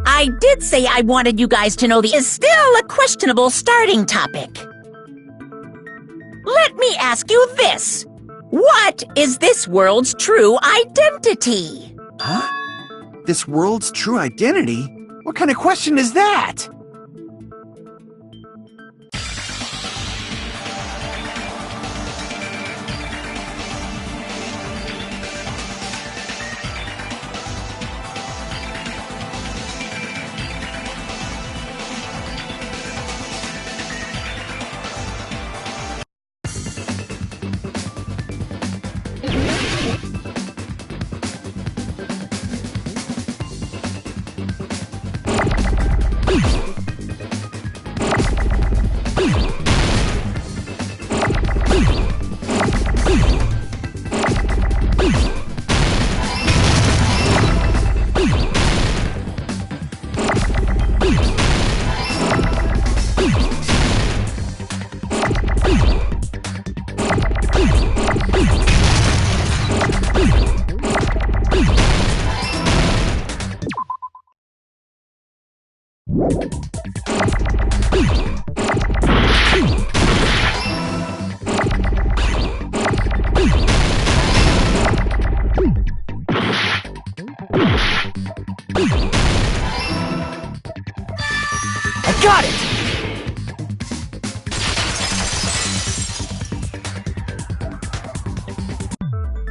I did say I wanted you guys to know the is still a questionable starting topic. Let me ask you this. What is this world's true identity? Huh? This world's true identity? What kind of question is that? Got it!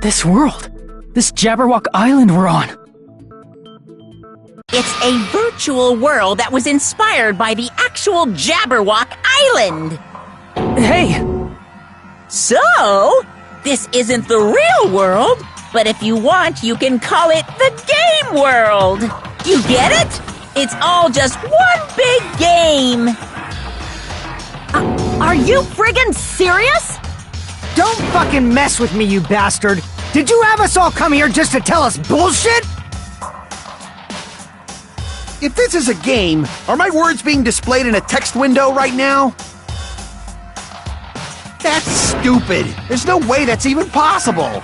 This world. This Jabberwock Island we're on. It's a virtual world that was inspired by the actual Jabberwock Island. Hey! So, this isn't the real world, but if you want, you can call it the game world. You get it? It's all just one big game. Are you friggin' serious? Don't fucking mess with me, you bastard! Did you have us all come here just to tell us bullshit? If this is a game, are my words being displayed in a text window right now? That's stupid. There's no way that's even possible.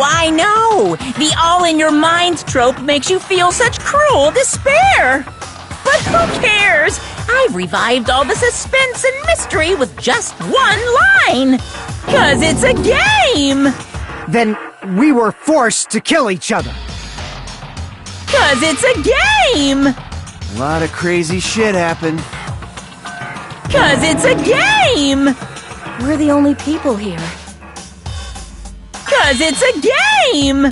I know! The all-in-your-mind trope makes you feel such cruel despair! But who cares? I've revived all the suspense and mystery with just one line! 'Cause it's a game! Then we were forced to kill each other. 'Cause it's a game! A lot of crazy shit happened. 'Cause it's a game! We're the only people here. 'Cause it's a game!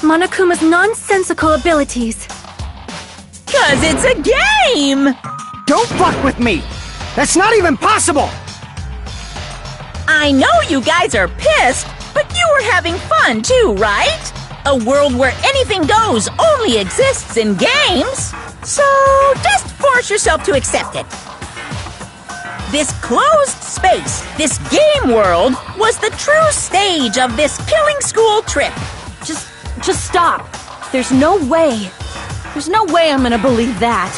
Monokuma's nonsensical abilities. 'Cause it's a game! Don't fuck with me! That's not even possible! I know you guys are pissed, but you were having fun too, right? A world where anything goes only exists in games. So just force yourself to accept it. This closed space, this game world, was the true stage of this killing school trip. Just stop. There's no way. There's no way I'm gonna believe that.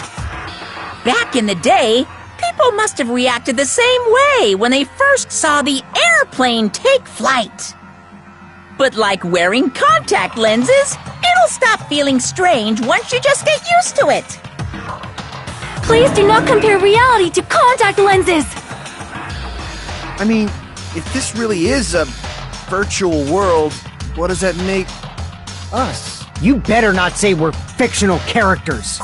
Back in the day, people must have reacted the same way when they first saw the airplane take flight. But like wearing contact lenses, it'll stop feeling strange once you just get used to it. Please do not compare reality to contact lenses! I mean, if this really is a virtual world, what does that make us? You better not say we're fictional characters.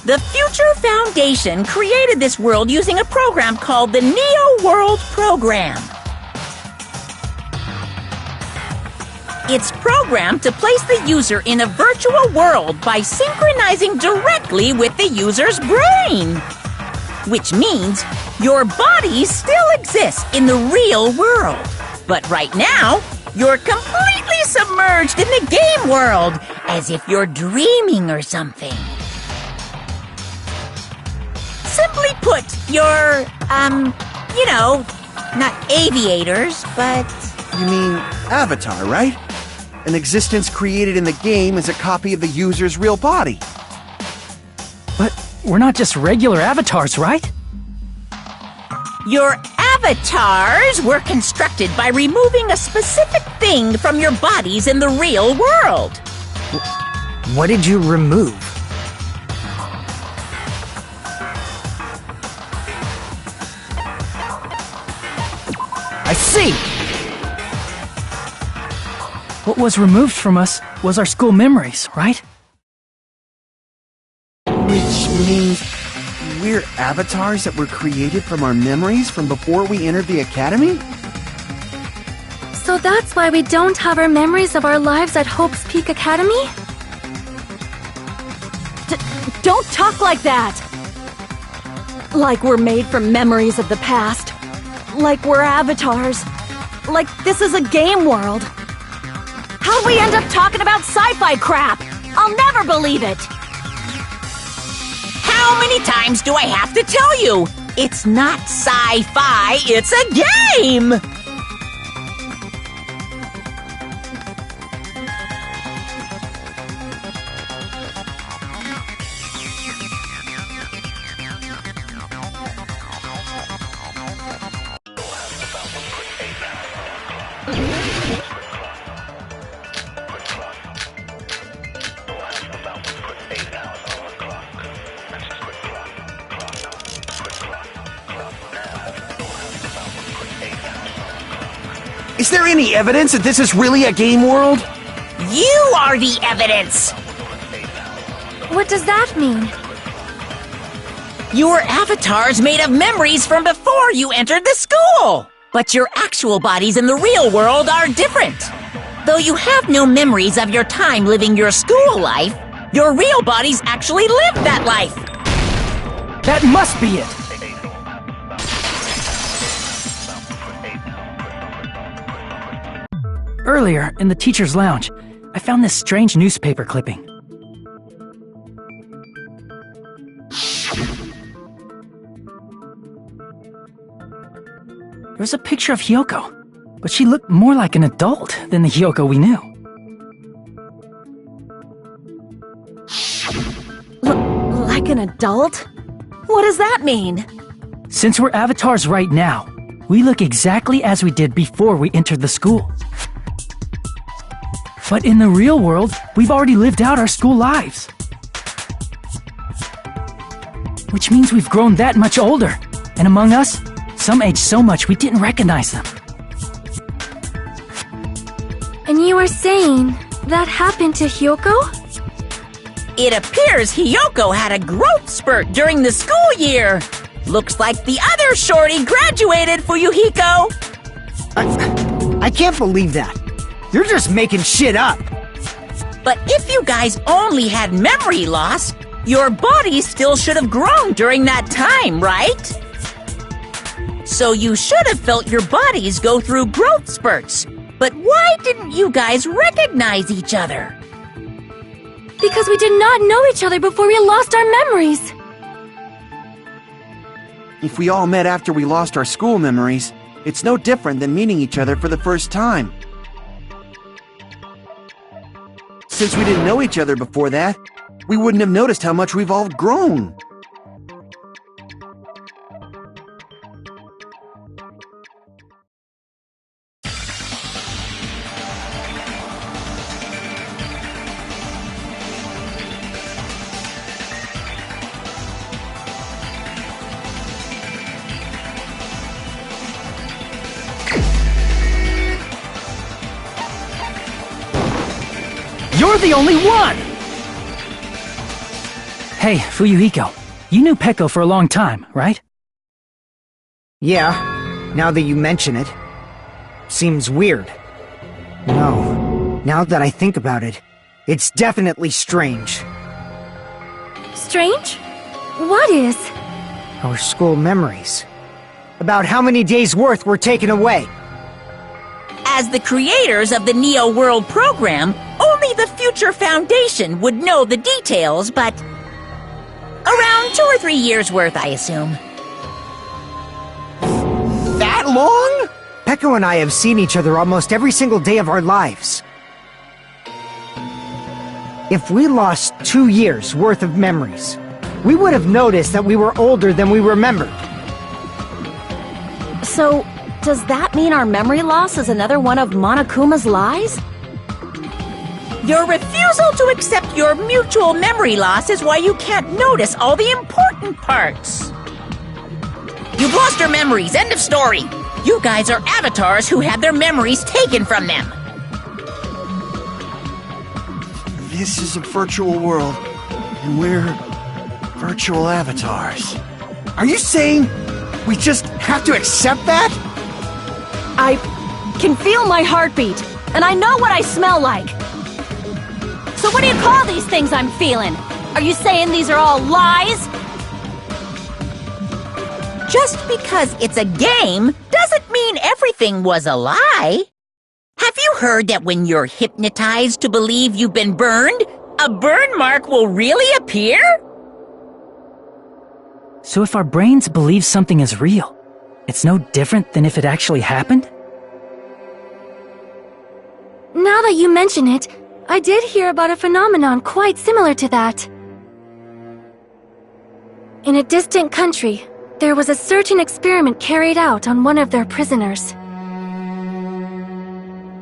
The Future Foundation created this world using a program called the Neo World Program. It's programmed to place the user in a virtual world by synchronizing directly with the user's brain. Which means your body still exists in the real world. But right now, you're completely submerged in the game world, as if you're dreaming or something. Simply put, you're, not aviators, but... You mean Avatar, right? An existence created in the game is a copy of the user's real body. But we're not just regular avatars, right? Your avatars were constructed by removing a specific thing from your bodies in the real world. What did you remove? I see! What was removed from us was our school memories, right? Which means we're avatars that were created from our memories from before we entered the academy? So that's why we don't have our memories of our lives at Hope's Peak Academy? Don't talk like that! Like we're made from memories of the past. Like we're avatars. Like this is a game world. How'd we end up talking about sci-fi crap? I'll never believe it! How many times do I have to tell you? It's not sci-fi, it's a game! Is there any evidence that this is really a game world? You are the evidence! What does that mean? Your avatar's made of memories from before you entered the school! But your actual bodies in the real world are different. Though you have no memories of your time living your school life, your real bodies actually lived that life! That must be it! Earlier, in the teacher's lounge, I found this strange newspaper clipping. There was a picture of Hyoko, but she looked more like an adult than the Hyoko we knew. Like an adult? What does that mean? Since we're avatars right now, we look exactly as we did before we entered the school. But in the real world, we've already lived out our school lives. Which means we've grown that much older. And among us, some aged so much we didn't recognize them. And you were saying that happened to Hyoko? It appears Hyoko had a growth spurt during the school year. Looks like the other shorty graduated, Fuyuhiko. I can't believe that. You're just making shit up. But if you guys only had memory loss, your body still should have grown during that time, right? So you should have felt your bodies go through growth spurts. But why didn't you guys recognize each other? Because we did not know each other before we lost our memories. If we all met after we lost our school memories, it's no different than meeting each other for the first time. Since we didn't know each other before that, we wouldn't have noticed how much we've all grown. You're the only one! Hey, Fuyuhiko, you knew Peko for a long time, right? Yeah, now that you mention it. Seems weird. No, now that I think about it, it's definitely strange. Strange? What is? Our school memories. About how many days' worth were taken away. As the creators of the Neo World program, only the Future Foundation would know the details, but around 2 or 3 years worth, I assume. That long? Peko and I have seen each other almost every single day of our lives. If we lost 2 years' worth of memories, we would have noticed that we were older than we remembered. So, does that mean our memory loss is another one of Monokuma's lies? Your refusal to accept your mutual memory loss is why you can't notice all the important parts. You've lost your memories, end of story. You guys are avatars who had their memories taken from them. This is a virtual world, and we're virtual avatars. Are you saying we just have to accept that? I can feel my heartbeat, and I know what I smell like. So what do you call these things I'm feeling? Are you saying these are all lies? Just because it's a game doesn't mean everything was a lie. Have you heard that when you're hypnotized to believe you've been burned, a burn mark will really appear? So if our brains believe something is real, it's no different than if it actually happened? Now that you mention it, I did hear about a phenomenon quite similar to that. In a distant country, there was a certain experiment carried out on one of their prisoners.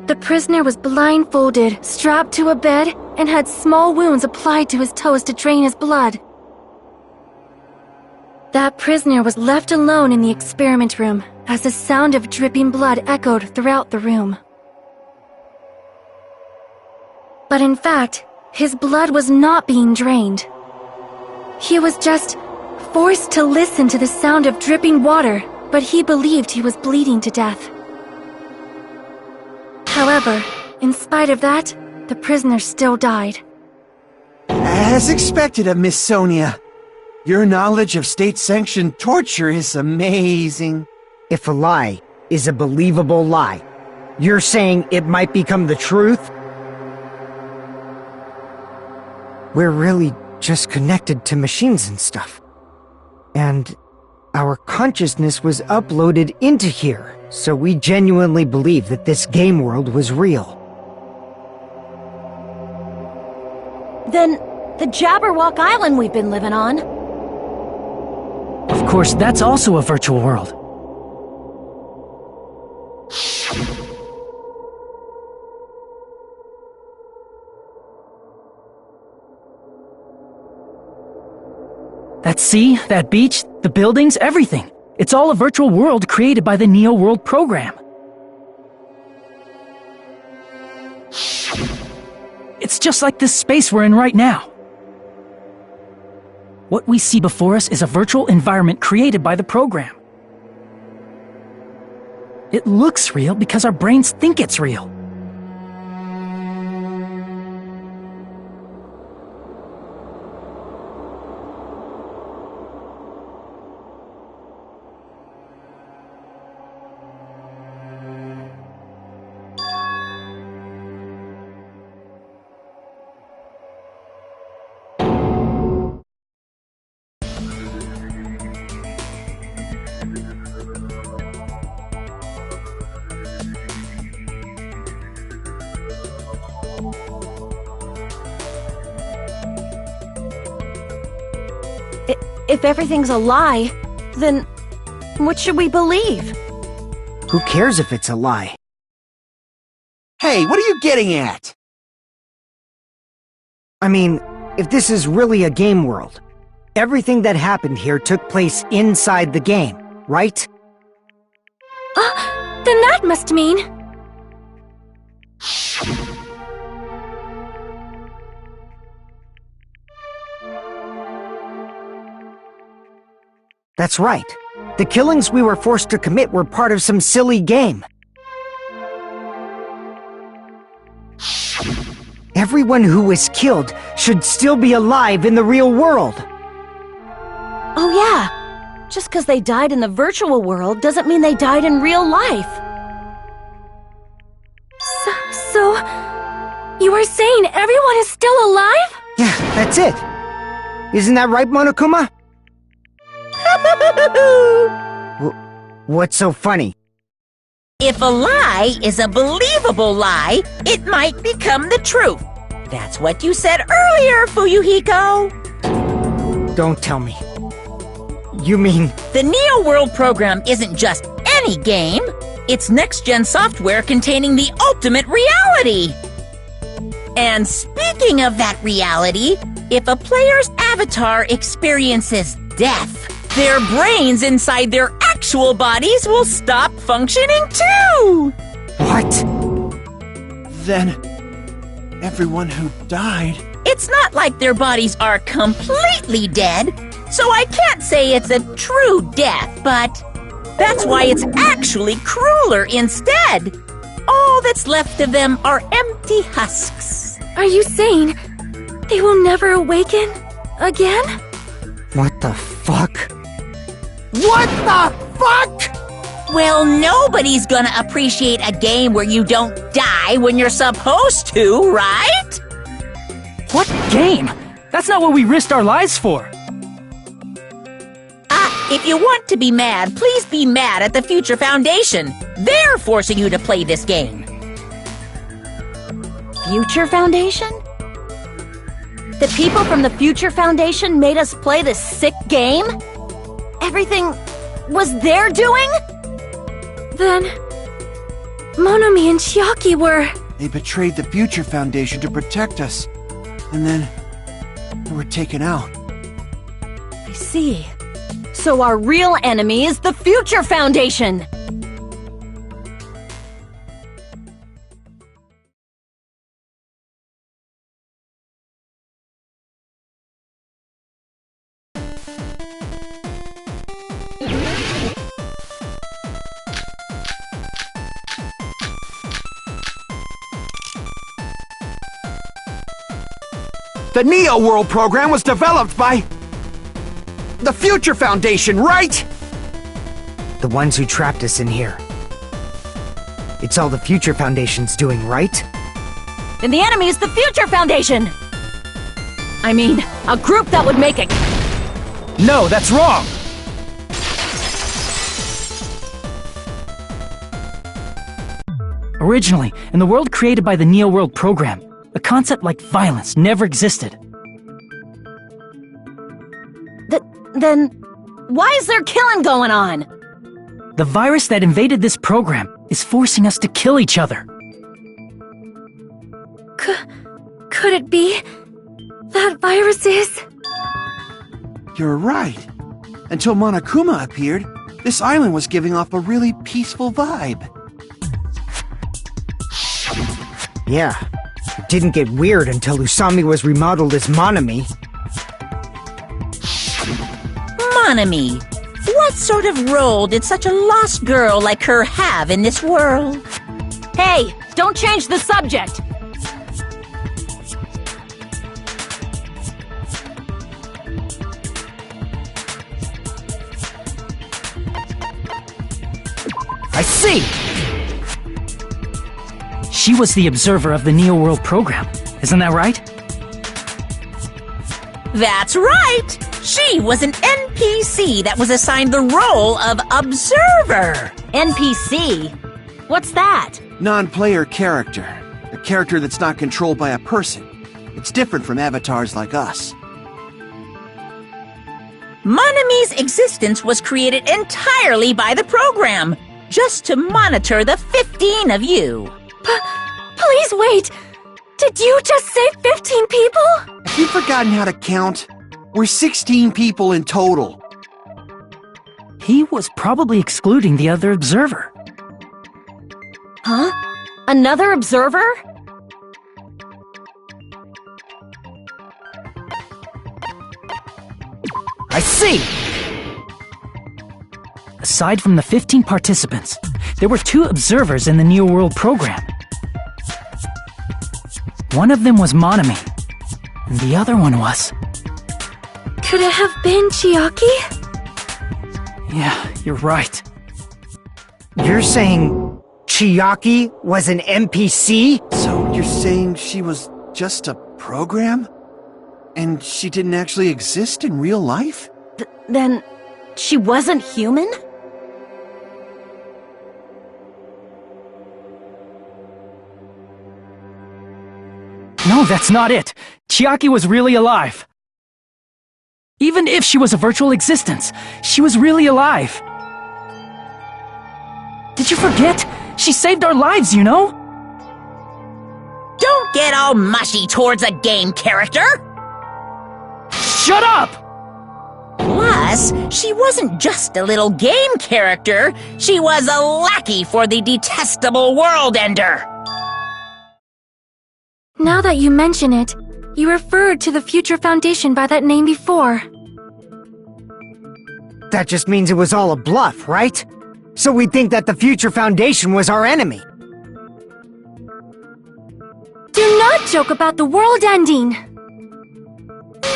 The prisoner was blindfolded, strapped to a bed, and had small wounds applied to his toes to drain his blood. That prisoner was left alone in the experiment room as the sound of dripping blood echoed throughout the room. But in fact, his blood was not being drained. He was just forced to listen to the sound of dripping water, but he believed he was bleeding to death. However, in spite of that, the prisoner still died. As expected of Miss Sonia. Your knowledge of state-sanctioned torture is amazing. If a lie is a believable lie, you're saying it might become the truth? We're really just connected to machines and stuff. And our consciousness was uploaded into here, so we genuinely believe that this game world was real. Then, the Jabberwock Island we've been living on. Of course, that's also a virtual world. That sea, that beach, the buildings, everything. It's all a virtual world created by the Neo World program. It's just like this space we're in right now. What we see before us is a virtual environment created by the program. It looks real because our brains think it's real. If everything's a lie, then what should we believe? Who cares if it's a lie? Hey, what are you getting at? I mean, if this is really a game world, everything that happened here took place inside the game, right? Then that must mean... That's right. The killings we were forced to commit were part of some silly game. Everyone who was killed should still be alive in the real world. Oh yeah, just because they died in the virtual world doesn't mean they died in real life. So, you are saying everyone is still alive? Yeah, that's it. Isn't that right, Monokuma? What's so funny? If a lie is a believable lie, it might become the truth. That's what you said earlier, Fuyuhiko. Don't tell me. You mean... The Neo World program isn't just any game. It's next-gen software containing the ultimate reality. And speaking of that reality, if a player's avatar experiences death, their brains inside their actual bodies will stop functioning too! What? Then, everyone who died... It's not like their bodies are completely dead, so I can't say it's a true death, but that's why it's actually crueler instead. All that's left of them are empty husks. Are you saying they will never awaken again? What the fuck? What the fuck? Well, nobody's gonna appreciate a game where you don't die when you're supposed to, right? What game? That's not what we risked our lives for. If you want to be mad, please be mad at the Future Foundation. They're forcing you to play this game. Future Foundation? The people from the Future Foundation made us play this sick game? Everything was their doing? Then Monomi and Chiaki were... They betrayed the Future Foundation to protect us. And then, we were taken out. I see. So our real enemy is the Future Foundation! The Neo World program was developed by... the Future Foundation, right? The ones who trapped us in here. It's all the Future Foundation's doing, right? And the enemy is the Future Foundation! I mean, a group that would make it. No, that's wrong! Originally, in the world created by the Neo World program, a concept like violence never existed. Then, why is there killing going on? The virus that invaded this program is forcing us to kill each other. Could it be that virus is... You're right. Until Monokuma appeared, this island was giving off a really peaceful vibe. Yeah. It didn't get weird until Usami was remodeled as Monomi. Monomi, what sort of role did such a lost girl like her have in this world? Hey, don't change the subject! I see! She was the observer of the Neo World program, isn't that right? That's right! She was an NPC that was assigned the role of Observer! NPC? What's that? Non-player character. A character that's not controlled by a person. It's different from avatars like us. Monomi's existence was created entirely by the program, just to monitor the 15 of you. Please wait! Did you just say 15 people? Have you forgotten how to count? We're 16 people in total. He was probably excluding the other observer. Huh? Another observer? I see! Aside from the 15 participants, there were 2 observers in the Neo World program. One of them was Monomi, and the other one was... Could it have been Chiaki? Yeah, you're right. You're saying Chiaki was an NPC? So you're saying she was just a program? And she didn't actually exist in real life? Then, she wasn't human? No, that's not it. Chiaki was really alive. Even if she was a virtual existence, she was really alive. Did you forget? She saved our lives, you know? Don't get all mushy towards a game character! Shut up! Plus, she wasn't just a little game character, she was a lackey for the detestable World Ender! Now that you mention it, you referred to the Future Foundation by that name before. That just means it was all a bluff, right? So we'd think that the Future Foundation was our enemy. Do not joke about the world ending!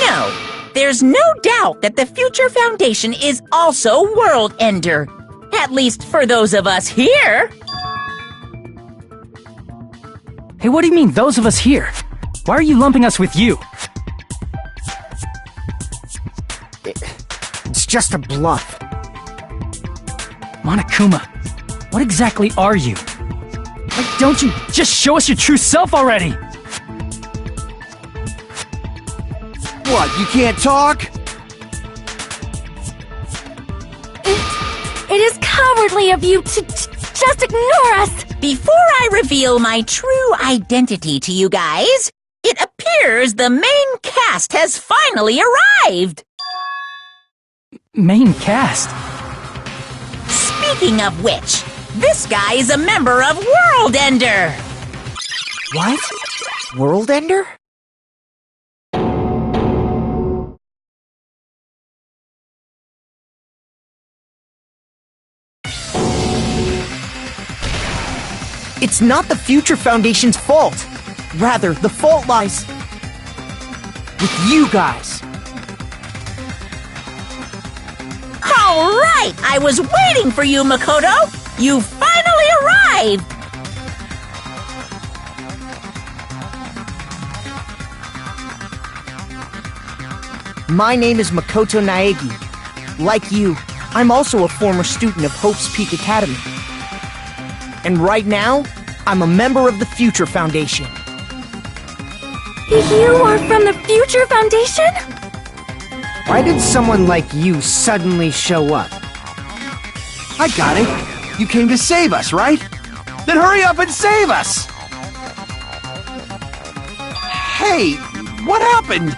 No, there's no doubt that the Future Foundation is also World Ender. At least for those of us here. Hey, what do you mean, those of us here? Why are you lumping us with you? It's just a bluff. Monokuma, what exactly are you? Why don't you just show us your true self already? What, you can't talk? It is cowardly of you to just ignore us! Before I reveal my true identity to you guys, it appears the main cast has finally arrived! Main cast? Speaking of which, this guy is a member of World Ender! What? World Ender? It's not the Future Foundation's fault. Rather, the fault lies with you guys. All right! I was waiting for you, Makoto! You finally arrived! My name is Makoto Naegi. Like you, I'm also a former student of Hope's Peak Academy. And right now, I'm a member of the Future Foundation. You are from the Future Foundation? Why did someone like you suddenly show up? I got it. You came to save us, right? Then hurry up and save us! Hey, what happened?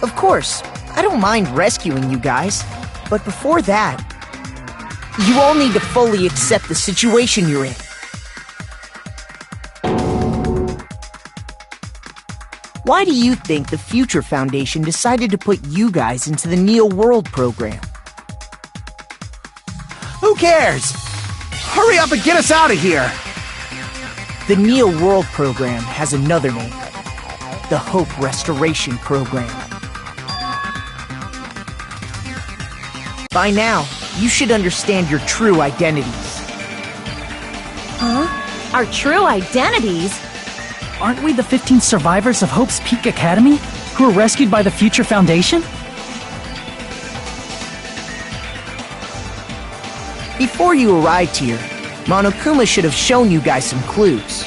Of course, I don't mind rescuing you guys, but before that, you all need to fully accept the situation you're in. Why do you think the Future Foundation decided to put you guys into the Neo World program? Who cares? Hurry up and get us out of here! The Neo World program has another name. The Hope Restoration Program. By now, you should understand your true identities. Huh? Our true identities? Aren't we the 15 survivors of Hope's Peak Academy who were rescued by the Future Foundation? Before you arrived here, Monokuma should have shown you guys some clues.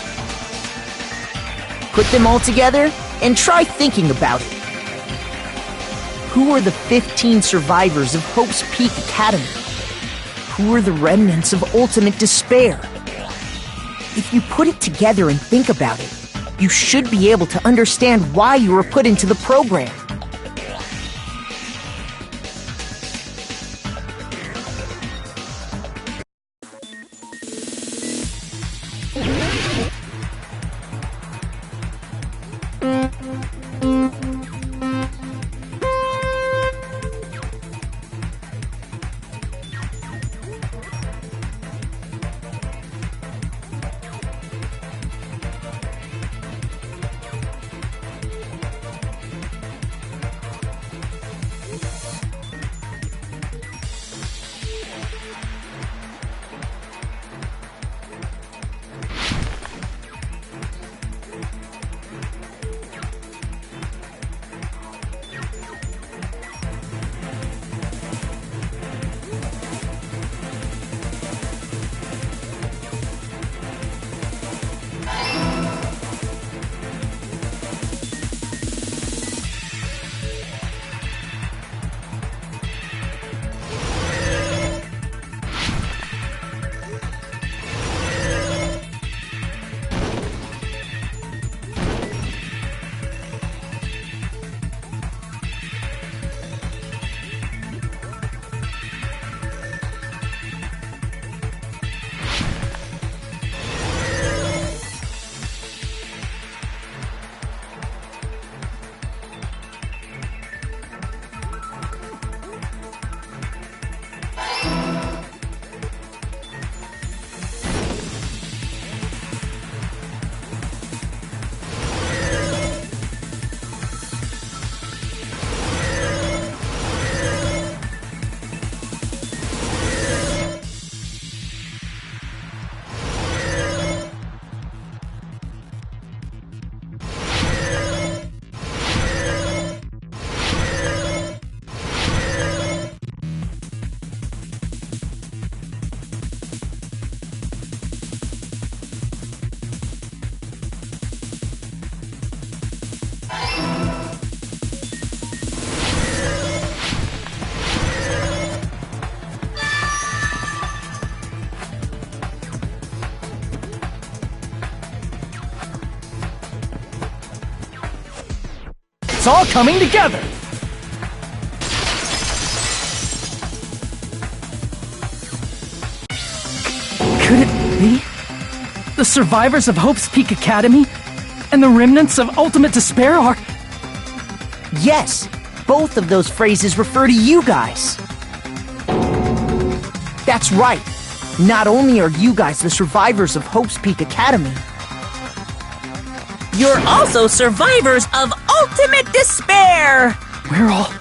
Put them all together and try thinking about it. Who are the 15 survivors of Hope's Peak Academy? Who are the remnants of ultimate despair? If you put it together and think about it, you should be able to understand why you were put into the program. It's all coming together! Could it be? The survivors of Hope's Peak Academy and the remnants of Ultimate Despair are... Yes, both of those phrases refer to you guys. That's right. Not only are you guys the survivors of Hope's Peak Academy, You're also survivors of Ultimate Despair! We're all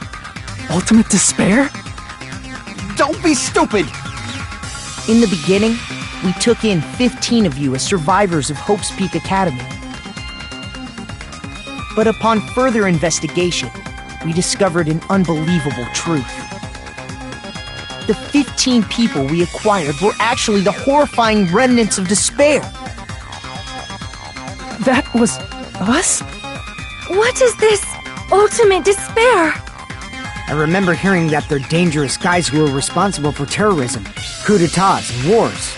Ultimate Despair? Don't be stupid! in the beginning, we took in 15 of you as survivors of Hope's Peak Academy. But upon further investigation, we discovered an unbelievable truth. The 15 people we acquired were actually the horrifying remnants of despair. That was us? What is this ultimate despair? I remember hearing that they're dangerous guys who are responsible for terrorism, coups d'etats, and wars.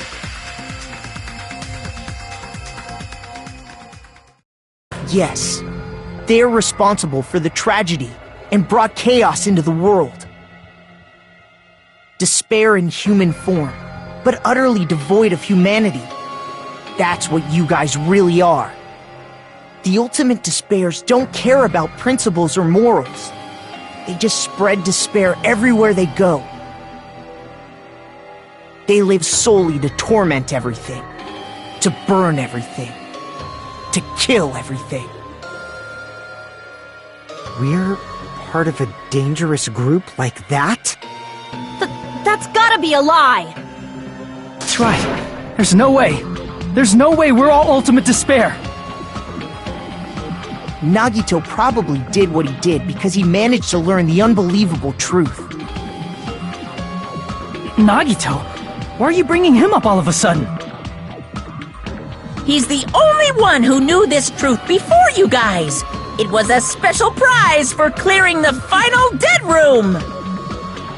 Yes, they're responsible for the tragedy and brought chaos into the world. Despair in human form, but utterly devoid of humanity. That's what you guys really are. The ultimate despairs don't care about principles or morals. They just spread despair everywhere they go. They live solely to torment everything, to burn everything, to kill everything. We're part of a dangerous group like that? That's gotta be a lie! That's right. There's no way. There's no way we're all Ultimate Despair. Nagito probably did what he did because he managed to learn the unbelievable truth. Nagito? Why are you bringing him up all of a sudden? He's the only one who knew this truth before you guys. It was a special prize for clearing the final dead room.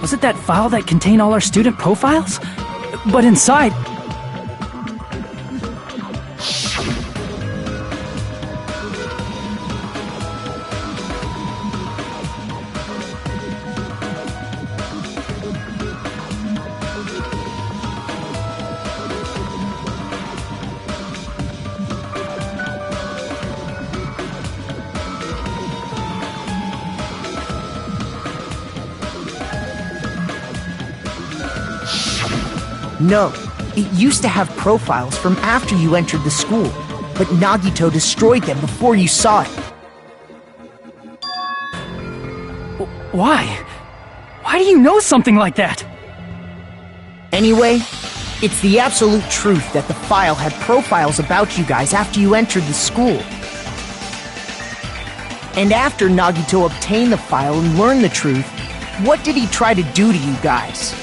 Was it that file that contained all our student profiles? But inside... No, it used to have profiles from after you entered the school, but Nagito destroyed them before you saw it. Why? Why do you know something like that? Anyway, it's the absolute truth that the file had profiles about you guys after you entered the school. And after Nagito obtained the file and learned the truth, what did he try to do to you guys?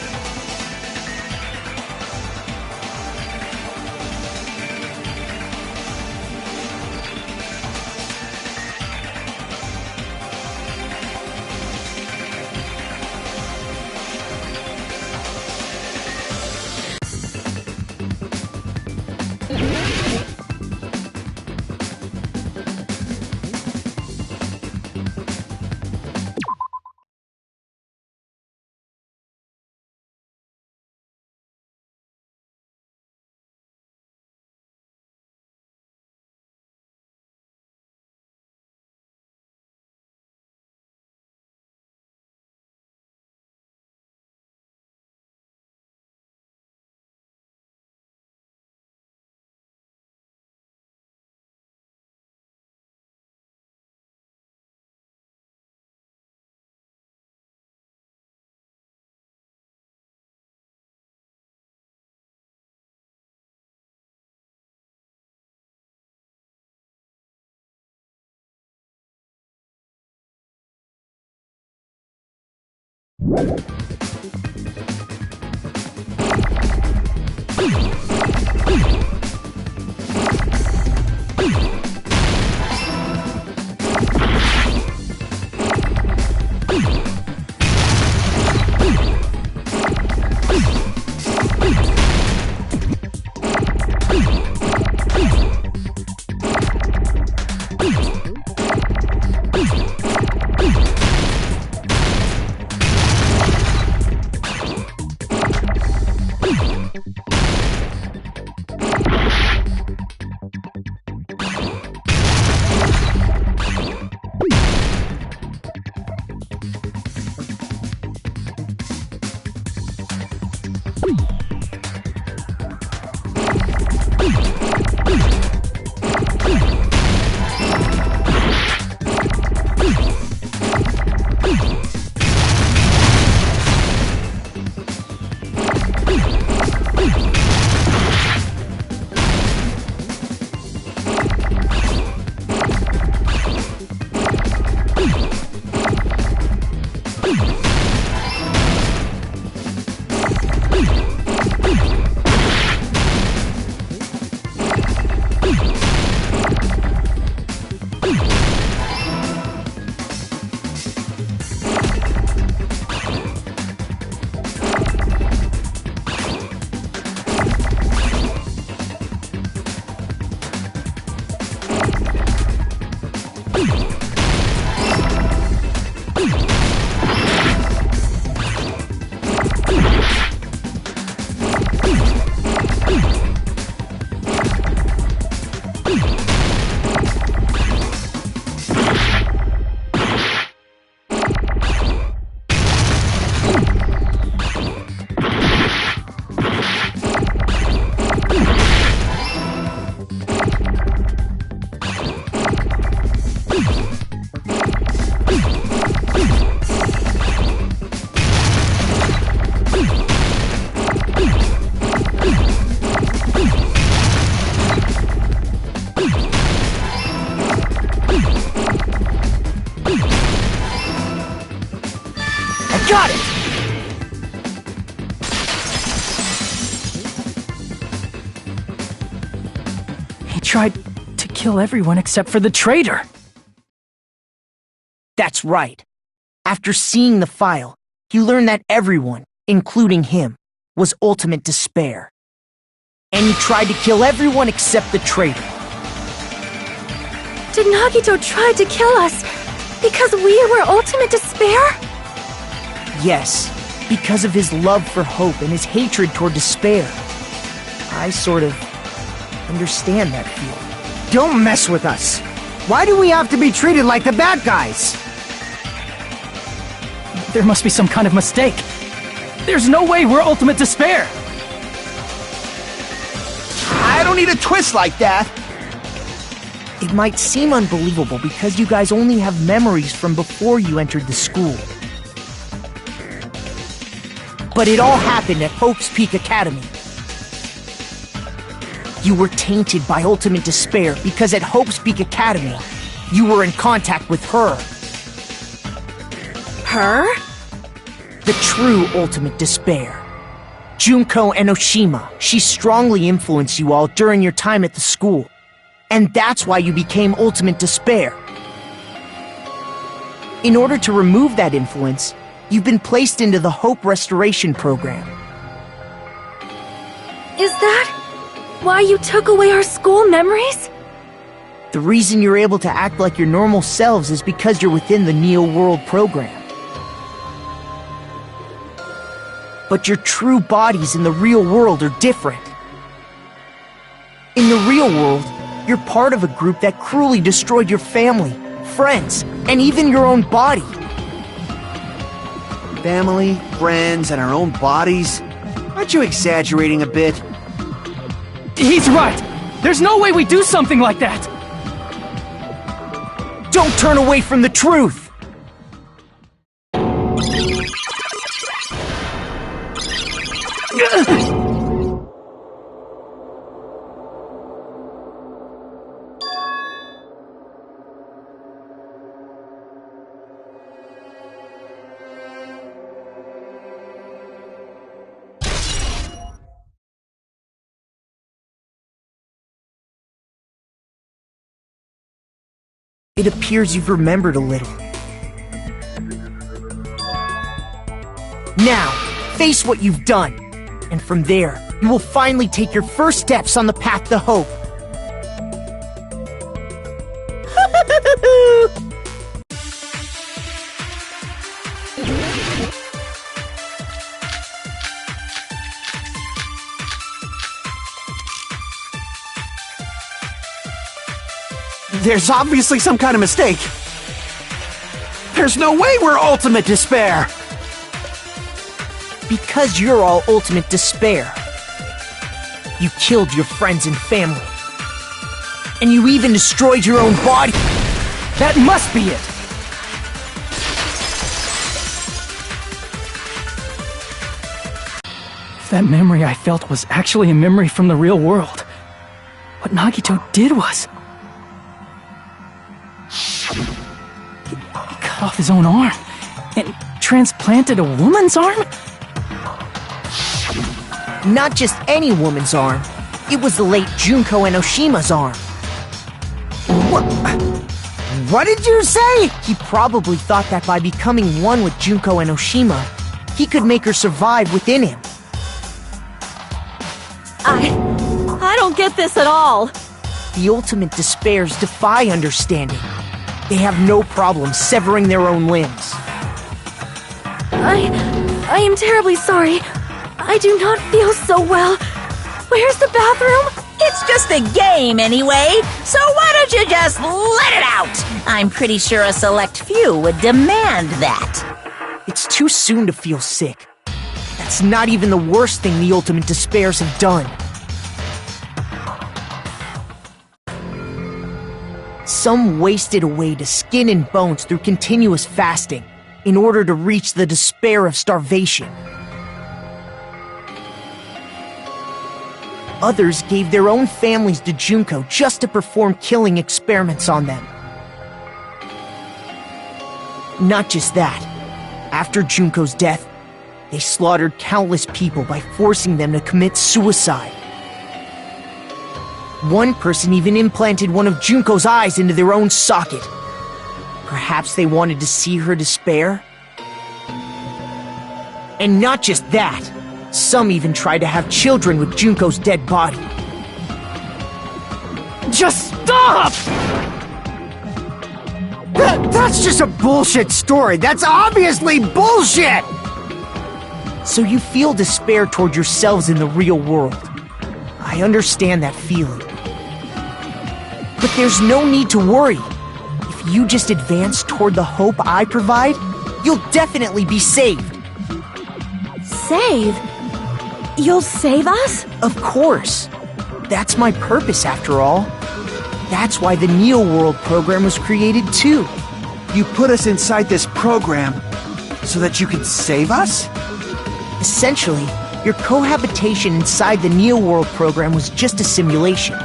tried to kill everyone except for the traitor. That's right. After seeing the file, he learned that everyone, including him, was ultimate despair. And he tried to kill everyone except the traitor. Did Nagito try to kill us because we were ultimate despair? Yes, because of his love for hope and his hatred toward despair. I sort of understand that feeling. Don't mess with us. Why do we have to be treated like the bad guys? There must be some kind of mistake. There's no way we're ultimate despair. I don't need a twist like that. It might seem unbelievable because you guys only have memories from before you entered the school. But it all happened at Hope's Peak Academy. You were tainted by ultimate despair because at Hope's Peak Academy, you were in contact with her. Her? The true ultimate despair. Junko Enoshima. She strongly influenced you all during your time at the school. And that's why you became ultimate despair. In order to remove that influence, you've been placed into the Hope Restoration Program. Is that why you took away our school memories? The reason you're able to act like your normal selves is because you're within the Neo World program. But your true bodies in the real world are different. In the real world, you're part of a group that cruelly destroyed your family, friends, and even your own body. Family, friends, and our own bodies? Aren't you exaggerating a bit? He's right. There's no way we do something like that. Don't turn away from the truth. It appears you've remembered a little. Now, face what you've done. And from there, you will finally take your first steps on the path to hope. There's obviously some kind of mistake. There's no way we're ultimate despair. Because you're all ultimate despair. You killed your friends and family. And you even destroyed your own body. That must be it. If that memory I felt was actually a memory from the real world, what Nagito did was... He cut off his own arm and transplanted a woman's arm? Not just any woman's arm. It was the late Junko Enoshima's arm. What did you say? He probably thought that by becoming one with Junko Enoshima, he could make her survive within him. I don't get this at all. The ultimate despairs defy understanding. They have no problem severing their own limbs. I am terribly sorry. I do not feel so well. Where's the bathroom? It's just a game anyway, so why don't you just let it out? I'm pretty sure a select few would demand that. It's too soon to feel sick. That's not even the worst thing the ultimate despairs have done. Some wasted away to skin and bones through continuous fasting in order to reach the despair of starvation. Others gave their own families to Junko just to perform killing experiments on them. Not just that. After Junko's death, they slaughtered countless people by forcing them to commit suicide. One person even implanted one of Junko's eyes into their own socket. Perhaps they wanted to see her despair? And not just that, some even tried to have children with Junko's dead body. Just stop! That's just a bullshit story. That's obviously bullshit! So you feel despair toward yourselves in the real world. I understand that feeling. But there's no need to worry. If you just advance toward the hope I provide, you'll definitely be saved. Save? You'll save us? Of course. That's my purpose, after all. That's why the Neo World program was created, too. You put us inside this program so that you can save us? Essentially, your cohabitation inside the Neo World program was just a simulation.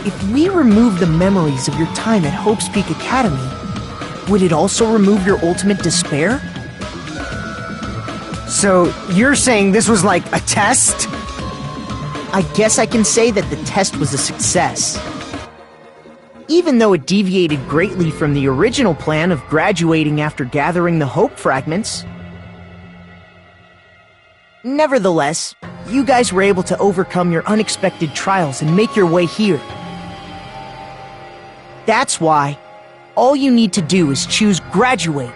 If we remove the memories of your time at Hope's Peak Academy, would it also remove your ultimate despair? So, you're saying this was like a test? I guess I can say that the test was a success. Even though it deviated greatly from the original plan of graduating after gathering the Hope fragments. Nevertheless, you guys were able to overcome your unexpected trials and make your way here. That's why all you need to do is choose graduate.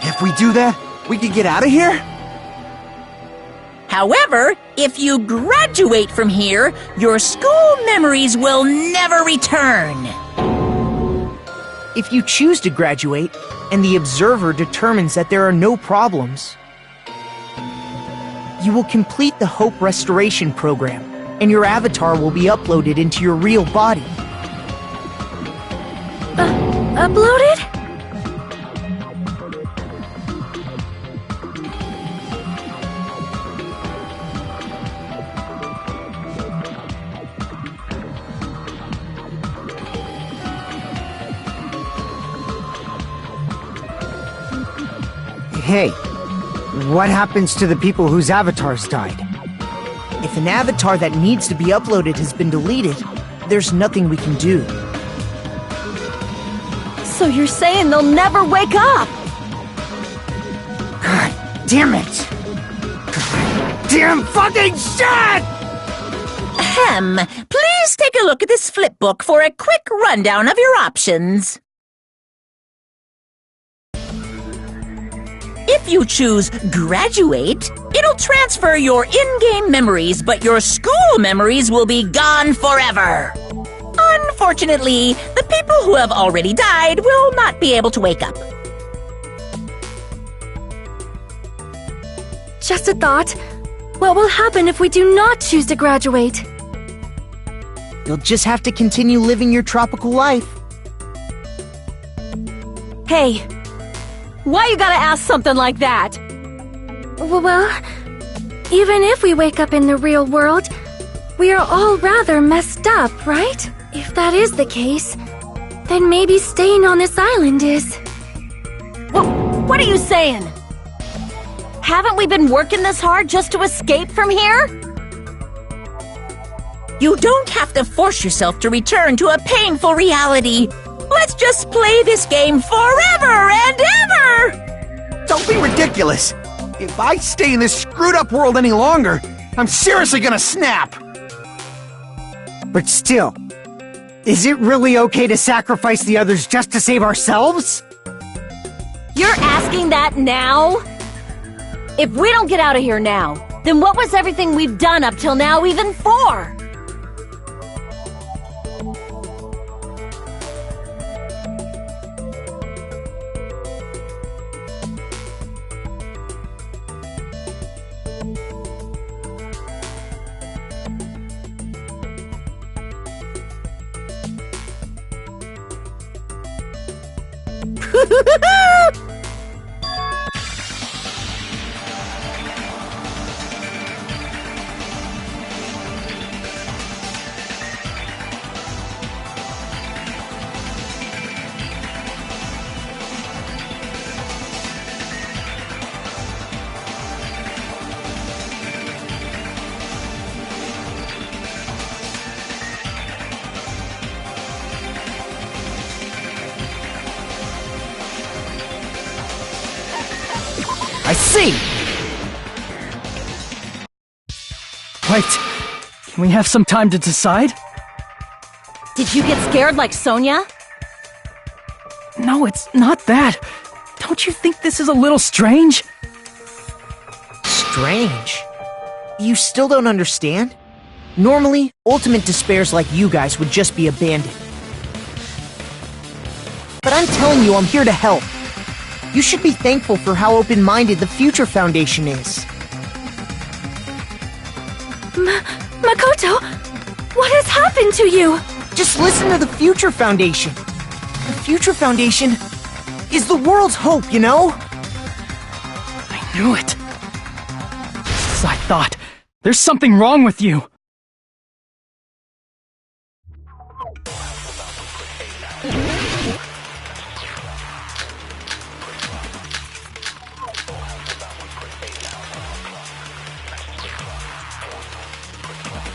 If we do that, we can get out of here? However, if you graduate from here, your school memories will never return. If you choose to graduate, and the observer determines that there are no problems, you will complete the Hope Restoration Program, and your avatar will be uploaded into your real body. Uploaded? Hey, what happens to the people whose avatars died? If an avatar that needs to be uploaded has been deleted, there's nothing we can do. So you're saying they'll never wake up? God damn it! God damn fucking shit! Ahem. Please take a look at this flipbook for a quick rundown of your options. If you choose graduate, it'll transfer your in-game memories, but your school memories will be gone forever. Unfortunately, the people who have already died will not be able to wake up. Just a thought. What will happen if we do not choose to graduate? You'll just have to continue living your tropical life. Hey, why you gotta ask something like that? Well, even if we wake up in the real world, we are all rather messed up, right? If that is the case, then maybe staying on this island is... What are you saying? Haven't we been working this hard just to escape from here? You don't have to force yourself to return to a painful reality. Let's just play this game forever and ever! Don't be ridiculous. If I stay in this screwed up world any longer, I'm seriously gonna snap. But still, is it really okay to sacrifice the others just to save ourselves? You're asking that now? If we don't get out of here now, then what was everything we've done up till now even for? I see! Wait, can we have some time to decide? Did you get scared like Sonia? No, it's not that. Don't you think this is a little strange? Strange? You still don't understand? Normally, ultimate despairs like you guys would just be abandoned. But I'm telling you, I'm here to help. You should be thankful for how open-minded the Future Foundation is. Makoto, what has happened to you? Just listen to the Future Foundation. The Future Foundation is the world's hope, you know? I knew it. Just as I thought. There's something wrong with you.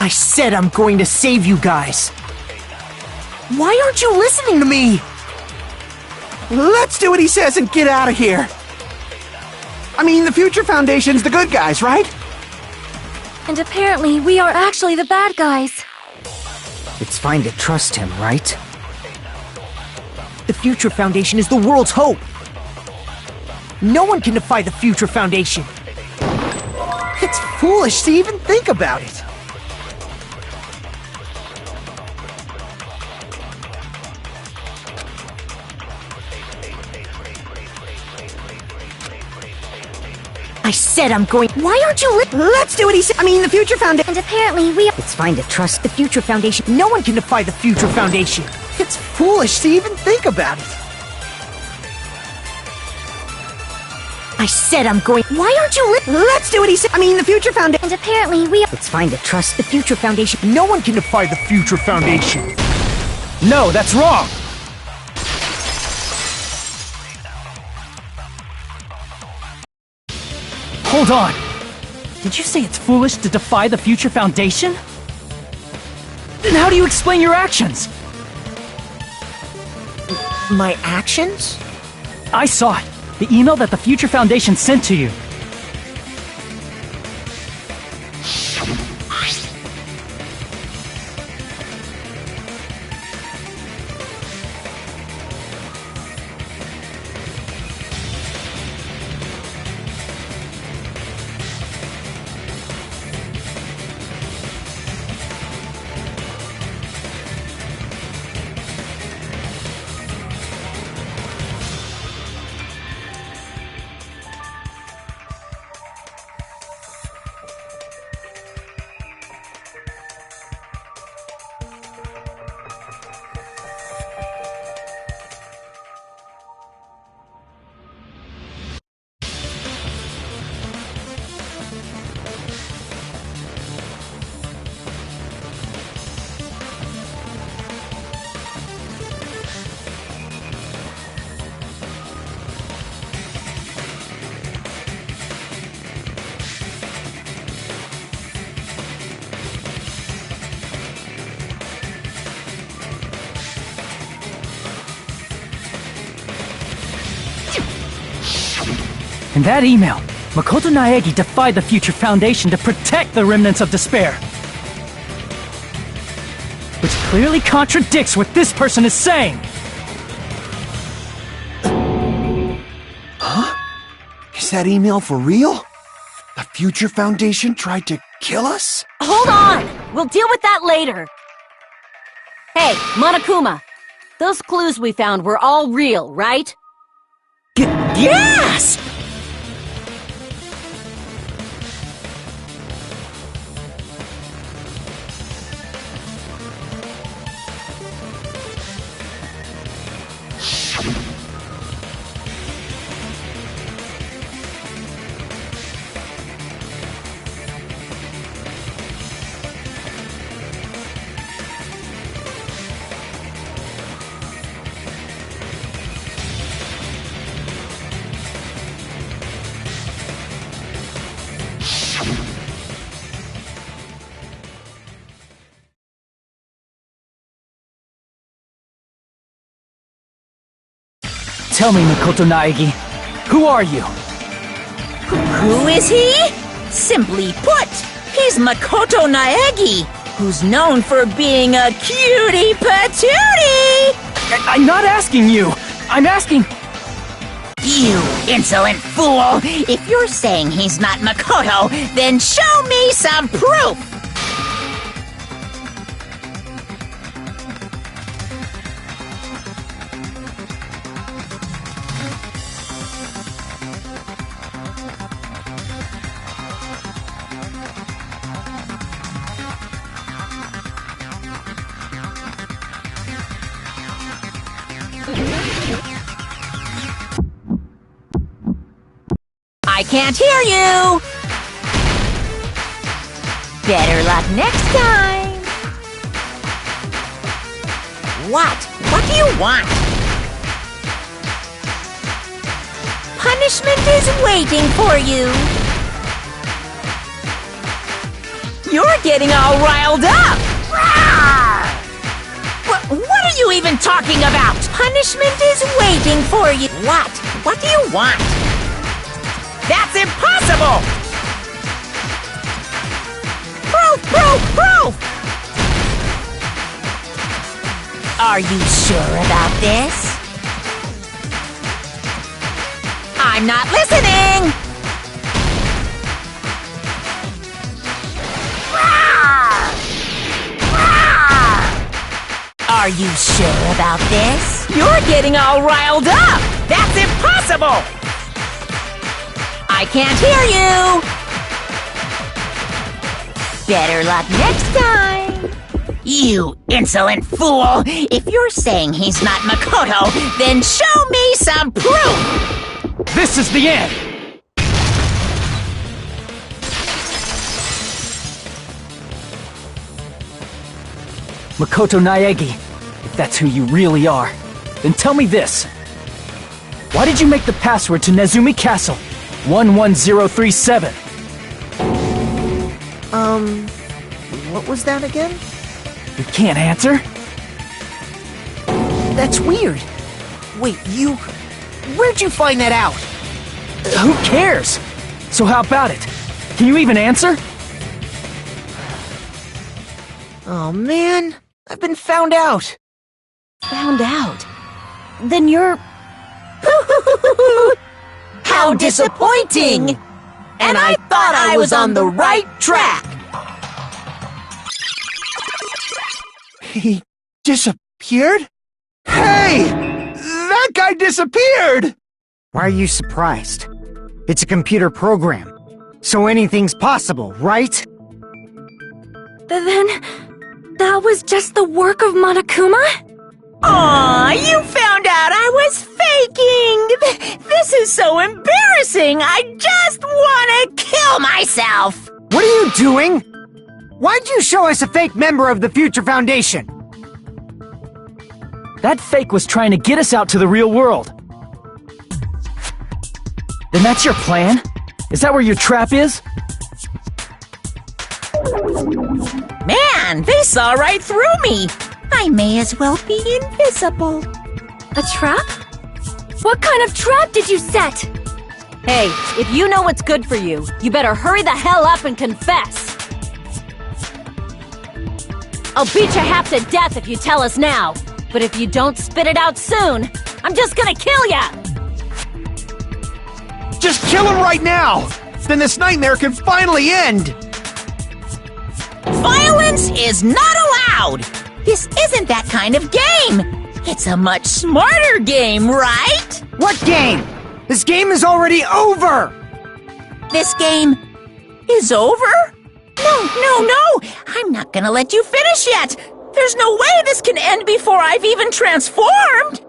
I said I'm going to save you guys. Why aren't you listening to me? Let's do what he says and get out of here. I mean, the Future Foundation's the good guys, right? And apparently, we are actually the bad guys. It's fine to trust him, right? The Future Foundation is the world's hope. No one can defy the Future Foundation. It's foolish to even think about it. I said I'm going. Why aren't you Let's do what he said. I mean, the Future Foundation. And apparently, we are. It's fine to trust The Future Foundation. No one can defy the Future Foundation. It's foolish to even think about it. I said I'm going. Why aren't you Let's do what he said. I mean, the Future Foundation. And apparently, we are. It's fine to trust The Future Foundation. No one can defy the Future Foundation. No, that's wrong! Hold on! Did you say it's foolish to defy the Future Foundation? Then how do you explain your actions? My actions? I saw it. The email that the Future Foundation sent to you. In that email, Makoto Naegi defied the Future Foundation to protect the remnants of despair. Which clearly contradicts what this person is saying! Huh? Is that email for real? The Future Foundation tried to kill us? Hold on! We'll deal with that later. Hey, Monokuma. Those clues we found were all real, right? Yes! Tell me, Makoto Naegi, who are you? Who is he? Simply put, he's Makoto Naegi, who's known for being a cutie patootie! I'm not asking you. I'm asking... You insolent fool! If you're saying he's not Makoto, then show me some proof! I can't hear you! Better luck next time! What? What do you want? Punishment is waiting for you! You're getting all riled up! What are you even talking about? Punishment is waiting for you! What? What do you want? That's impossible! Proof! Proof! Proof! Are you sure about this? I'm not listening! Are you sure about this? You're getting all riled up! That's impossible! I can't hear you! Better luck next time! You insolent fool! If you're saying he's not Makoto, then show me some proof! This is the end! Makoto Naegi, if that's who you really are, then tell me this. Why did you make the password to Nezumi Castle 11037? What was that again? You can't answer? That's weird. Wait, where'd you find that out? Who cares? So how about it? Can you even answer? Oh man, I've been found out. Found out? Then you're... How disappointing! And I thought I was on the right track! He disappeared? Hey! That guy disappeared! Why are you surprised? It's a computer program, so anything's possible, right? Then... that was just the work of Monokuma? Aw, you found out I was faking! This is so embarrassing! I just want to kill myself! What are you doing? Why'd you show us a fake member of the Future Foundation? That fake was trying to get us out to the real world. Then that's your plan? Is that where your trap is? Man, they saw right through me! I may as well be invisible. A trap? What kind of trap did you set? Hey, if you know what's good for you, you better hurry the hell up and confess. I'll beat you half to death if you tell us now. But if you don't spit it out soon, I'm just gonna kill ya! Just kill him right now! Then this nightmare can finally end! Violence is not allowed! This isn't that kind of game! It's a much smarter game, right? What game? This game is already over! This game is over? No! I'm not gonna let you finish yet! There's no way this can end before I've even transformed!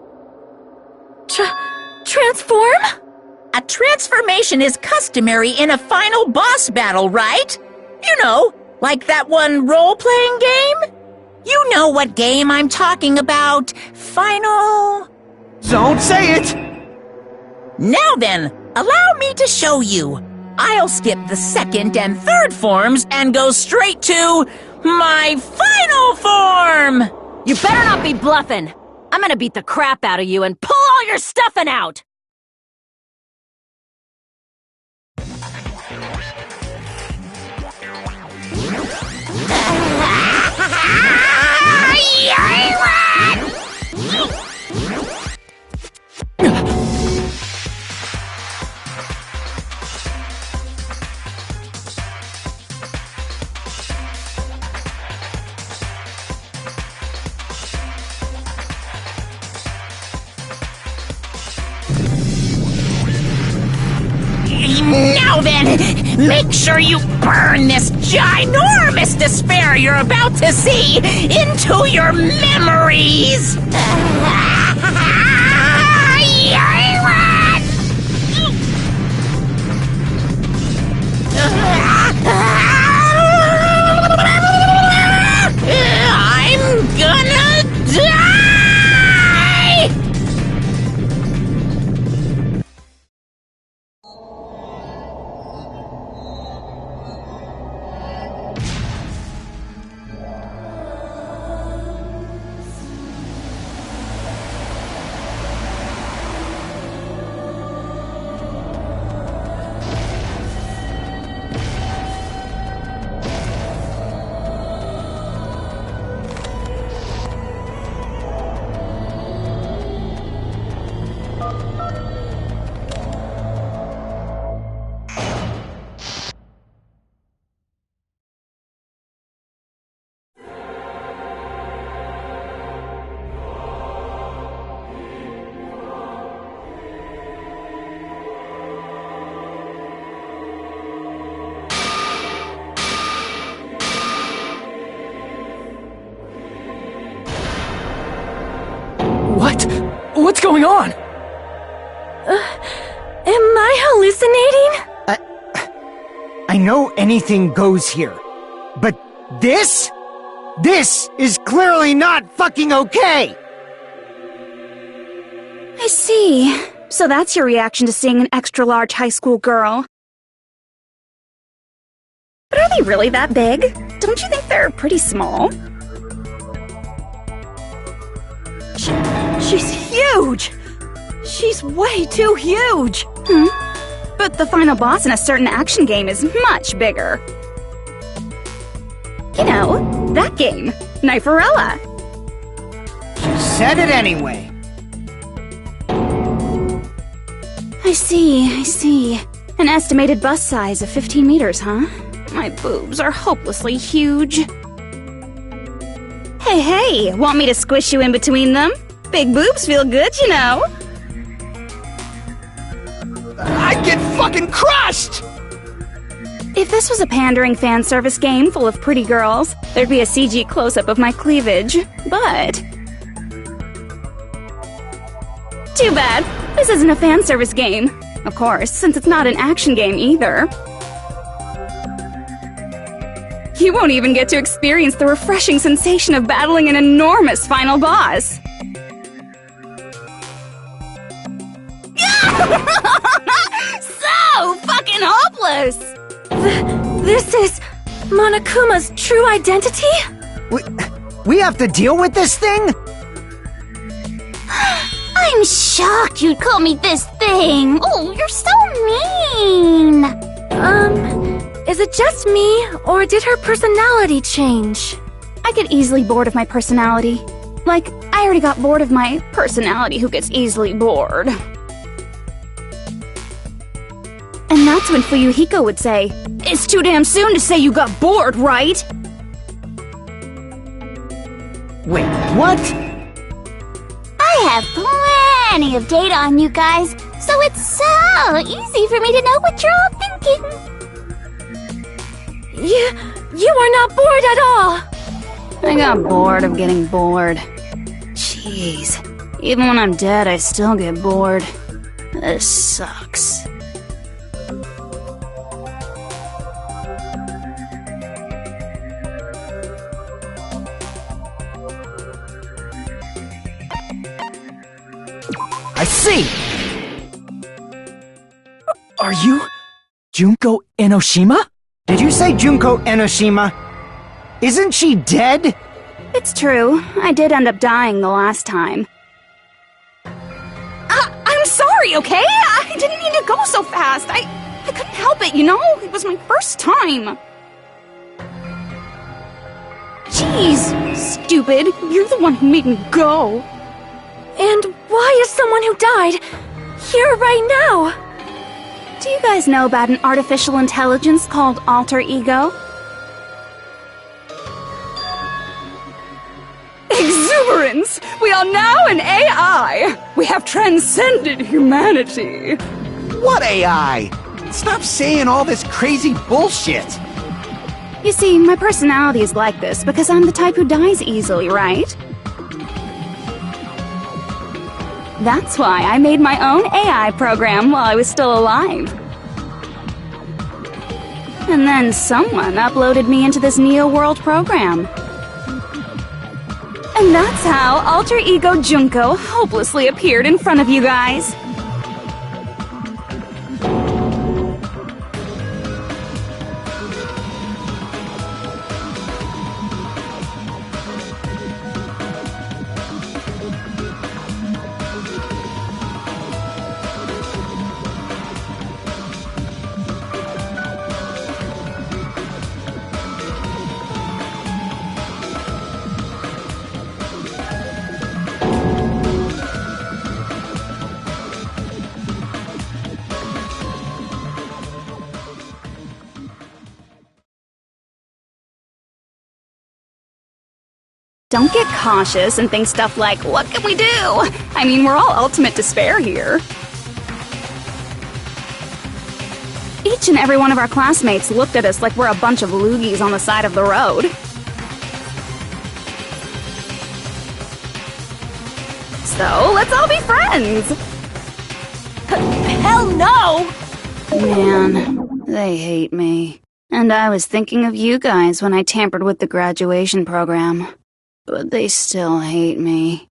Transform? A transformation is customary in a final boss battle, right? You know, like that one role-playing game? You know what game I'm talking about. Final... Don't say it! Now then, allow me to show you. I'll skip the second and third forms and go straight to my final form! You better not be bluffing. I'm gonna beat the crap out of you and pull all your stuffing out! Now then, make sure you burn this ginormous despair you're about to see into your memories! I'm gonna die! What? What's going on? Am I hallucinating? I know anything goes here, but this is clearly not fucking okay! I see. So that's your reaction to seeing an extra-large high school girl. But are they really that big? Don't you think they're pretty small? She's huge! She's way too huge! But the final boss in a certain action game is much bigger. You know, that game, Kniferella. She said it anyway. I see. An estimated bust size of 15 meters, huh? My boobs are hopelessly huge. Hey, want me to squish you in between them? Big boobs feel good, you know. I'd get fucking crushed! If this was a pandering fan service game full of pretty girls, there'd be a CG close-up of my cleavage. But too bad. This isn't a fan service game. Of course, since it's not an action game either. You won't even get to experience the refreshing sensation of battling an enormous final boss. So fucking hopeless! This is Monokuma's true identity? We have to deal with this thing? I'm shocked you'd call me this thing. Oh, you're so mean. Is it just me, or did her personality change? I get easily bored of my personality. Like, I already got bored of my personality who gets easily bored. And that's when Fuyuhiko would say, "It's too damn soon to say you got bored, right?" Wait, what? I have plenty of data on you guys, so it's so easy for me to know what you're all thinking. You are not bored at all! I got bored of getting bored. Jeez. Even when I'm dead, I still get bored. This sucks. I see! Are you Junko Enoshima? Did you say Junko Enoshima? Isn't she dead? It's true. I did end up dying the last time. I'm sorry, okay? I didn't mean to go so fast. I couldn't help it, you know? It was my first time. Jeez, stupid. You're the one who made me go. And why is someone who died here right now? Do you guys know about an artificial intelligence called alter ego? Exuberance! We are now an AI! We have transcended humanity! What AI? Stop saying all this crazy bullshit! You see, my personality is like this because I'm the type who dies easily, right? That's why I made my own AI program while I was still alive. And then someone uploaded me into this Neo World program. And that's how Alter Ego Junko hopelessly appeared in front of you guys. Don't get cautious and think stuff like, what can we do? I mean, we're all ultimate despair here. Each and every one of our classmates looked at us like we're a bunch of loogies on the side of the road. So, let's all be friends! Hell no! Man, they hate me. And I was thinking of you guys when I tampered with the graduation program. But they still hate me.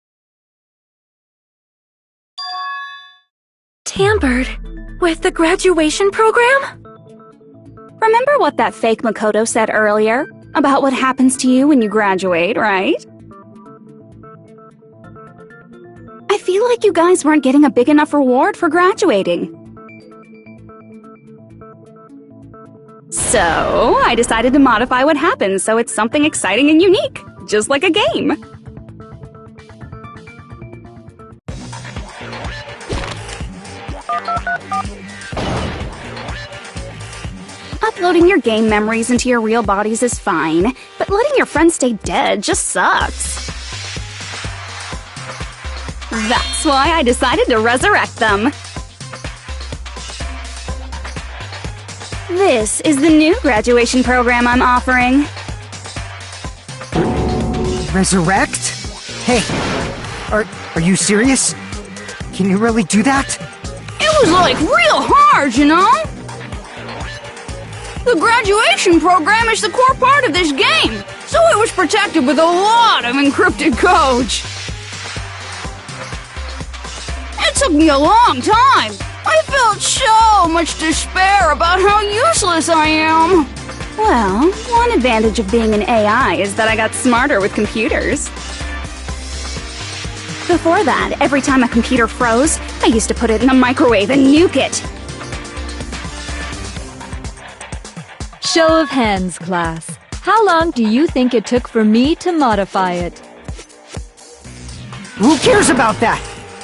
Tampered with the graduation program? Remember what that fake Makoto said earlier? About what happens to you when you graduate, right? I feel like you guys weren't getting a big enough reward for graduating. So, I decided to modify what happens so it's something exciting and unique. Just like a game. Uploading your game memories into your real bodies is fine, but letting your friends stay dead just sucks. That's why I decided to resurrect them. This is the new graduation program I'm offering. Resurrect? Hey, are you serious? Can you really do that? It was like real hard, you know? The graduation program is the core part of this game, so it was protected with a lot of encrypted code. It took me a long time. I felt so much despair about how useless I am. Well, one advantage of being an AI is that I got smarter with computers. Before that, every time a computer froze, I used to put it in a microwave and nuke it. Show of hands, class. How long do you think it took for me to modify it? Who cares about that?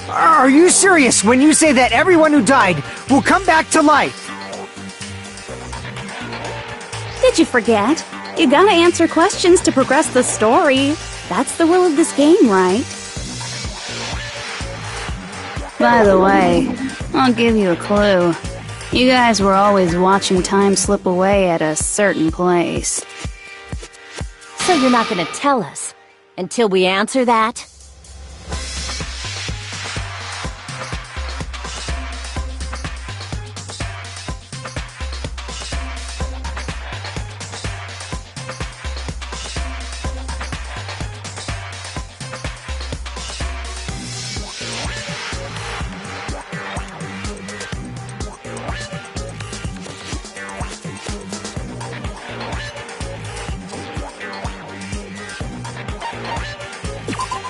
Are you serious when you say that everyone who died will come back to life? Did you forget? You gotta answer questions to progress the story. That's the rule of this game, right? By the way, I'll give you a clue. You guys were always watching time slip away at a certain place. So you're not gonna tell us until we answer that?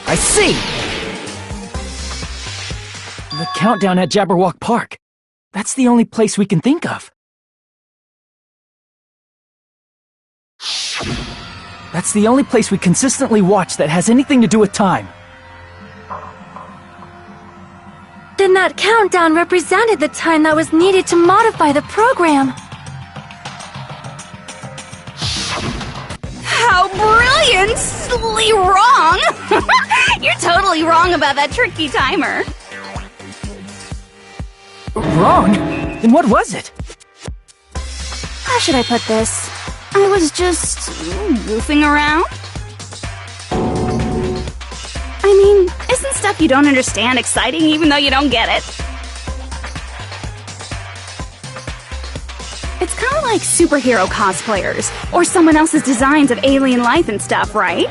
I see! The countdown at Jabberwock Park. That's the only place we can think of. That's the only place we consistently watch that has anything to do with time. Then that countdown represented the time that was needed to modify the program. How brilliantly wrong! You're totally wrong about that tricky timer. Wrong? Then what was it? How should I put this? I was just goofing around. I mean, isn't stuff you don't understand exciting even though you don't get it? It's kind of like superhero cosplayers, or someone else's designs of alien life and stuff, right?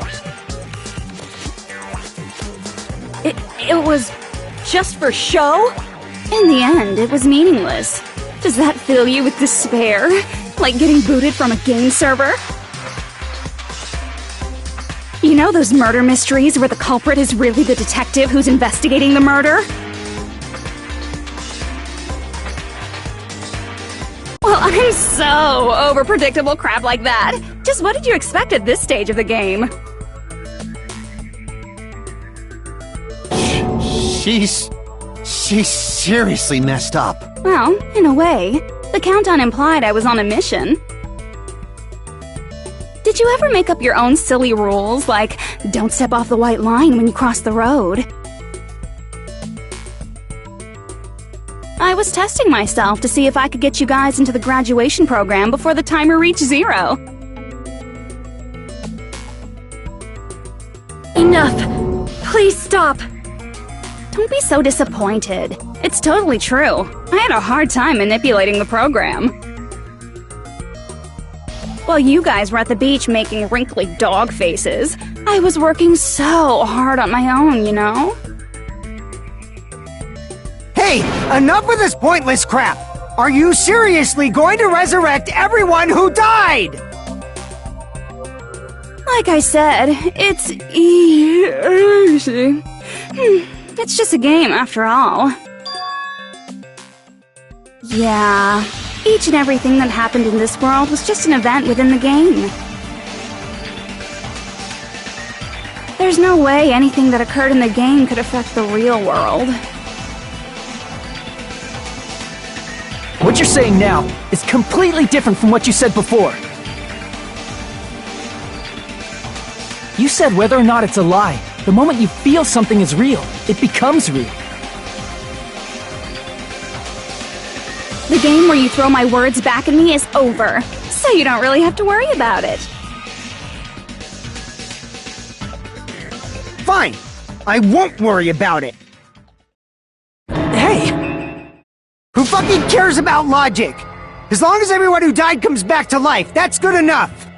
It was just for show? In the end, it was meaningless. Does that fill you with despair? Like getting booted from a game server? You know those murder mysteries where the culprit is really the detective who's investigating the murder? Well, I'm so over predictable crap like that. Just what did you expect at this stage of the game? She's seriously messed up. Well, in a way. The countdown implied I was on a mission. Did you ever make up your own silly rules, like don't step off the white line when you cross the road? I was testing myself to see if I could get you guys into the graduation program before the timer reached 0. Enough! Please stop! Don't be so disappointed. It's totally true. I had a hard time manipulating the program. While you guys were at the beach making wrinkly dog faces, I was working so hard on my own, you know? Hey, enough with this pointless crap! Are you seriously going to resurrect everyone who died? Like I said, it's easy. It's just a game after all. Yeah, each and everything that happened in this world was just an event within the game. There's no way anything that occurred in the game could affect the real world. What you're saying now is completely different from what you said before. You said whether or not it's a lie, the moment you feel something is real, it becomes real. The game where you throw my words back at me is over, so you don't really have to worry about it. Fine! I won't worry about it! Hey! Who fucking cares about logic? As long as everyone who died comes back to life, that's good enough!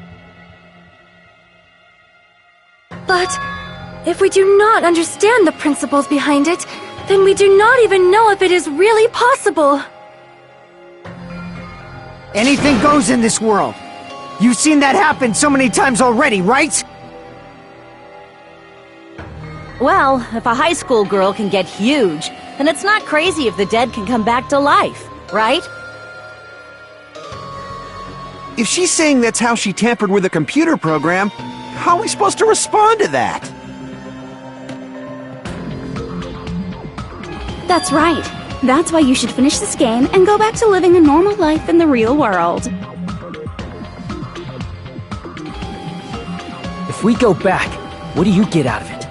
But if we do not understand the principles behind it, then we do not even know if it is really possible. Anything goes in this world. You've seen that happen so many times already, right? Well, if a high school girl can get huge, then it's not crazy if the dead can come back to life, right? If she's saying that's how she tampered with a computer program, how are we supposed to respond to that? That's right. That's why you should finish this game and go back to living a normal life in the real world. If we go back, what do you get out of it?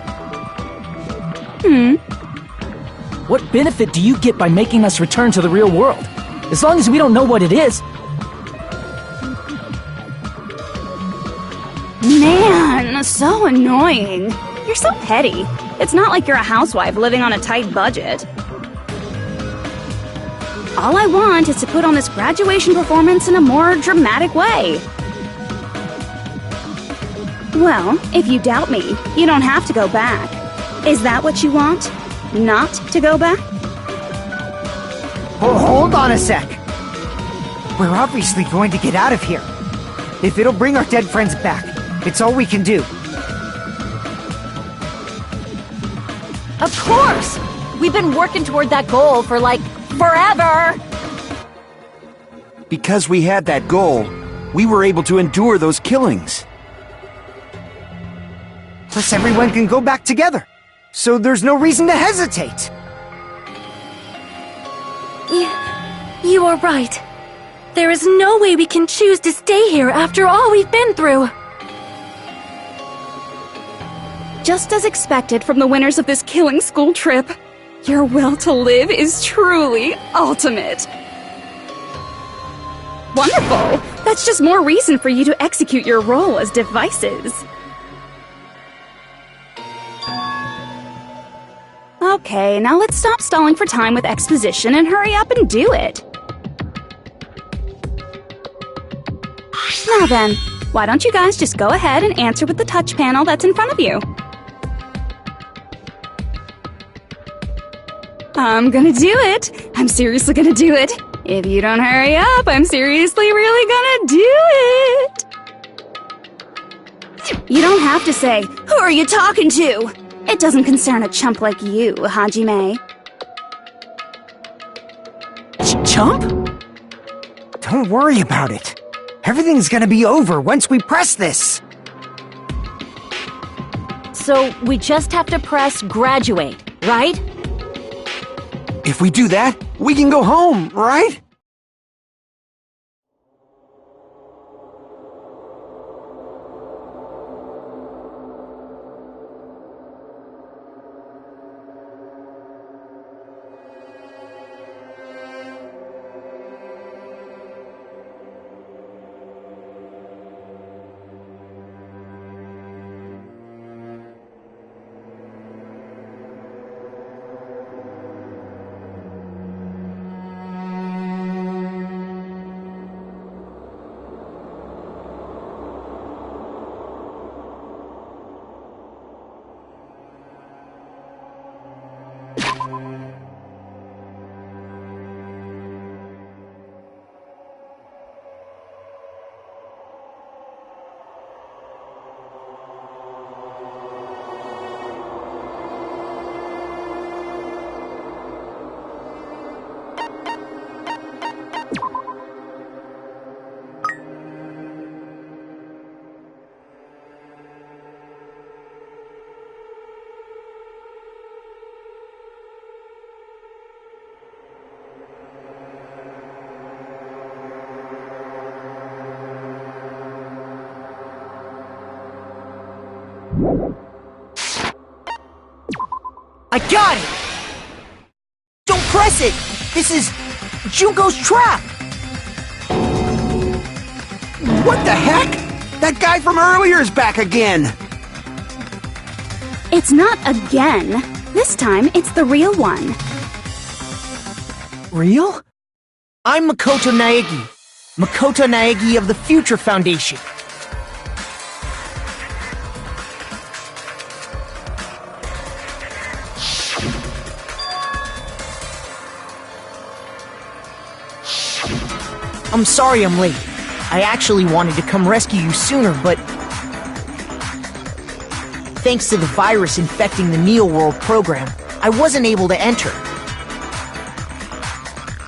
What benefit do you get by making us return to the real world? As long as we don't know what it is. Man, so annoying. You're so petty. It's not like you're a housewife living on a tight budget. All I want is to put on this graduation performance in a more dramatic way. Well, if you doubt me, you don't have to go back. Is that what you want? Not to go back? Oh, hold on a sec. We're obviously going to get out of here. If it'll bring our dead friends back, it's all we can do. Of course! We've been working toward that goal for, like, forever! Because we had that goal, we were able to endure those killings. Plus everyone can go back together. So there's no reason to hesitate. You are right. There is no way we can choose to stay here after all we've been through. Just as expected from the winners of this killing school trip, your will to live is truly ultimate. Wonderful! That's just more reason for you to execute your role as devices. Okay, now let's stop stalling for time with exposition and hurry up and do it. Now then, why don't you guys just go ahead and answer with the touch panel that's in front of you? I'm gonna do it. I'm seriously gonna do it. If you don't hurry up, I'm seriously really gonna do it. You don't have to say, "Who are you talking to?" It doesn't concern a chump like you, Hajime. Chump? Don't worry about it. Everything's gonna be over once we press this. So we just have to press graduate, right? If we do that, we can go home, right? I got it! Don't press it! This is Junko's trap! What the heck? That guy from earlier is back again! It's not again. This time, it's the real one. Real? I'm Makoto Naegi. Makoto Naegi of the Future Foundation. I'm sorry I'm late. I actually wanted to come rescue you sooner, but thanks to the virus infecting the Neo World program, I wasn't able to enter.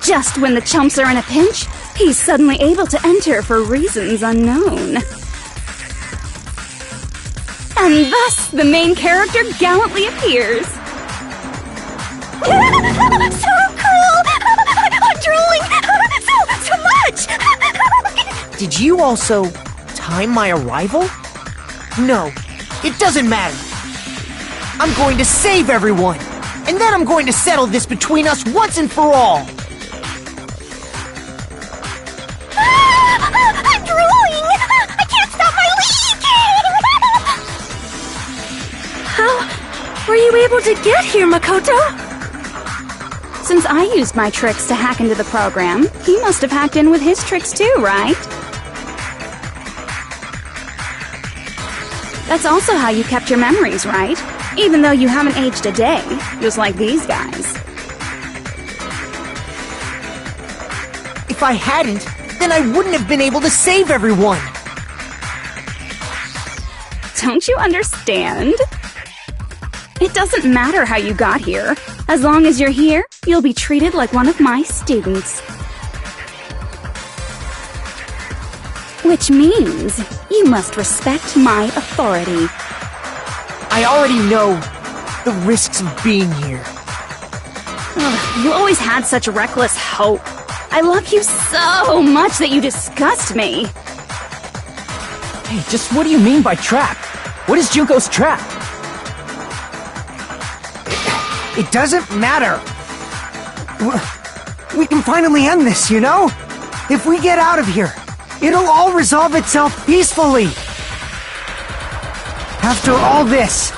Just when the chumps are in a pinch, he's suddenly able to enter for reasons unknown. And thus, the main character gallantly appears. So cool! I'm drooling! So much! Did you also time my arrival? No, it doesn't matter. I'm going to save everyone, and then I'm going to settle this between us once and for all. I'm drooling! I can't stop my leaking! How were you able to get here, Makoto? Since I used my tricks to hack into the program, he must have hacked in with his tricks too, right? That's also how you kept your memories, right? Even though you haven't aged a day, just like these guys. If I hadn't, then I wouldn't have been able to save everyone. Don't you understand? It doesn't matter how you got here. As long as you're here, you'll be treated like one of my students. Which means you must respect my authority. I already know the risks of being here. Ugh, you always had such reckless hope. I love you so much that you disgust me. Hey, just what do you mean by trap? What is Junko's trap? It doesn't matter. We can finally end this, you know? If we get out of here, It'll all resolve itself peacefully. After all this,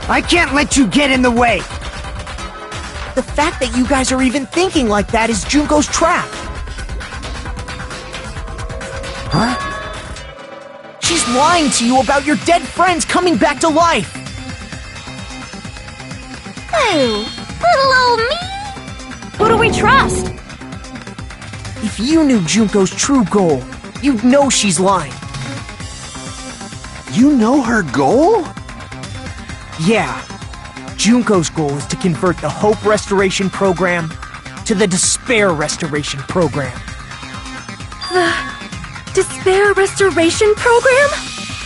I can't let you get in the way. The fact that you guys are even thinking like that is Junko's trap. Huh? She's lying to you about your dead friends coming back to life. Oh, little old me? Who do we trust? If you knew Junko's true goal, you'd know she's lying. You know her goal? Yeah. Junko's goal is to convert the Hope Restoration Program to the Despair Restoration Program. Despair Restoration Program?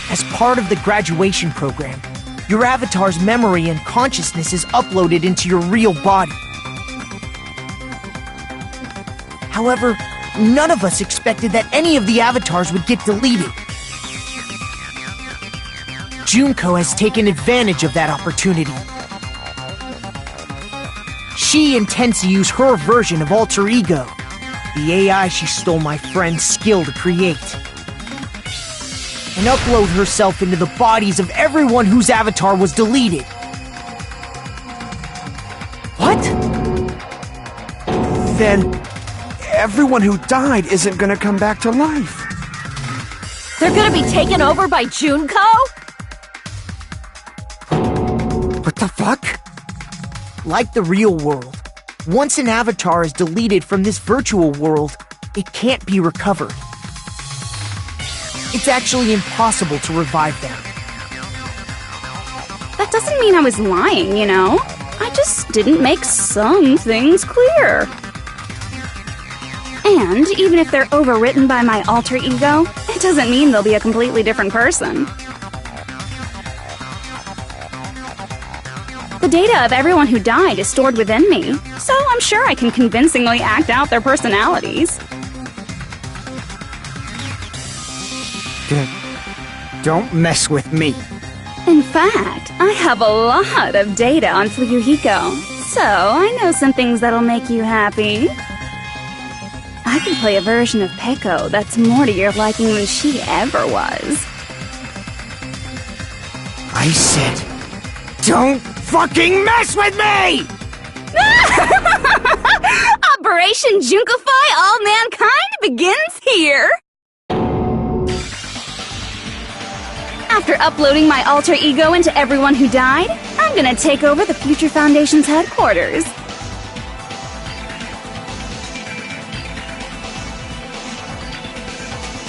As part of the graduation program, your avatar's memory and consciousness is uploaded into your real body. However, none of us expected that any of the avatars would get deleted. Junko has taken advantage of that opportunity. She intends to use her version of Alter Ego, the AI she stole my friend's skill to create, and upload herself into the bodies of everyone whose avatar was deleted. What? Then everyone who died isn't gonna come back to life. They're gonna be taken over by Junko? What the fuck? Like the real world, once an avatar is deleted from this virtual world, it can't be recovered. It's actually impossible to revive them. That doesn't mean I was lying, you know? I just didn't make some things clear. And even if they're overwritten by my alter ego, it doesn't mean they'll be a completely different person. The data of everyone who died is stored within me, so I'm sure I can convincingly act out their personalities. Don't mess with me. In fact, I have a lot of data on Fuyuhiko, so I know some things that'll make you happy. I can play a version of Peko that's more to your liking than she ever was. I said, don't fucking mess with me! Operation Junkify All Mankind begins here! After uploading my alter ego into everyone who died, I'm gonna take over the Future Foundation's headquarters.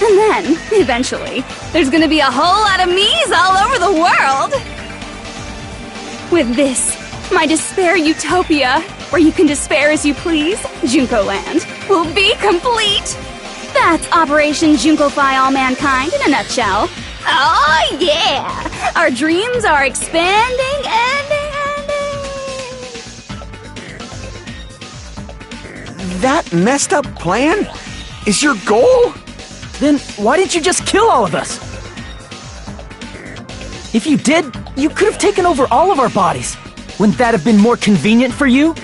And then, eventually, there's gonna be a whole lot of me's all over the world! With this, my despair utopia, where you can despair as you please, Junko Land, will be complete! That's Operation Junkify All Mankind in a nutshell. Oh yeah! Our dreams are expanding, That messed up plan is your goal? Then why didn't you just kill all of us? If you did, you could have taken over all of our bodies. Wouldn't that have been more convenient for you?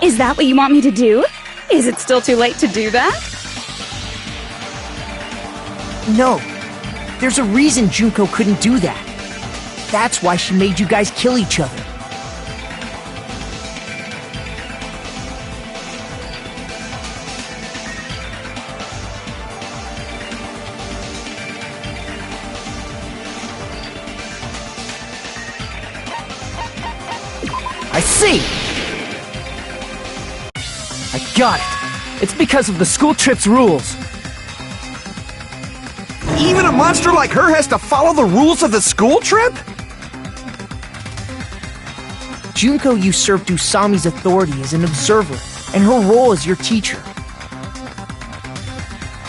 Is that what you want me to do? Is it still too late to do that? No. There's a reason Junko couldn't do that. That's why she made you guys kill each other. I see! I got it. It's because of the school trip's rules. Even a monster like her has to follow the rules of the school trip? Junko usurped Usami's authority as an observer, and her role as your teacher.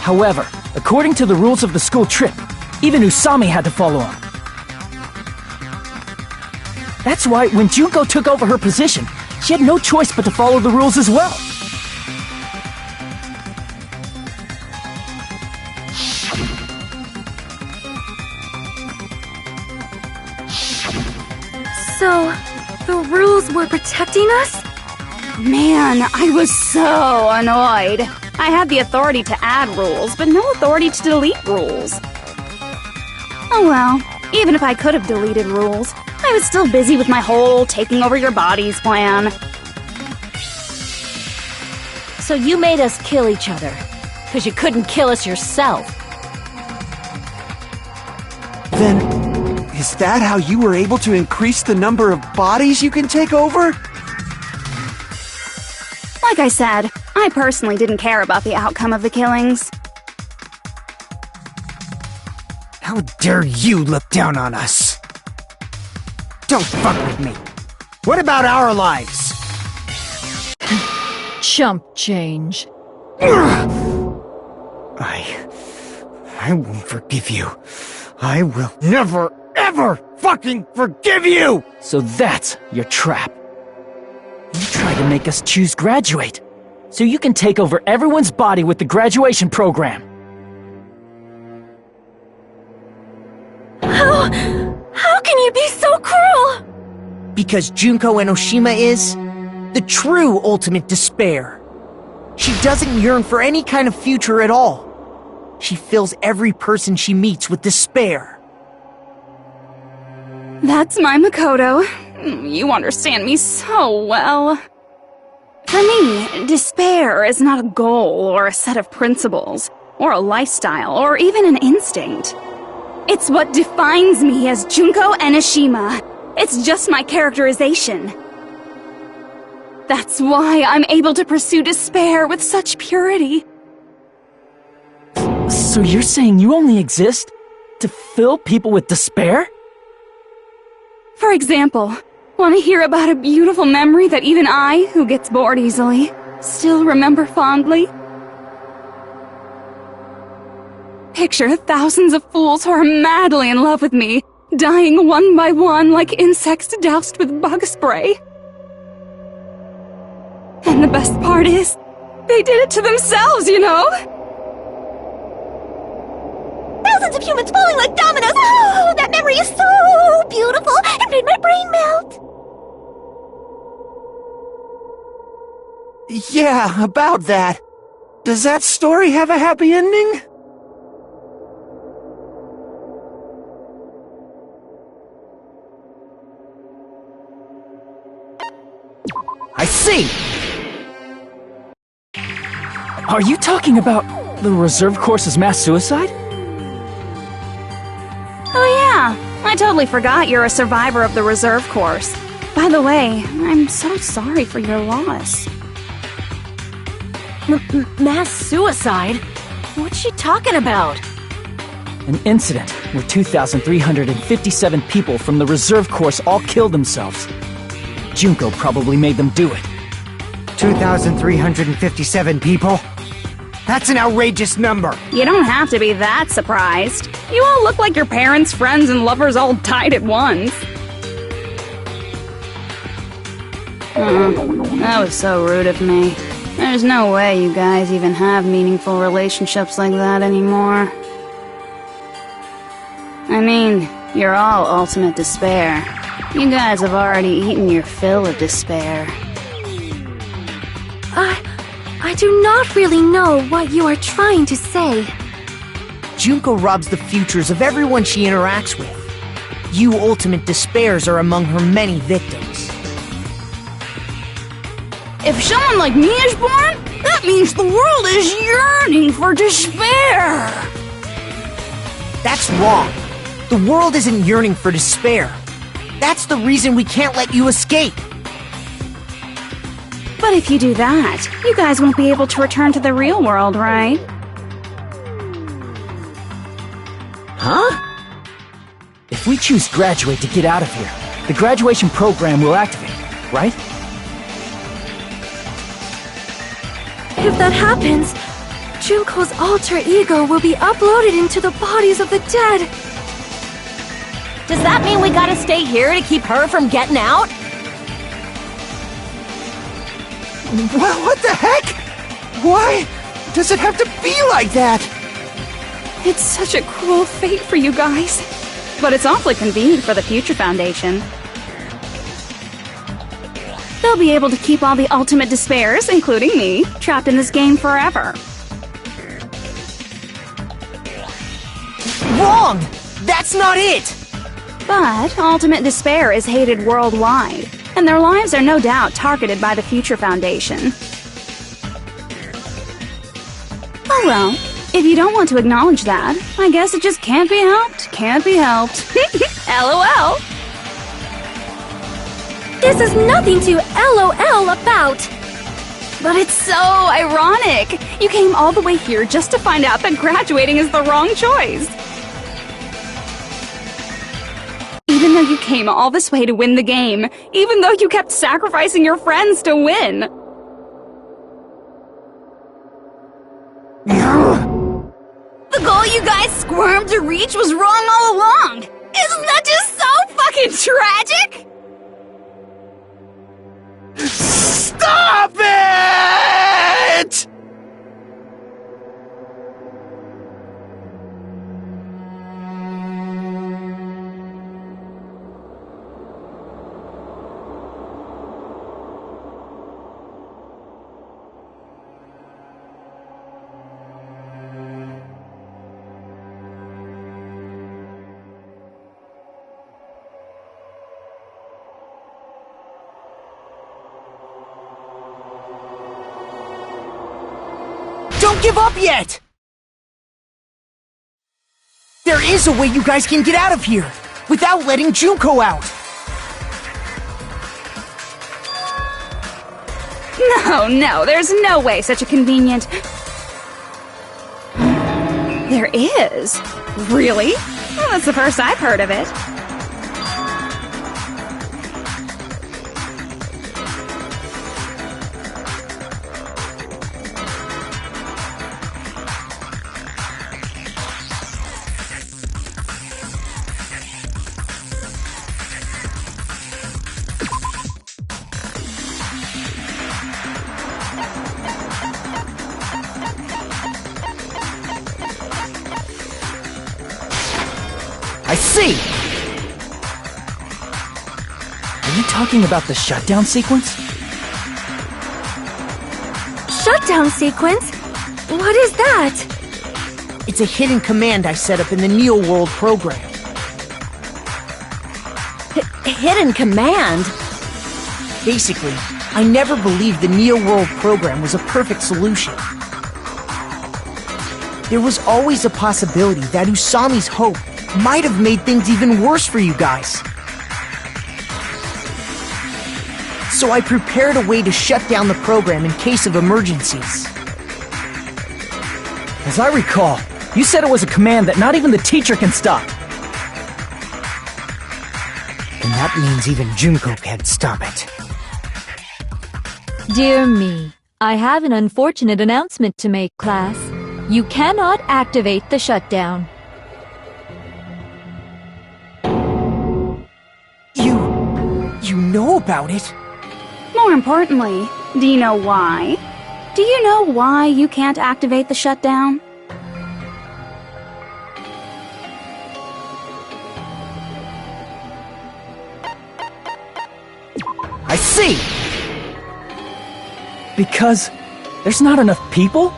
However, according to the rules of the school trip, even Usami had to follow them. That's why when Junko took over her position, she had no choice but to follow the rules as well. So, the rules were protecting us? Man, I was so annoyed. I had the authority to add rules, but no authority to delete rules. Oh well, even if I could have deleted rules, I was still busy with my whole taking over your bodies plan. So you made us kill each other, because you couldn't kill us yourself. Then, is that how you were able to increase the number of bodies you can take over? Like I said, I personally didn't care about the outcome of the killings. How dare you look down on us? Don't fuck with me. What about our lives? Chump change. I won't forgive you. I will never, ever fucking forgive you! So that's your trap. You tried to make us choose graduate, so you can take over everyone's body with the graduation program. How can you be so cruel? Because Junko Enoshima is the true ultimate despair. She doesn't yearn for any kind of future at all. She fills every person she meets with despair. That's my Makoto. You understand me so well. For me, despair is not a goal or a set of principles, or a lifestyle, or even an instinct. It's what defines me as Junko Enoshima. It's just my characterization. That's why I'm able to pursue despair with such purity. So you're saying you only exist to fill people with despair? For example, want to hear about a beautiful memory that even I, who gets bored easily, still remember fondly? Picture thousands of fools who are madly in love with me, dying one by one like insects doused with bug spray. And the best part is, they did it to themselves, you know? Thousands of humans falling like dominoes. Oh, that memory is so beautiful. It made my brain melt. Yeah, about that. Does that story have a happy ending? I see! Are you talking about the reserve course's mass suicide? Oh yeah, I totally forgot you're a survivor of the reserve course. By the way, I'm so sorry for your loss. Mass suicide? What's she talking about? An incident where 2,357 people from the reserve course all killed themselves. Junko probably made them do it. 2,357 people? That's an outrageous number! You don't have to be that surprised. You all look like your parents, friends, and lovers all died at once. That was so rude of me. There's no way you guys even have meaningful relationships like that anymore. I mean, you're all ultimate despair. You guys have already eaten your fill of despair. I do not really know what you are trying to say. Junko robs the futures of everyone she interacts with. You ultimate despairs are among her many victims. If someone like me is born, that means the world is yearning for despair! That's wrong. The world isn't yearning for despair. That's the reason we can't let you escape. But if you do that, you guys won't be able to return to the real world, right? Huh? If we choose graduate to get out of here, the graduation program will activate, right? If that happens, Junko's alter ego will be uploaded into the bodies of the dead. Does that mean we gotta stay here to keep her from getting out? What the heck? Why does it have to be like that? It's such a cruel fate for you guys. But it's awfully convenient for the Future Foundation. they'll be able to keep all the ultimate despairs, including me, trapped in this game forever. Wrong! That's not it! But ultimate despair is hated worldwide, and their lives are no doubt targeted by the Future Foundation. Oh well, if you don't want to acknowledge that, I guess it just can't be helped, can't be helped. LOL! This is nothing to LOL about! But it's so ironic! You came all the way here just to find out that graduating is the wrong choice! Even though you came all this way to win the game, even though you kept sacrificing your friends to win! The goal you guys squirmed to reach was wrong all along! Isn't that just so fucking tragic? Stop it! Don't give up yet! There is a way you guys can get out of here, without letting Junko out! No, there's no way such a convenient... There is? Really? Well, that's the first I've heard of it. I see! Are you talking about the shutdown sequence? Shutdown sequence? What is that? It's a hidden command I set up in the Neo World program. Hidden command? Basically, I never believed the Neo World program was a perfect solution. There was always a possibility that Usami's hope might have made things even worse for you guys. So I prepared a way to shut down the program in case of emergencies. As I recall, you said it was a command that not even the teacher can stop. And that means even Junko can't stop it. Dear me, I have an unfortunate announcement to make, class. You cannot activate the shutdown. You know about it? More importantly, do you know why? Do you know why you can't activate the shutdown? I see! Because there's not enough people?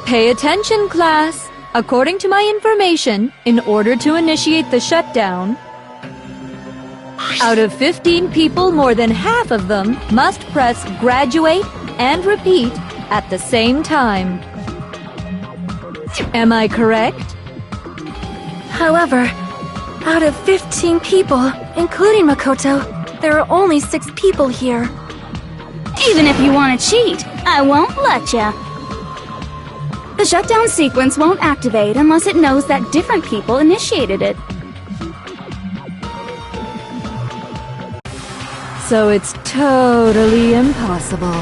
Pay attention, class. According to my information, in order to initiate the shutdown, out of 15 people, more than half of them must press graduate and repeat at the same time. Am I correct? However, out of 15 people, including Makoto, there are only 6 people here. Even if you want to cheat, I won't let ya. The shutdown sequence won't activate unless it knows that different people initiated it. So it's totally impossible.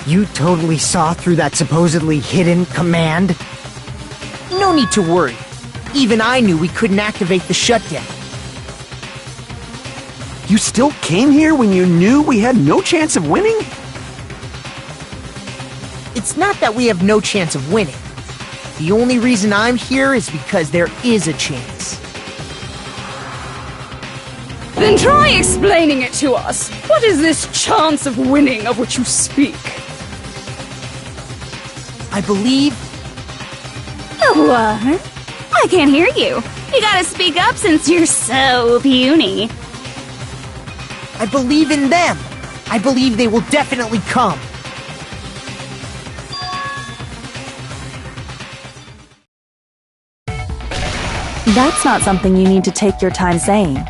You totally saw through that supposedly hidden command? No need to worry. Even I knew we couldn't activate the shutdown. You still came here when you knew we had no chance of winning? It's not that we have no chance of winning. The only reason I'm here is because there is a chance. Then try explaining it to us. What is this chance of winning of which you speak? I believe... What? I can't hear you. You gotta speak up since you're so puny. I believe in them. I believe they will definitely come. That's not something you need to take your time saying.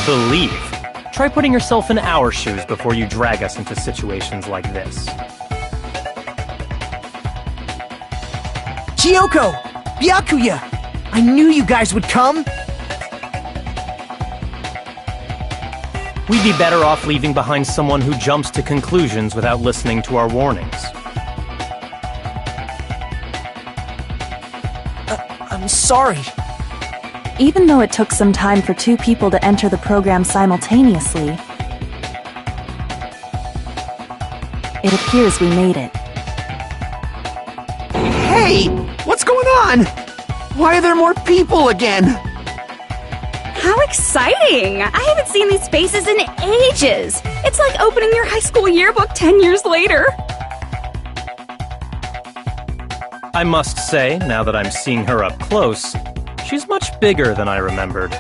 Believe. Try putting yourself in our shoes before you drag us into situations like this. Kyoko! Byakuya! I knew you guys would come! We'd be better off leaving behind someone who jumps to conclusions without listening to our warnings. I'm sorry. Even though it took some time for two people to enter the program simultaneously, it appears we made it. Hey! What's going on? Why are there more people again? How exciting! I haven't seen these faces in ages! It's like opening your high school yearbook 10 years later! I must say, now that I'm seeing her up close, she's much bigger than I remembered.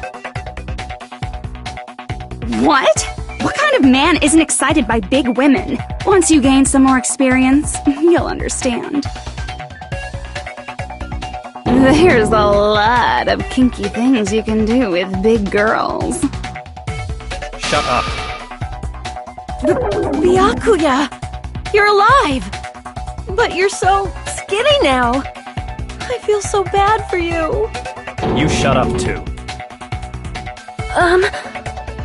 What? What kind of man isn't excited by big women? Once you gain some more experience, you'll understand. There's a lot of kinky things you can do with big girls. Shut up. Byakuya! You're alive! But you're so skinny now. I feel so bad for you. You shut up too.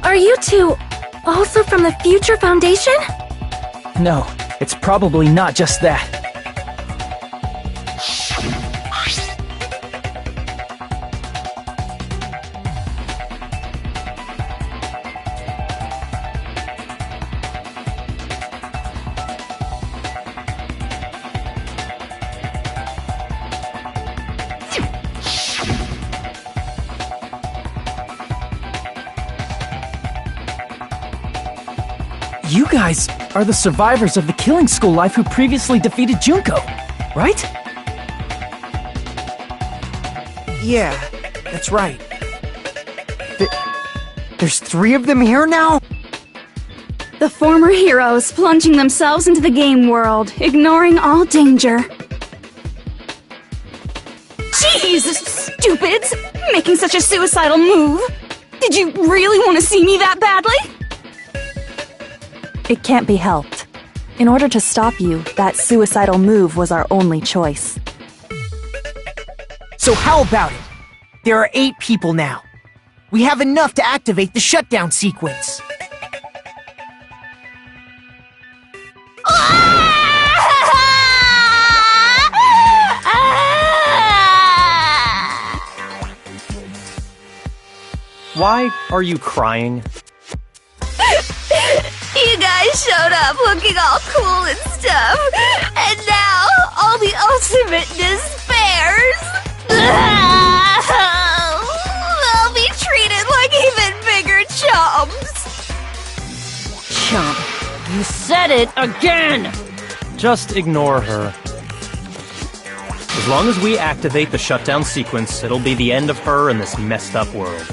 Are you two also from the Future Foundation? No, it's probably not just that. You guys are the survivors of the Killing School life who previously defeated Junko, right? Yeah, that's right. There's 3 of them here now? The former heroes plunging themselves into the game world, ignoring all danger. Jeez, stupids! Making such a suicidal move! Did you really want to see me that badly? It can't be helped. In order to stop you, that suicidal move was our only choice. So how about it? There are 8 people now. We have enough to activate the shutdown sequence. Why are you crying? You guys showed up looking all cool and stuff, and now all the ultimate despairs. They'll be treated like even bigger chumps. Chump, you said it again! Just ignore her. As long as we activate the shutdown sequence, it'll be the end of her in this messed up world.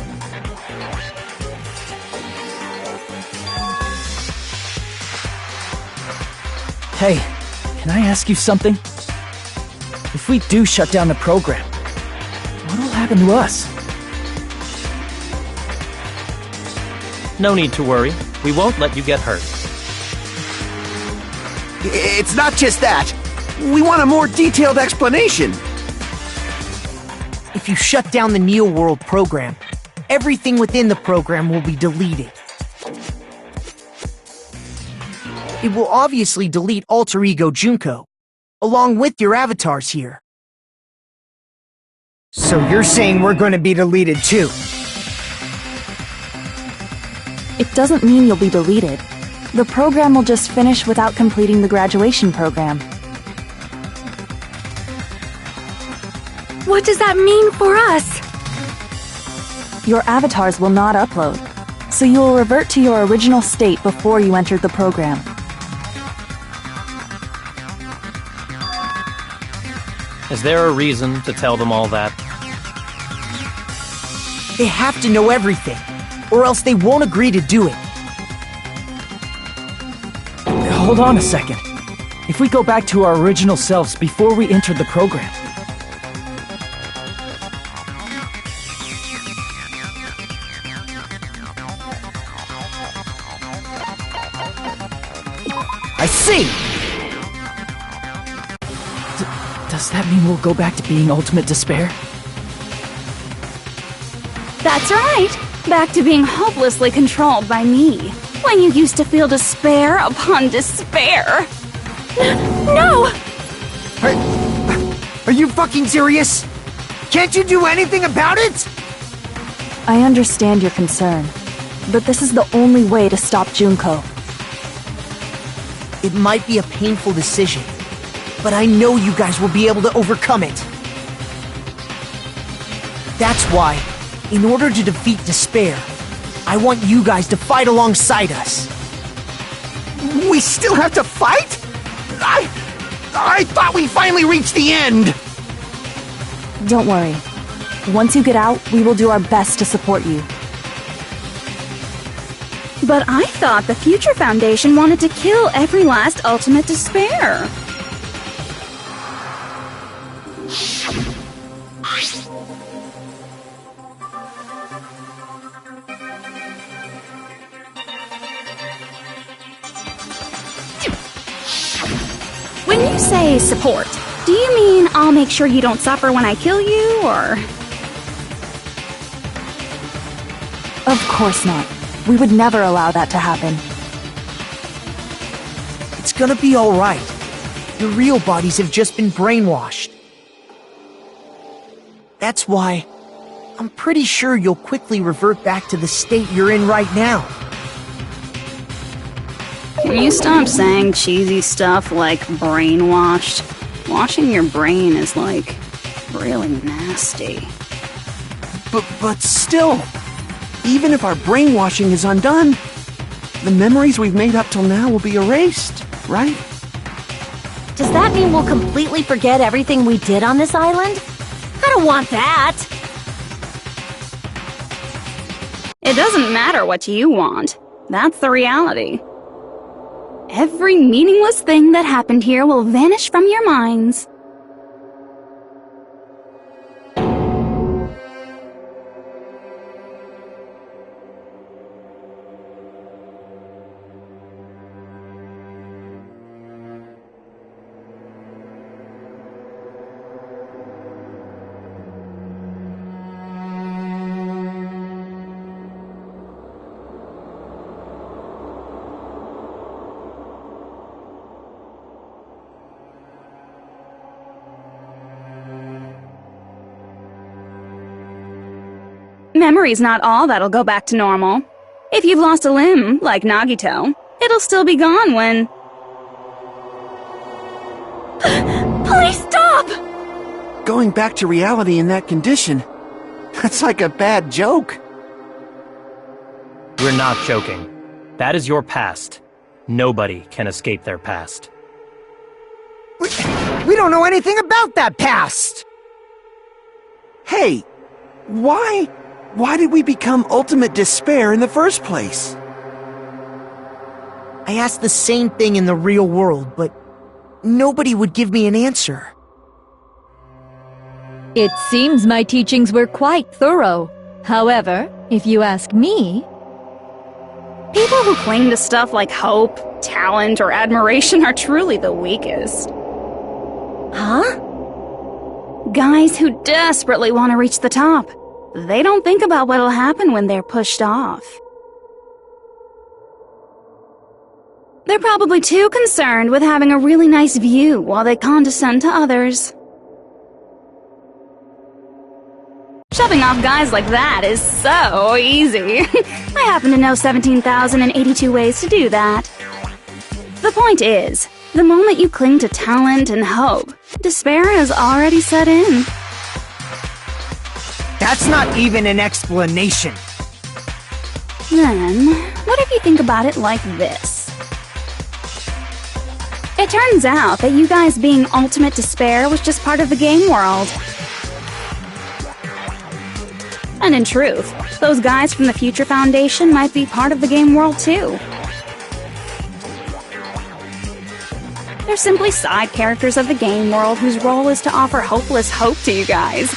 Hey, can I ask you something? If we do shut down the program, what'll happen to us? No need to worry. We won't let you get hurt. It's not just that. We want a more detailed explanation. If you shut down the Neo World program, everything within the program will be deleted. It will obviously delete Alter Ego Junko, along with your avatars here. So you're saying we're going to be deleted too? It doesn't mean you'll be deleted. The program will just finish without completing the graduation program. What does that mean for us? Your avatars will not upload, so you will revert to your original state before you entered the program. Is there a reason to tell them all that? They have to know everything, or else they won't agree to do it. Hold on a second. If we go back to our original selves before we entered the program... I see! Does that mean we'll go back to being ultimate despair? That's right! Back to being hopelessly controlled by me. When you used to feel despair upon despair. No! Are you fucking serious? Can't you do anything about it? I understand your concern, but this is the only way to stop Junko. It might be a painful decision, but I know you guys will be able to overcome it. That's why, in order to defeat despair, I want you guys to fight alongside us. We still have to fight? I thought we finally reached the end! Don't worry. Once you get out, we will do our best to support you. But I thought the Future Foundation wanted to kill every last ultimate despair. When you say support, do you mean I'll make sure you don't suffer when I kill you, or...? Of course not. We would never allow that to happen. It's gonna be alright. Your real bodies have just been brainwashed. That's why I'm pretty sure you'll quickly revert back to the state you're in right now. Can you stop saying cheesy stuff like brainwashed? Washing your brain is, like, really nasty. But still, even if our brainwashing is undone, the memories we've made up till now will be erased, right? Does that mean we'll completely forget everything we did on this island? I don't want that! It doesn't matter what you want. That's the reality. Every meaningless thing that happened here will vanish from your minds. Memory's not all that'll go back to normal. If you've lost a limb, like Nagito, it'll still be gone when... Please stop! Going back to reality in that condition, that's like a bad joke. We're not joking. That is your past. Nobody can escape their past. We don't know anything about that past! Hey, why did we become ultimate despair in the first place? I asked the same thing in the real world, but nobody would give me an answer. It seems my teachings were quite thorough. However, if you ask me... People who cling to stuff like hope, talent, or admiration are truly the weakest. Huh? Guys who desperately want to reach the top. They don't think about what'll happen when they're pushed off. They're probably too concerned with having a really nice view while they condescend to others. Shoving off guys like that is so easy. I happen to know 17,082 ways to do that. The point is, the moment you cling to talent and hope, despair has already set in. That's not even an explanation. Then, what if you think about it like this? It turns out that you guys being ultimate despair was just part of the game world. And in truth, those guys from the Future Foundation might be part of the game world too. They're simply side characters of the game world whose role is to offer hopeless hope to you guys.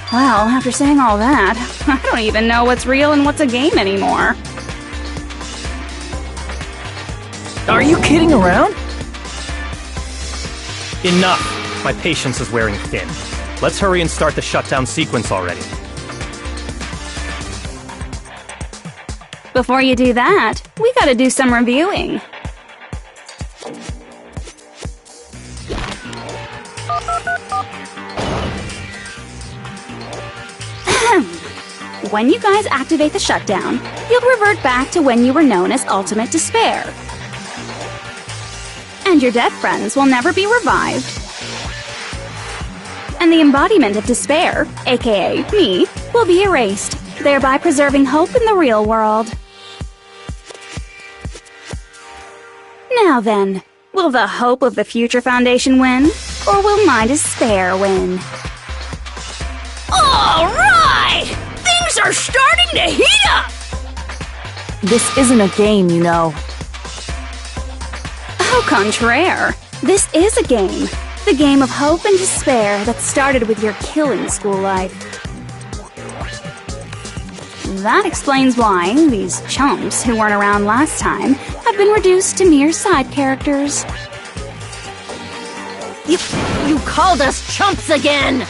Well, after saying all that, I don't even know what's real and what's a game anymore. Are you kidding around? Enough! My patience is wearing thin. Let's hurry and start the shutdown sequence already. Before you do that, we gotta do some reviewing. When you guys activate the shutdown, you'll revert back to when you were known as Ultimate Despair. And your dead friends will never be revived. And the embodiment of despair, aka me, will be erased, thereby preserving hope in the real world. Now then, will the hope of the Future Foundation win, or will my despair win? Alright! Things are starting to heat up! This isn't a game, you know. Au contraire, this is a game. The game of hope and despair that started with your killing school life. That explains why these chumps who weren't around last time have been reduced to mere side characters. You called us chumps again!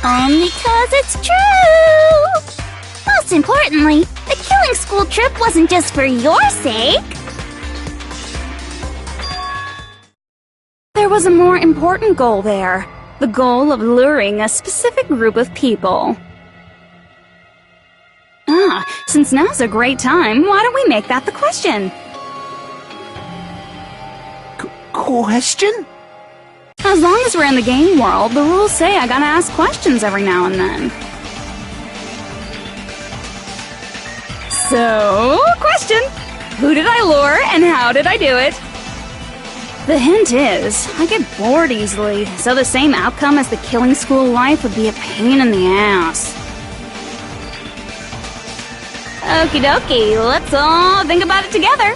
Because it's true! Most importantly, the killing school trip wasn't just for your sake. There was a more important goal there. The goal of luring a specific group of people. Since now's a great time, why don't we make that the question? Question? As long as we're in the game world, the rules say I gotta ask questions every now and then. So, question! Who did I lure and how did I do it? The hint is, I get bored easily, so the same outcome as the killing school life would be a pain in the ass. Okie dokie, let's all think about it together.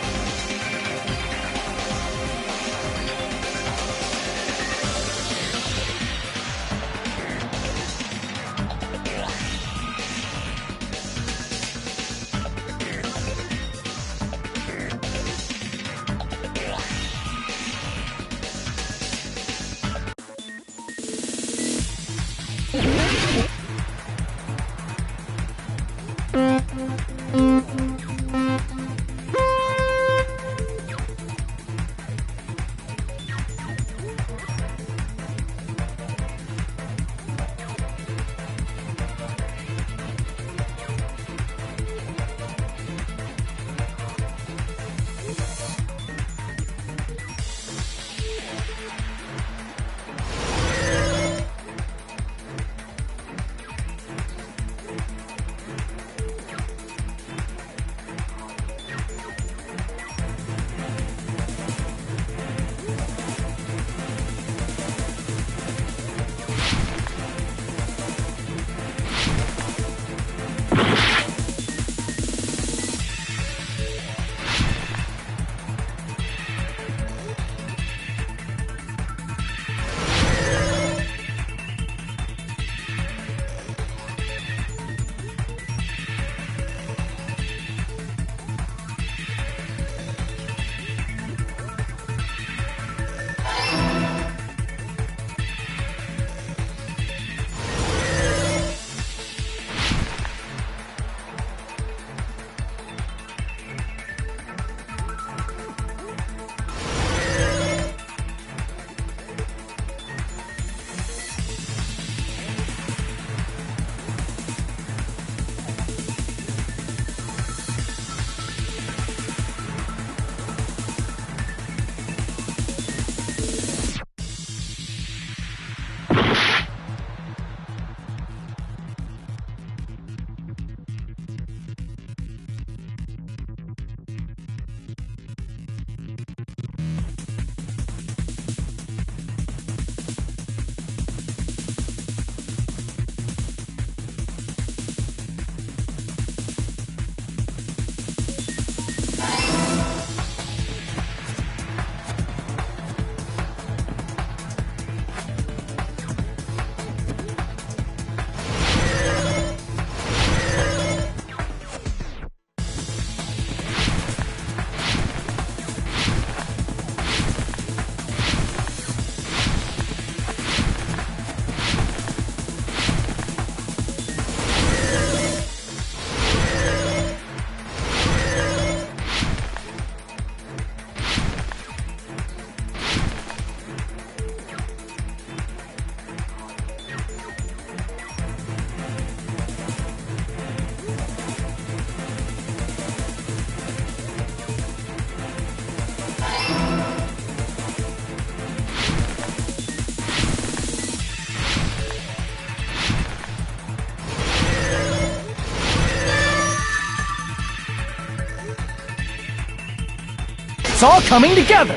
all coming together!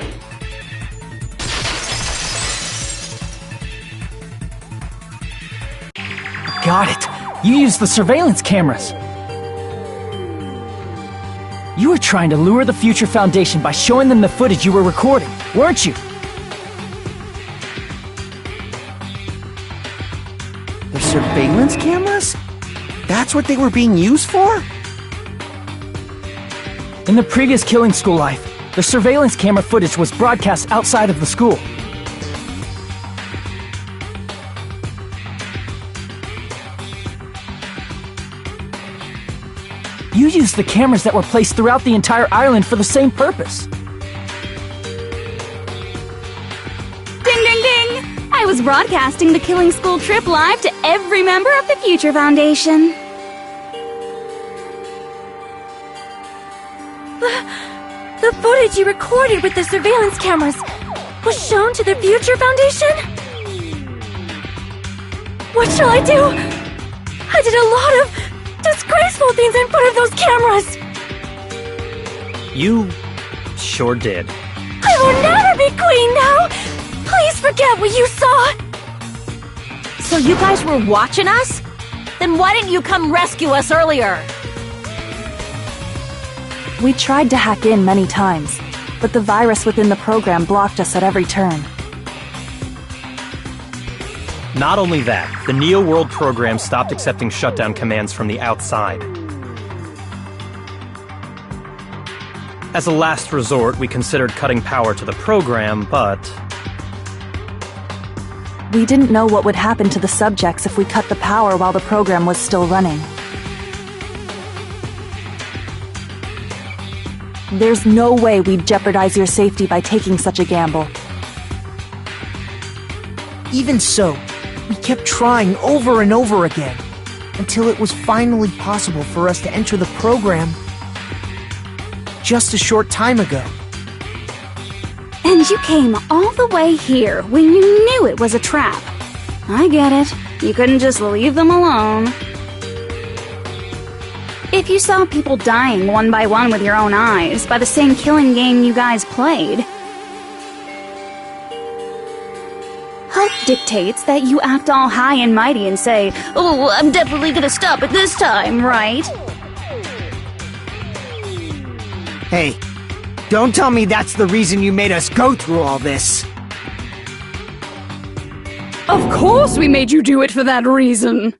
Got it! You used the surveillance cameras! You were trying to lure the Future Foundation by showing them the footage you were recording, weren't you? The surveillance cameras? That's what they were being used for? In the previous Killing School life, the surveillance camera footage was broadcast outside of the school. You used the cameras that were placed throughout the entire island for the same purpose. Ding, ding, ding! I was broadcasting the Killing School trip live to every member of the Future Foundation. The footage you recorded with the surveillance cameras was shown to the Future Foundation? What shall I do? I did a lot of disgraceful things in front of those cameras! You sure did. I will never be queen now! Please forget what you saw! So you guys were watching us? Then why didn't you come rescue us earlier? We tried to hack in many times, but the virus within the program blocked us at every turn. Not only that, the Neo World program stopped accepting shutdown commands from the outside. As a last resort, we considered cutting power to the program, but... We didn't know what would happen to the subjects if we cut the power while the program was still running. There's no way we'd jeopardize your safety by taking such a gamble. Even so, we kept trying over and over again, until it was finally possible for us to enter the program just a short time ago. And you came all the way here when you knew it was a trap. I get it. You couldn't just leave them alone. If you saw people dying one by one with your own eyes by the same killing game you guys played, hope dictates that you act all high and mighty and say, "Oh, I'm definitely gonna stop it this time, right?" Hey, don't tell me that's the reason you made us go through all this. Of course we made you do it for that reason.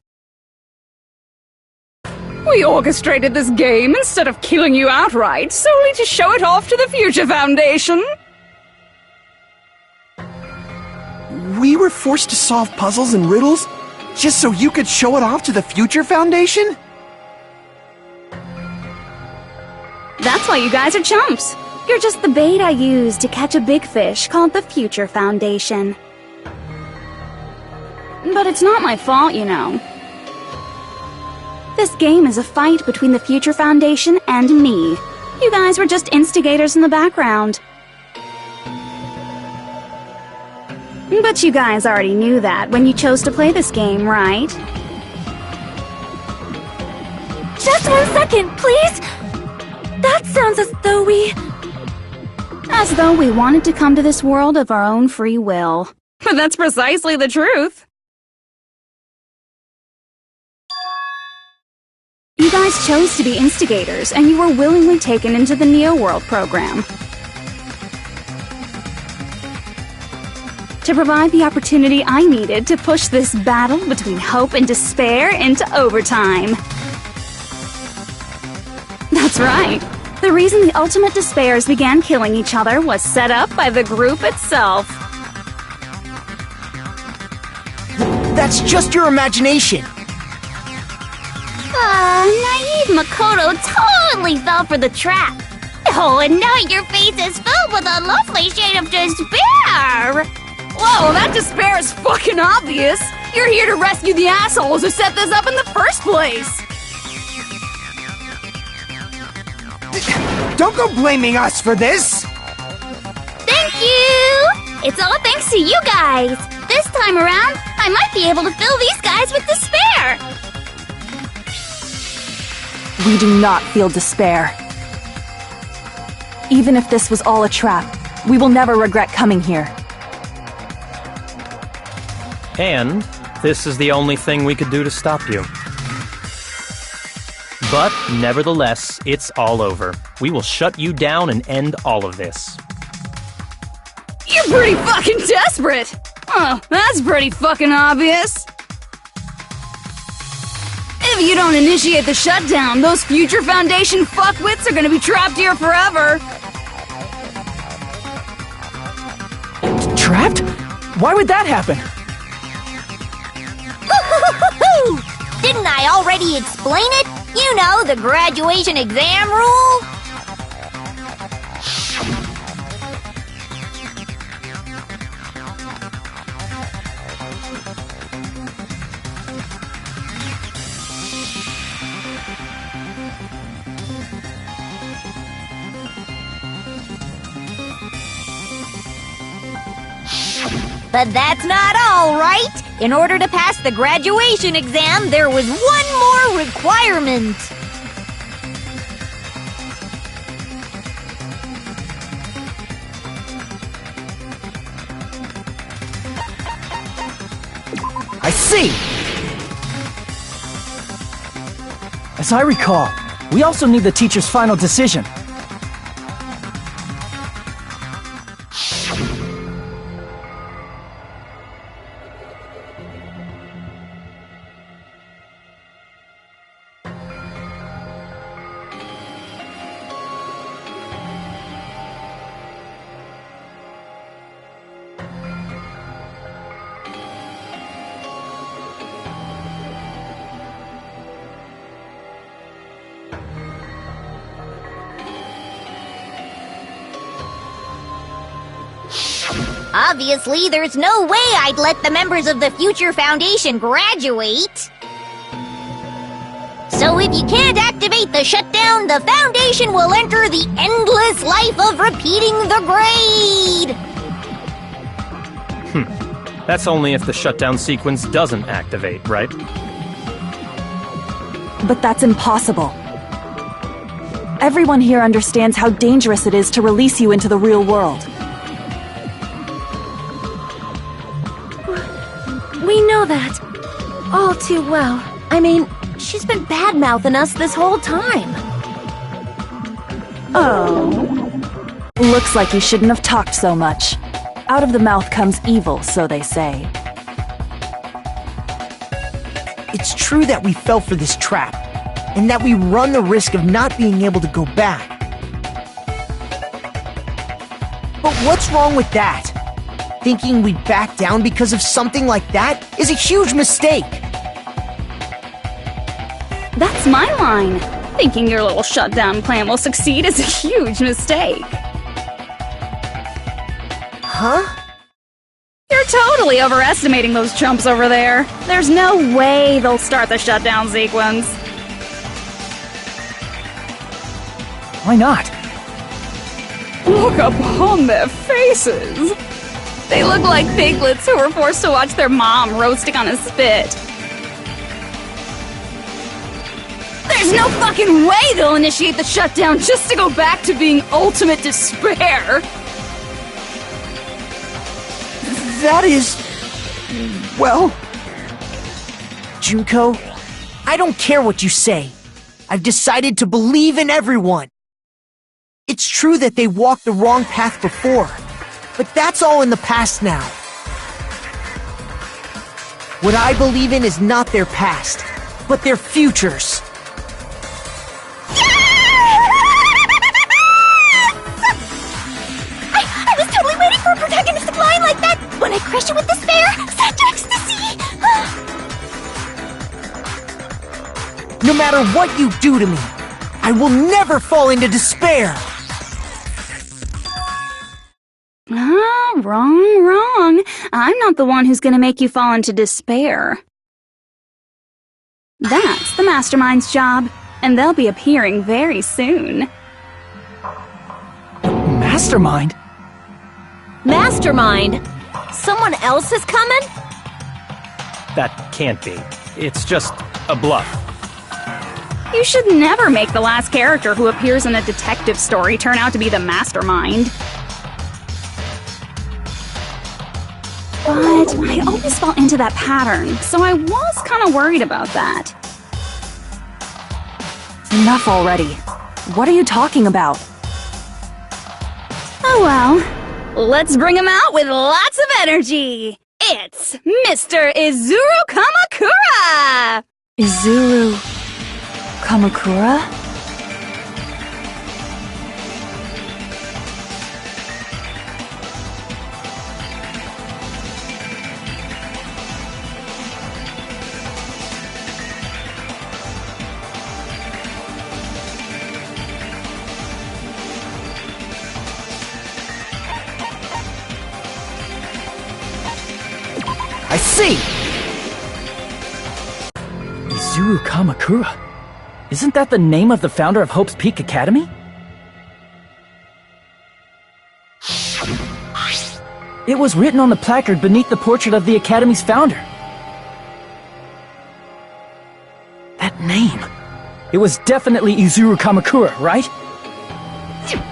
We orchestrated this game instead of killing you outright, solely to show it off to the Future Foundation. We were forced to solve puzzles and riddles just so you could show it off to the Future Foundation? That's why you guys are chumps. You're just the bait I used to catch a big fish called the Future Foundation. But it's not my fault, you know. This game is a fight between the Future Foundation and me. You guys were just instigators in the background. But you guys already knew that when you chose to play this game, right? Just 1 second, please! That sounds as though we... As though we wanted to come to this world of our own free will. But that's precisely the truth. You guys chose to be instigators, and you were willingly taken into the Neo World program. To provide the opportunity I needed to push this battle between hope and despair into overtime. That's right. The reason the ultimate despairs began killing each other was set up by the group itself. That's just your imagination. Naive Makoto totally fell for the trap. Oh, and now your face is filled with a lovely shade of despair. Whoa, that despair is fucking obvious. You're here to rescue the assholes who set this up in the first place. Don't go blaming us for this! Thank you! It's all thanks to you guys. This time around, I might be able to fill these guys with despair. We do not feel despair. Even if this was all a trap, we will never regret coming here. And this is the only thing we could do to stop you. But, nevertheless, it's all over. We will shut you down and end all of this. You're pretty fucking desperate! Oh, that's pretty fucking obvious. If you don't initiate the shutdown, those Future Foundation fuckwits are gonna be trapped here forever. Trapped? Why would that happen? Didn't I already explain it? You know, the graduation exam rule? But that's not all, right? In order to pass the graduation exam, there was one more requirement. I see! As I recall, we also need the teacher's final decision. Obviously, there's no way I'd let the members of the Future Foundation graduate. So if you can't activate the shutdown, the Foundation will enter the endless life of repeating the grade! That's only if the shutdown sequence doesn't activate, right? But that's impossible. Everyone here understands how dangerous it is to release you into the real world. We know that. All too well. I mean, she's been bad-mouthing us this whole time. Oh. Looks like you shouldn't have talked so much. Out of the mouth comes evil, so they say. It's true that we fell for this trap, and that we run the risk of not being able to go back. But what's wrong with that? Thinking we'd back down because of something like that is a huge mistake. That's my line. Thinking your little shutdown plan will succeed is a huge mistake. Huh? You're totally overestimating those chumps over there. There's no way they'll start the shutdown sequence. Why not? Look upon their faces. They look like piglets who were forced to watch their mom roasting on a spit. There's no fucking way they'll initiate the shutdown just to go back to being ultimate despair. That is... well... Junko, I don't care what you say. I've decided to believe in everyone. It's true that they walked the wrong path before, but that's all in the past now. What I believe in is not their past, but their futures. I was totally waiting for a protagonist line like that when I crushed it with despair, such ecstasy! No matter what you do to me, I will never fall into despair! Ah, wrong. I'm not the one who's gonna make you fall into despair. That's the Mastermind's job, and they'll be appearing very soon. Mastermind? Mastermind? Someone else is coming? That can't be. It's just a bluff. You should never make the last character who appears in a detective story turn out to be the mastermind. But I always fall into that pattern, so I was kind of worried about that. Enough already. What are you talking about? Oh well, let's bring him out with lots of energy! It's Mr. Izuru Kamakura! Izuru Kamakura? I see! Izuru Kamakura. Isn't that the name of the founder of Hope's Peak Academy? It was written on the placard beneath the portrait of the Academy's founder. That name. It was definitely Izuru Kamakura, right?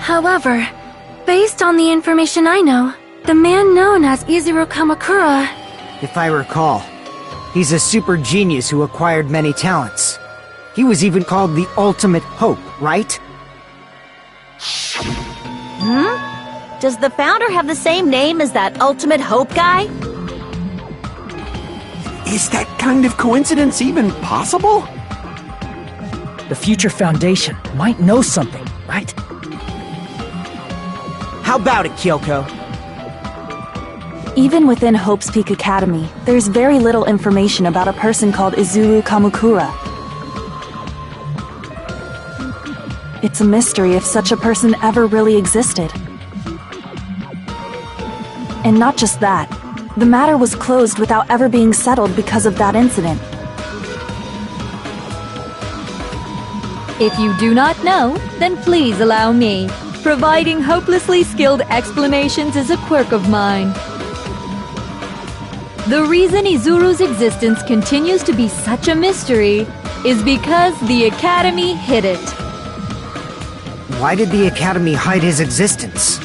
However, based on the information I know, the man known as Izuru Kamakura... If I recall, he's a super genius who acquired many talents. He was even called the Ultimate Hope, right? Does the founder have the same name as that Ultimate Hope guy? Is that kind of coincidence even possible? The future foundation might know something, right? How about it, Kyoko? Even within Hope's Peak Academy, there's very little information about a person called Izuru Kamakura. It's a mystery if such a person ever really existed. And not just that, the matter was closed without ever being settled because of that incident. If you do not know, then please allow me. Providing hopelessly skilled explanations is a quirk of mine. The reason Izuru's existence continues to be such a mystery is because the Academy hid it. Why did the Academy hide his existence?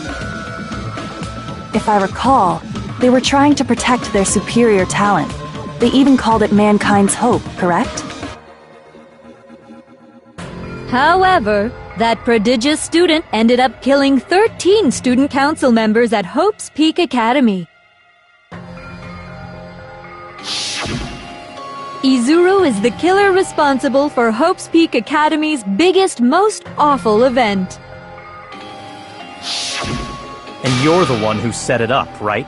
If I recall, they were trying to protect their superior talent. They even called it mankind's hope, correct? However, that prodigious student ended up killing 13 student council members at Hope's Peak Academy. Izuru is the killer responsible for Hope's Peak Academy's biggest, most awful event. And you're the one who set it up, right?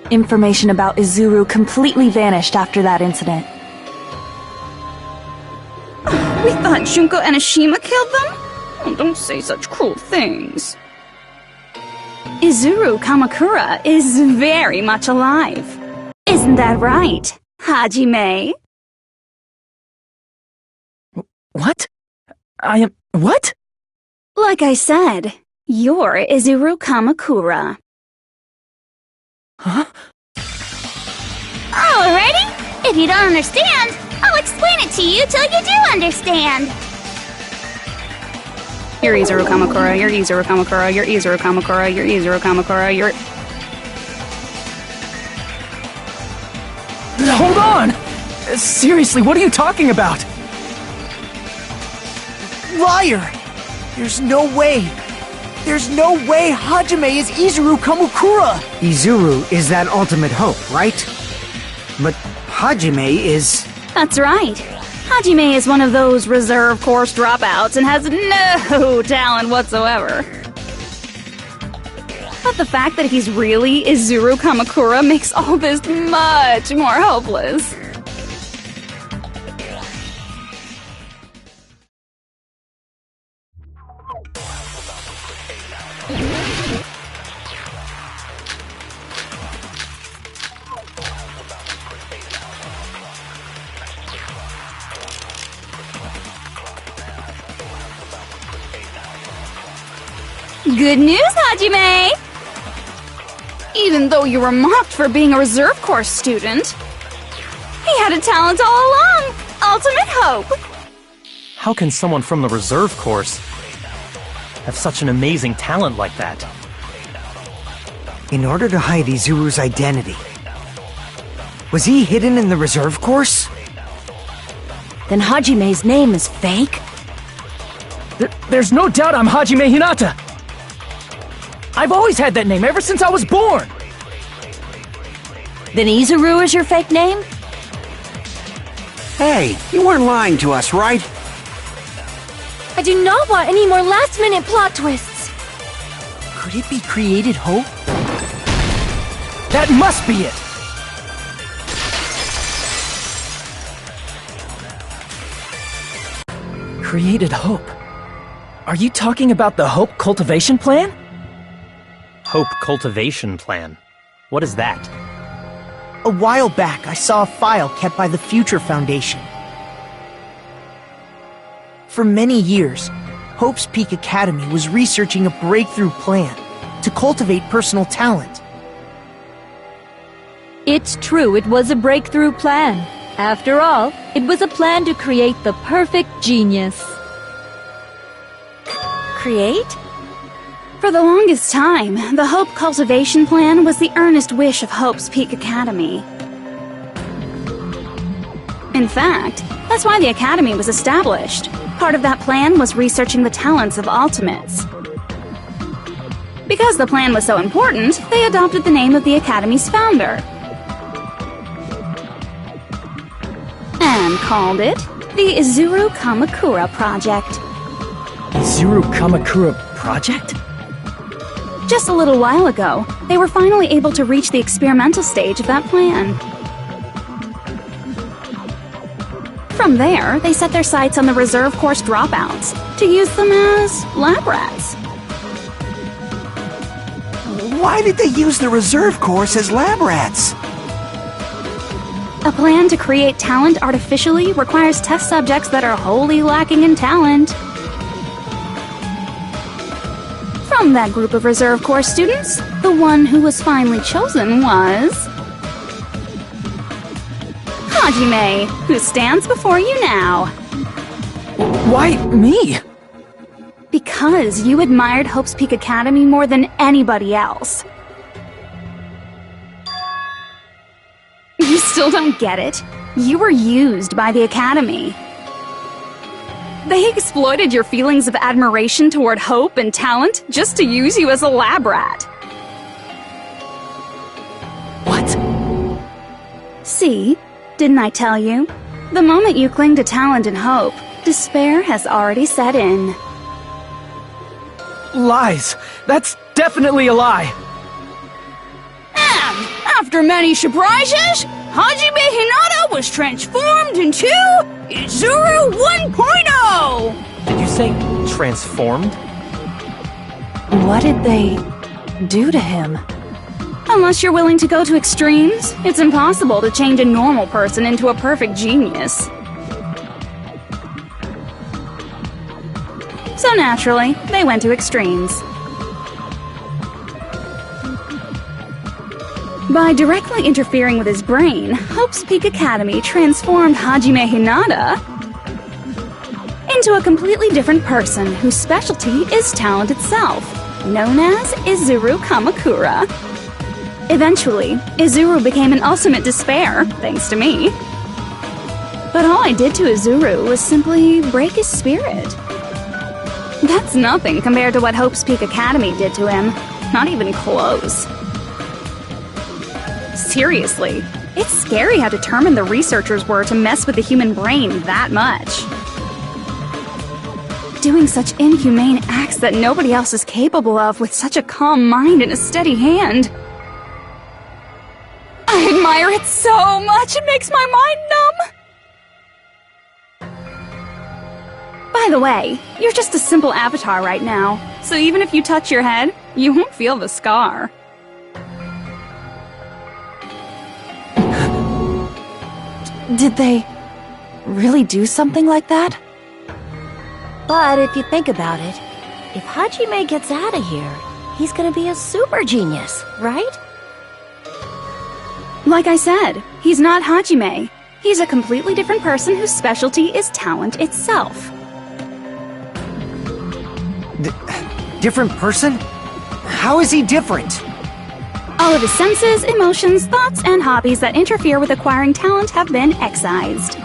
Information about Izuru completely vanished after that incident. We thought Junko Enoshima killed them? Oh, don't say such cruel things. Izuru Kamakura is very much alive. Isn't that right, Hajime? What? I am... what? Like I said, you're Izuru Kamakura. Huh? Alrighty? If you don't understand, I'll explain it to you till you do understand. You're Izuru Kamakura, you're Izuru Kamakura, you're Izuru Kamakura, you're Izuru Kamakura, you're... Hold on! Seriously, what are you talking about? Liar! There's no way! There's no way Hajime is Izuru Kamakura! Izuru is that Ultimate Hope, right? But Hajime is... That's right. Hajime is one of those reserve course dropouts and has no talent whatsoever. But the fact that he's really Izuru Kamakura makes all this much more hopeless. Good news, Hajime! Even though you were mocked for being a reserve course student, he had a talent all along! ultimate hope! How can someone from the reserve course have such an amazing talent like that? In order to hide Izuru's identity. Was he hidden in the reserve course? Then Hajime's name is fake? There's no doubt I'm Hajime Hinata! I've always had that name ever since I was born! Then Izuru is your fake name? Hey, you weren't lying to us, right? I do not want any more last-minute plot twists. Could it be created hope? That must be it! Created hope. Are you talking about the Hope Cultivation Plan? Hope Cultivation Plan. What is that? A while back, I saw a file kept by the Future Foundation. For many years, Hope's Peak Academy was researching a breakthrough plan to cultivate personal talent. It's true, it was a breakthrough plan. After all, it was a plan to create the perfect genius. Create? For the longest time, the Hope Cultivation Plan was the earnest wish of Hope's Peak Academy. In fact, that's why the Academy was established. Part of that plan was researching the talents of Ultimates. Because the plan was so important, they adopted the name of the Academy's founder. And called it the Izuru Kamakura Project. Izuru Kamakura Project? Just a little while ago, they were finally able to reach the experimental stage of that plan. From there, they set their sights on the reserve course dropouts to use them as lab rats. Why did they use the reserve course as lab rats? A plan to create talent artificially requires test subjects that are wholly lacking in talent. From that group of reserve course students, the one who was finally chosen was Hajime, who stands before you now. Why me? Because you admired Hope's Peak Academy more than anybody else. You still don't get it? You were used by the Academy. They exploited your feelings of admiration toward hope and talent just to use you as a lab rat. What? See? Didn't I tell you? The moment you cling to talent and hope, despair has already set in. Lies! That's definitely a lie! And after many surprises, Hajime Hinata was transformed into Izuru 1.0! Did you say transformed? What did they do to him? Unless you're willing to go to extremes, it's impossible to change a normal person into a perfect genius. So naturally, they went to extremes. By directly interfering with his brain, Hope's Peak Academy transformed Hajime Hinata into a completely different person whose specialty is talent itself, known as Izuru Kamakura. Eventually, Izuru became an ultimate despair, thanks to me. But all I did to Izuru was simply break his spirit. That's nothing compared to what Hope's Peak Academy did to him. Not even close. Seriously, it's scary how determined the researchers were to mess with the human brain that much. Doing such inhumane acts that nobody else is capable of with such a calm mind and a steady hand. I admire it so much, it makes my mind numb. By the way, you're just a simple avatar right now, so even if you touch your head, you won't feel the scar. Did they really do something like that? But if you think about it, if Hajime gets out of here, he's gonna be a super genius, right? Like I said, he's not Hajime. He's a completely different person whose specialty is talent itself. Different person? How is he different? All of his senses, emotions, thoughts, and hobbies that interfere with acquiring talent have been excised.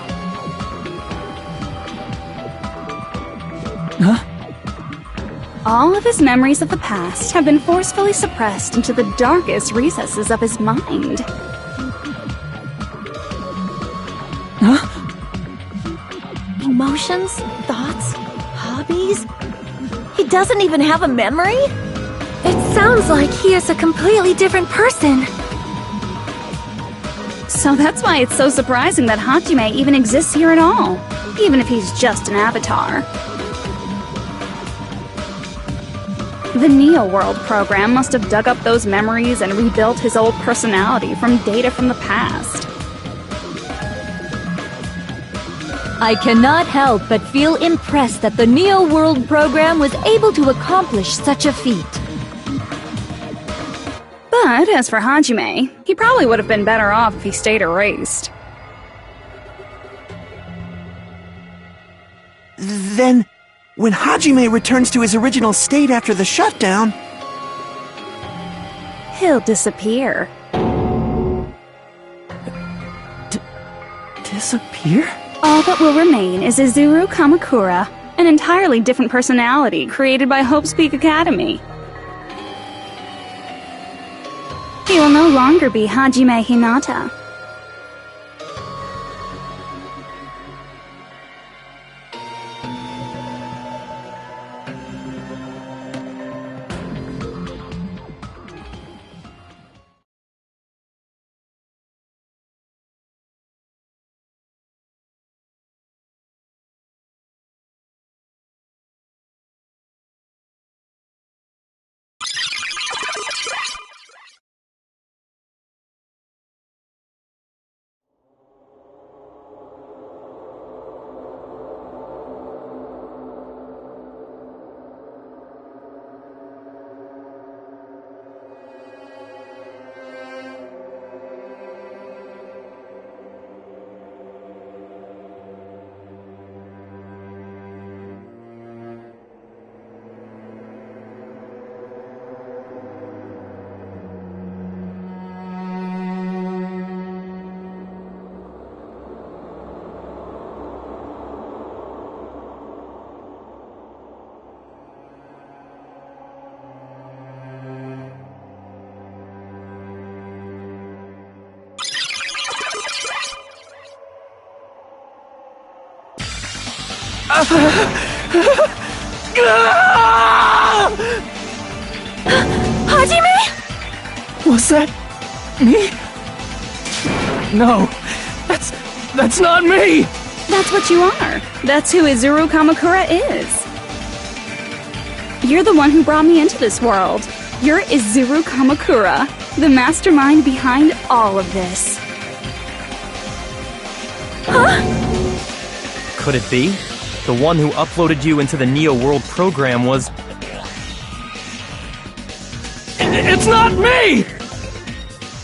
Huh? All of his memories of the past have been forcefully suppressed into the darkest recesses of his mind. Huh? Emotions? Thoughts? Hobbies? He doesn't even have a memory? It sounds like he is a completely different person. So that's why it's so surprising that Hajime even exists here at all, even if he's just an avatar. The Neo World program must have dug up those memories and rebuilt his old personality from data from the past. I cannot help but feel impressed that the Neo World program was able to accomplish such a feat. But as for Hajime, he probably would have been better off if he stayed erased. Then, when Hajime returns to his original state after the shutdown... He'll disappear. Disappear? All that will remain is Izuru Kamakura, an entirely different personality created by Hope's Peak Academy. He will no longer be Hajime Hinata. Hajime? Was that me? No, that's not me! That's what you are. That's who Izuru Kamakura is. You're the one who brought me into this world. You're Izuru Kamakura, the mastermind behind all of this. Huh? Could it be? The one who uploaded you into the Neo World program was... It's not me!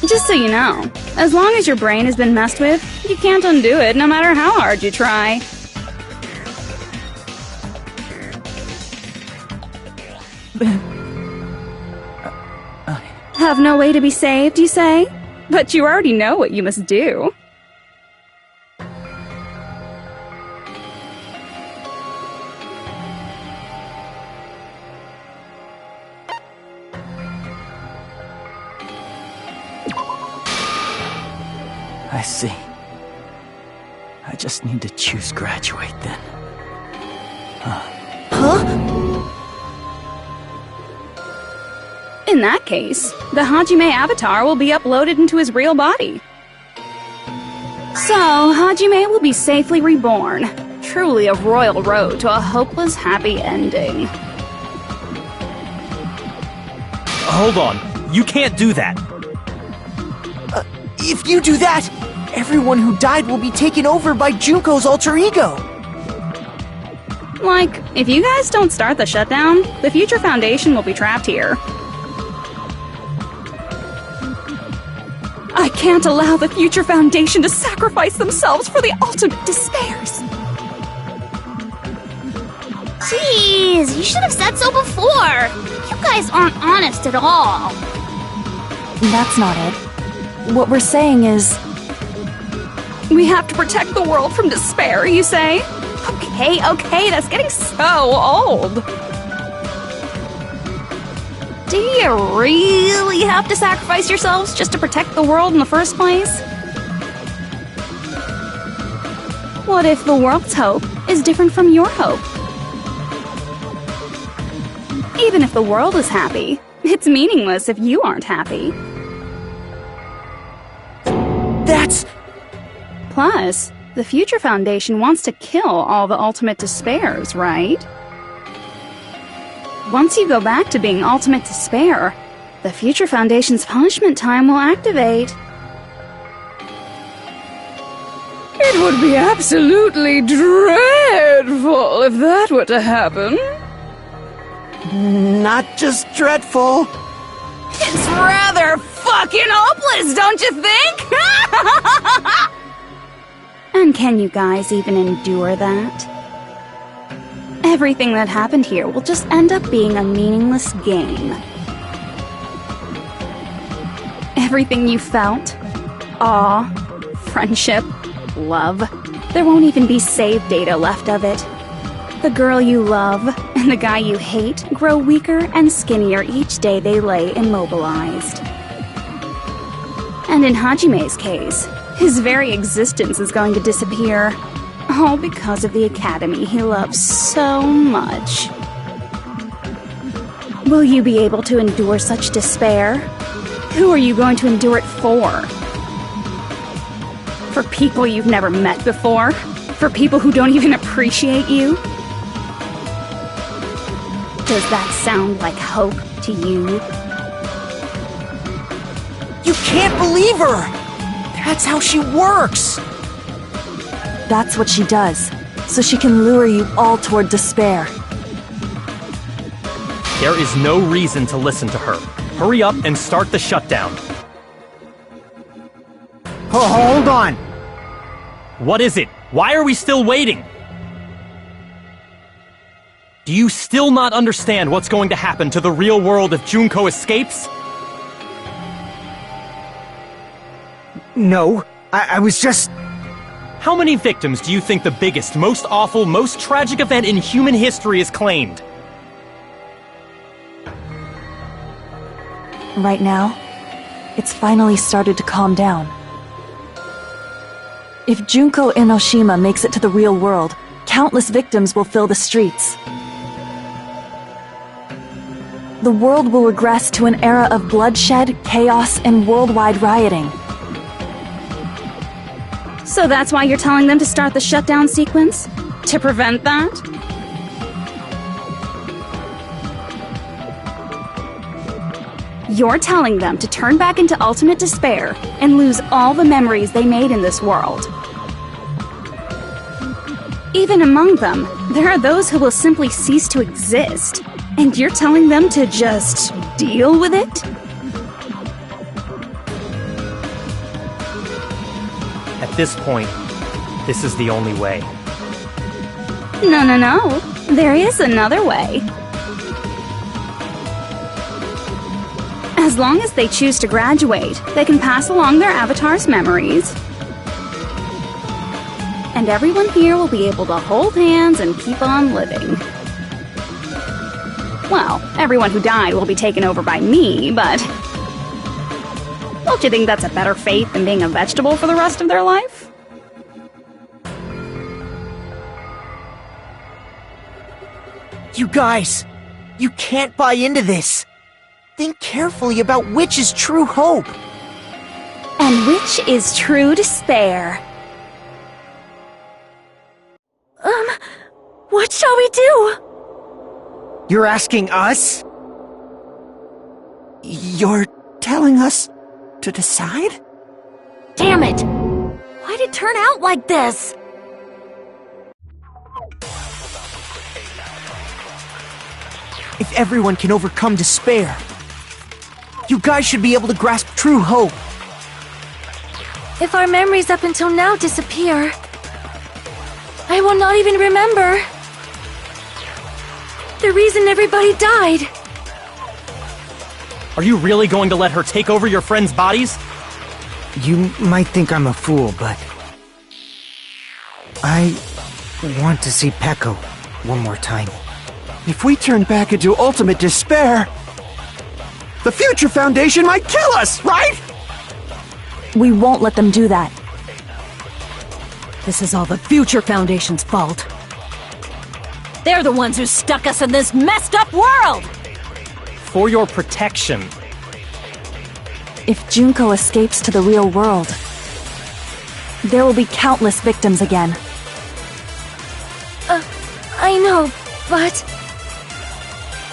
Just so you know, as long as your brain has been messed with, you can't undo it no matter how hard you try. Have no way to be saved, you say? But you already know what you must do. I see. I just need to choose graduate then. In that case, the Hajime avatar will be uploaded into his real body. So, Hajime will be safely reborn. Truly a royal road to a hopeless happy ending. Hold on. You can't do that. If you do that, everyone who died will be taken over by Junko's alter ego. Like, if you guys don't start the shutdown, the Future Foundation will be trapped here. I can't allow the Future Foundation to sacrifice themselves for the ultimate despairs. Jeez, you should have said so before. You guys aren't honest at all. That's not it. What we're saying is... We have to protect the world from despair, you say? Okay, that's getting so old. Do you really have to sacrifice yourselves just to protect the world in the first place? What if the world's hope is different from your hope? Even if the world is happy, it's meaningless if you aren't happy. That's... Plus, the Future Foundation wants to kill all the ultimate despairs, right? Once you go back to being ultimate despair, the Future Foundation's punishment time will activate. It would be absolutely dreadful if that were to happen. Not just dreadful. It's rather fucking hopeless, don't you think? And can you guys even endure that? Everything that happened here will just end up being a meaningless game. Everything you felt, awe, friendship, love, there won't even be save data left of it. The girl you love and the guy you hate grow weaker and skinnier each day they lay immobilized. And in Hajime's case, his very existence is going to disappear, all because of the academy he loves so much. Will you be able to endure such despair? Who are you going to endure it for? For people you've never met before? For people who don't even appreciate you? Does that sound like hope to you? You can't believe her! That's how she works! That's what she does, so she can lure you all toward despair. There is no reason to listen to her. Hurry up and start the shutdown. Hold on! What is it? Why are we still waiting? Do you still not understand what's going to happen to the real world if Junko escapes? No, I was just... How many victims do you think the biggest, most awful, most tragic event in human history has claimed? Right now, it's finally started to calm down. If Junko Enoshima makes it to the real world, countless victims will fill the streets. The world will regress to an era of bloodshed, chaos, and worldwide rioting. So that's why you're telling them to start the shutdown sequence? To prevent that? You're telling them to turn back into ultimate despair and lose all the memories they made in this world. Even among them, there are those who will simply cease to exist. And you're telling them to just deal with it? At this point, this is the only way. No. There is another way. As long as they choose to graduate, they can pass along their avatar's memories. And everyone here will be able to hold hands and keep on living. Well, everyone who died will be taken over by me, but... Don't you think that's a better fate than being a vegetable for the rest of their life? You guys, you can't buy into this. Think carefully about which is true hope. And which is true despair. What shall we do? You're asking us? You're telling us to decide? Damn it! Why'd it turn out like this? If everyone can overcome despair, you guys should be able to grasp true hope. If our memories up until now disappear, I will not even remember the reason everybody died. Are you really going to let her take over your friends' bodies? You might think I'm a fool, but I want to see Peko one more time. If we turn back into ultimate despair, the Future Foundation might kill us, right? We won't let them do that. This is all the Future Foundation's fault. They're the ones who stuck us in this messed up world! For your protection. If Junko escapes to the real world, there will be countless victims again. I know, but...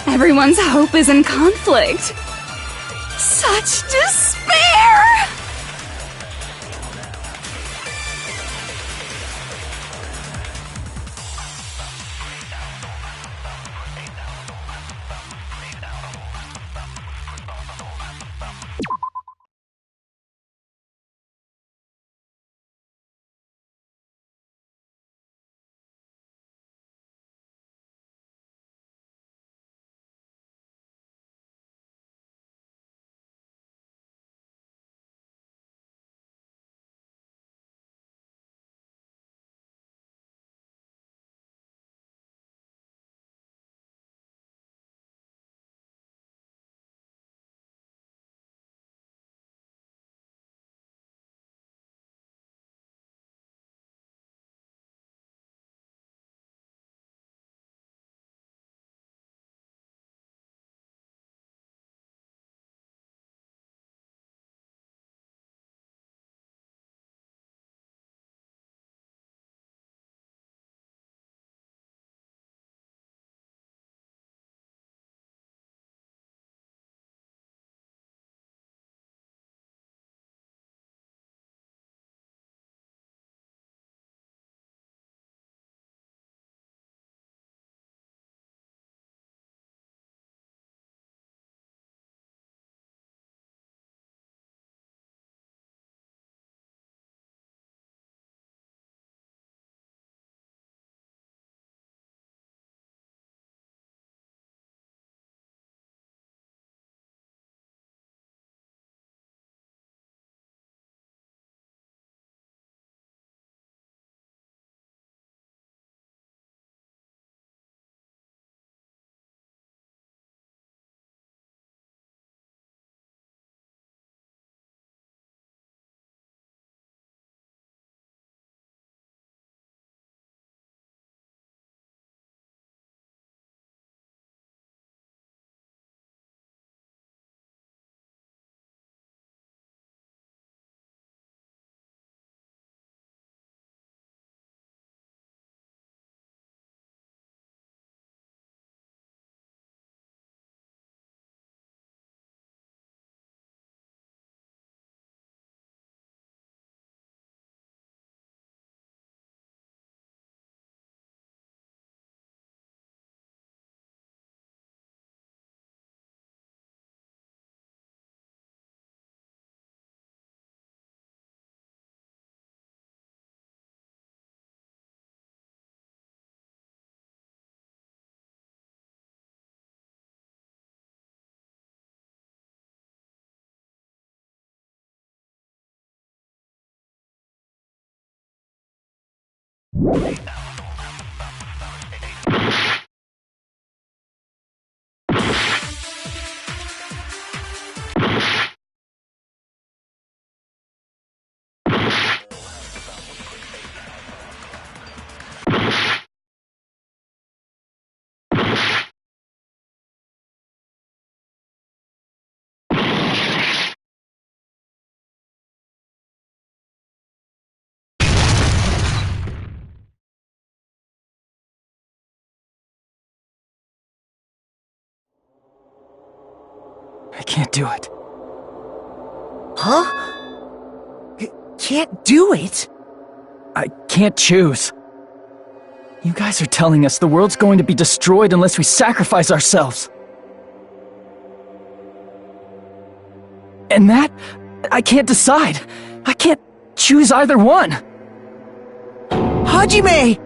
Everyone's hope is in conflict. Such despair! I can't do it. Huh? Can't do it? I can't choose. You guys are telling us the world's going to be destroyed unless we sacrifice ourselves. And that, I can't decide. I can't choose either one. Hajime!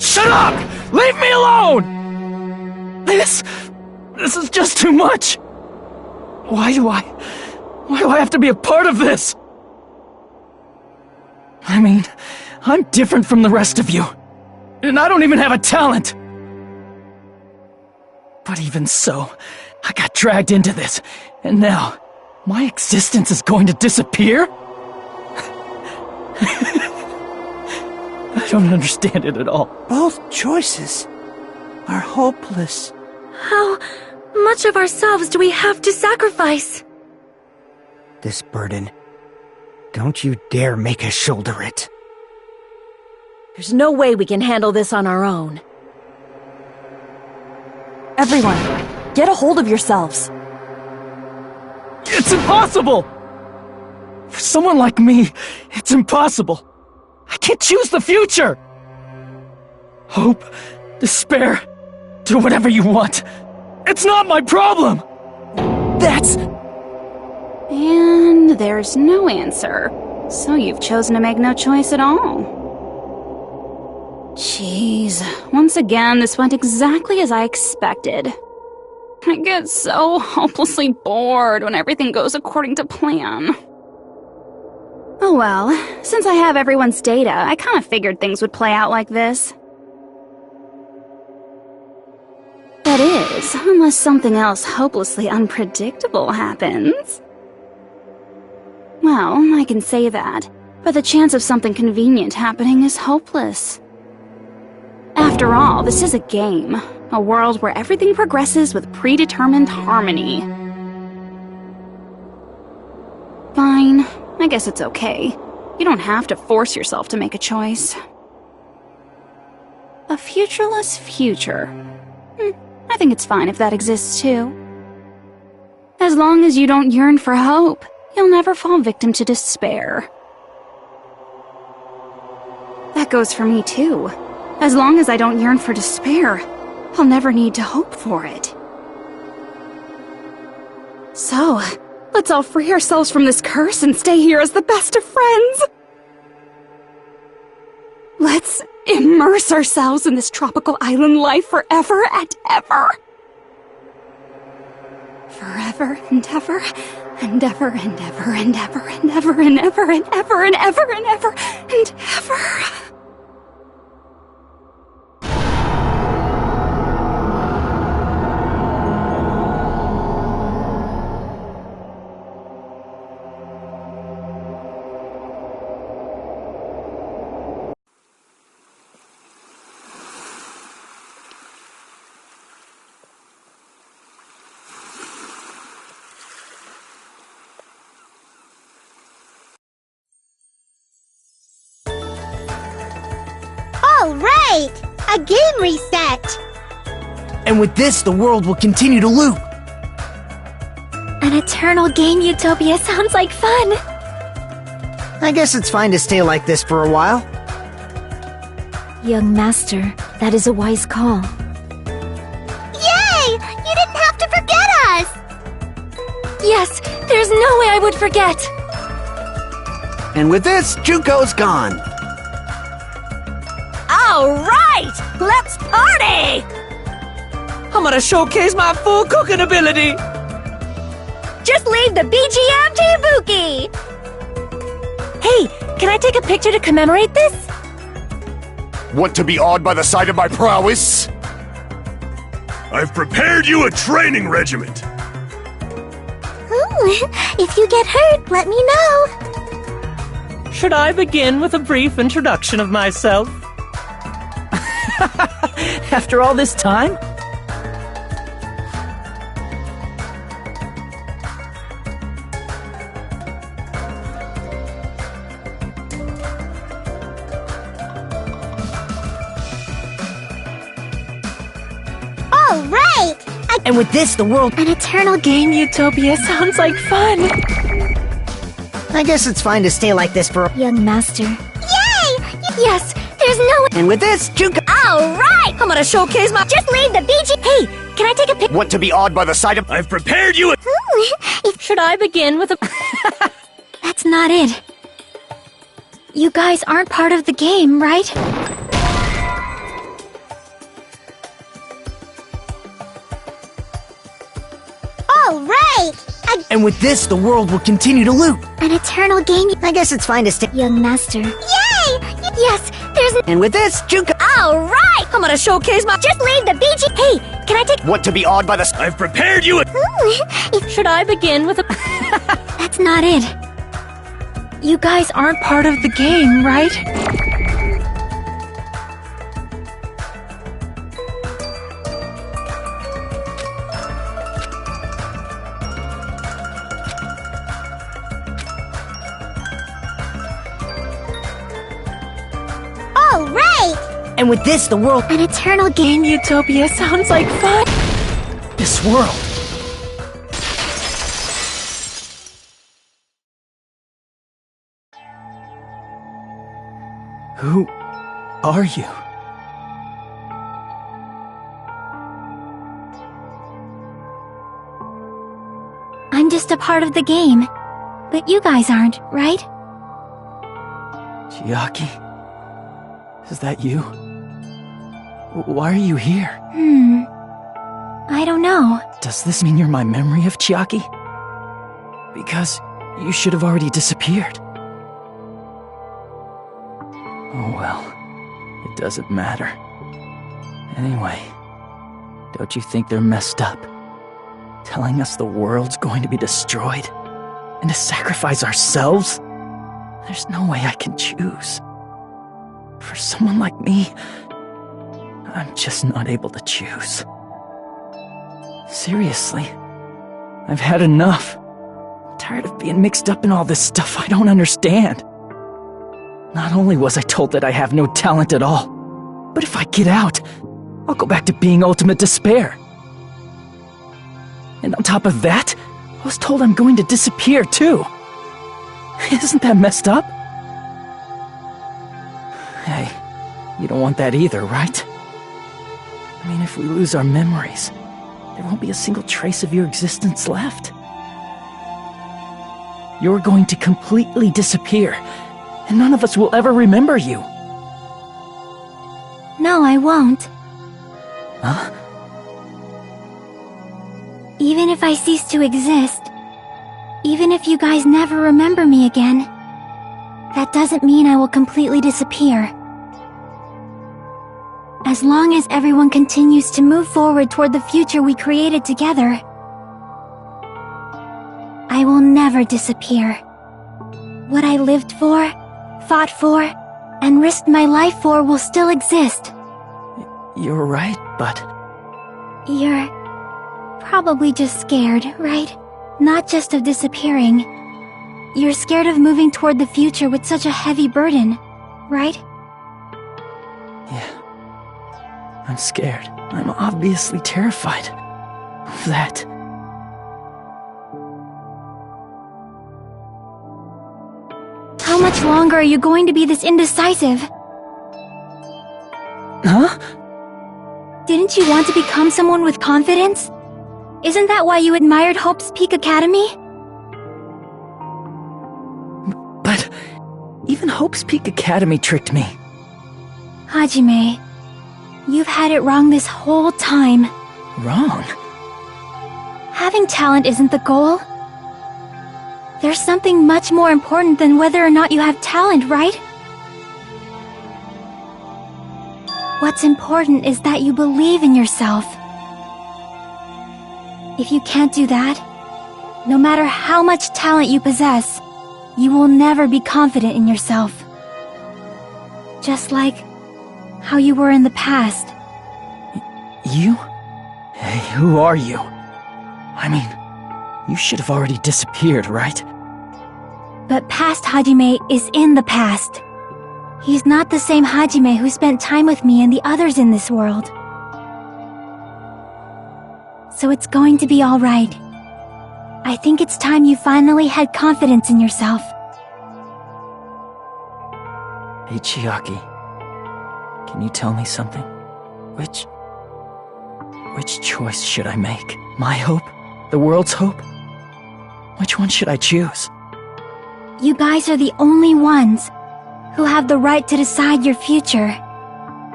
Shut up! Leave me alone! This is just too much. Why do I have to be a part of this? I mean, I'm different from the rest of you. And I don't even have a talent. But even so, I got dragged into this. And now, my existence is going to disappear? I don't understand it at all. Both choices are hopeless. How much of ourselves do we have to sacrifice? This burden. Don't you dare make us shoulder it. There's no way we can handle this on our own. Everyone, get a hold of yourselves. It's impossible! For someone like me, it's impossible. I can't choose the future! Hope, despair, do whatever you want. It's not my problem! That's... And there's no answer. So you've chosen to make no choice at all. Jeez, once again, this went exactly as I expected. I get so hopelessly bored when everything goes according to plan. Oh well, since I have everyone's data, I kind of figured things would play out like this. That is, unless something else hopelessly unpredictable happens. Well, I can say that, but the chance of something convenient happening is hopeless. After all, this is a game, a world where everything progresses with predetermined harmony. Fine, I guess it's okay. You don't have to force yourself to make a choice. A futureless future. I think it's fine if that exists too. As long as you don't yearn for hope, you'll never fall victim to despair. That goes for me too. As long as I don't yearn for despair, I'll never need to hope for it. So, let's all free ourselves from this curse and stay here as the best of friends. Let's immerse ourselves in this tropical island life forever and ever. Forever and ever, and ever and ever and ever and ever and ever and ever and ever and ever and ever. All right! A game reset! And with this, the world will continue to loop. An eternal game utopia sounds like fun. I guess it's fine to stay like this for a while. Young master, that is a wise call. Yay! You didn't have to forget us! Yes, there's no way I would forget. And with this, Junko's gone. All right! Let's party! I'm gonna showcase my full cooking ability. Just leave the BGM to Ibuki! Hey, can I take a picture to commemorate this? Want to be awed by the sight of my prowess? I've prepared you a training regiment. If you get hurt, let me know. Should I begin with a brief introduction of myself? After all this time? All right! And with this, the world... An eternal game utopia sounds like fun. I guess it's fine to stay like this for a... Young master. Yay! Yes, there's no... And with this, Junko... All right! I'm gonna showcase my... Just leave the BG... Hey, can I take a picture? Want to be awed by the sight of... I've prepared you a... Should I begin with a... That's not it. You guys aren't part of the game, right? All right! And with this, the world will continue to loop. An eternal game. I guess it's fine to stay. Young master. Yay! Yes, there's an. And with this, Juka. All right! I'm gonna showcase my. Just leave the BG. Hey, can I take. Want to be awed by the... I've prepared you a... Should I begin with a... That's not it. You guys aren't part of the game, right? All right! And with this, the world... An eternal game. Utopia sounds like fun. This world. Who are you? I'm just a part of the game. But you guys aren't, right? Chiaki? Is that you? Why are you here? I don't know. Does this mean you're my memory of Chiaki? Because you should have already disappeared. Oh well, it doesn't matter. Anyway, don't you think they're messed up? Telling us the world's going to be destroyed? And to sacrifice ourselves? There's no way I can choose. For someone like me, I'm just not able to choose. Seriously, I've had enough. I'm tired of being mixed up in all this stuff I don't understand. Not only was I told that I have no talent at all, but if I get out, I'll go back to being ultimate despair. And on top of that, I was told I'm going to disappear too. Isn't that messed up? Hey, you don't want that either, right? I mean, if we lose our memories, there won't be a single trace of your existence left. You're going to completely disappear, and none of us will ever remember you. No, I won't. Huh? Even if I cease to exist, even if you guys never remember me again, that doesn't mean I will completely disappear. As long as everyone continues to move forward toward the future we created together, I will never disappear. What I lived for, fought for, and risked my life for will still exist. You're right, but... You're probably just scared, right? Not just of disappearing. You're scared of moving toward the future with such a heavy burden, right? Yeah. I'm scared. I'm obviously terrified of that. How much longer are you going to be this indecisive? Huh? Didn't you want to become someone with confidence? Isn't that why you admired Hope's Peak Academy? But even Hope's Peak Academy tricked me. Hajime, you've had it wrong this whole time. Wrong? Having talent isn't the goal. There's something much more important than whether or not you have talent, right? What's important is that you believe in yourself. If you can't do that, no matter how much talent you possess, you will never be confident in yourself. Just like how you were in the past. You? Hey, who are you? I mean, you should have already disappeared, right? But past Hajime is in the past. He's not the same Hajime who spent time with me and the others in this world. So it's going to be alright. I think it's time you finally had confidence in yourself. Hey, Chiaki. Can you tell me something? Which choice should I make? My hope? The world's hope? Which one should I choose? You guys are the only ones. who have the right to decide your future.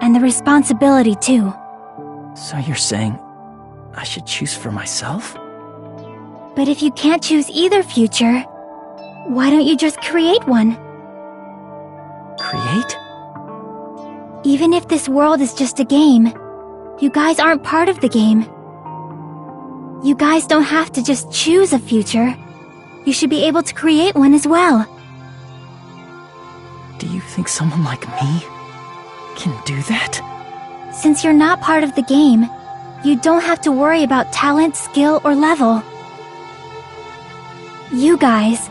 And the responsibility, too. So you're saying I should choose for myself? But if you can't choose either future, why don't you just create one? Create? Even if this world is just a game, you guys aren't part of the game. You guys don't have to just choose a future. You should be able to create one as well. Do you think someone like me can do that? Since you're not part of the game, you don't have to worry about talent, skill, or level. You guys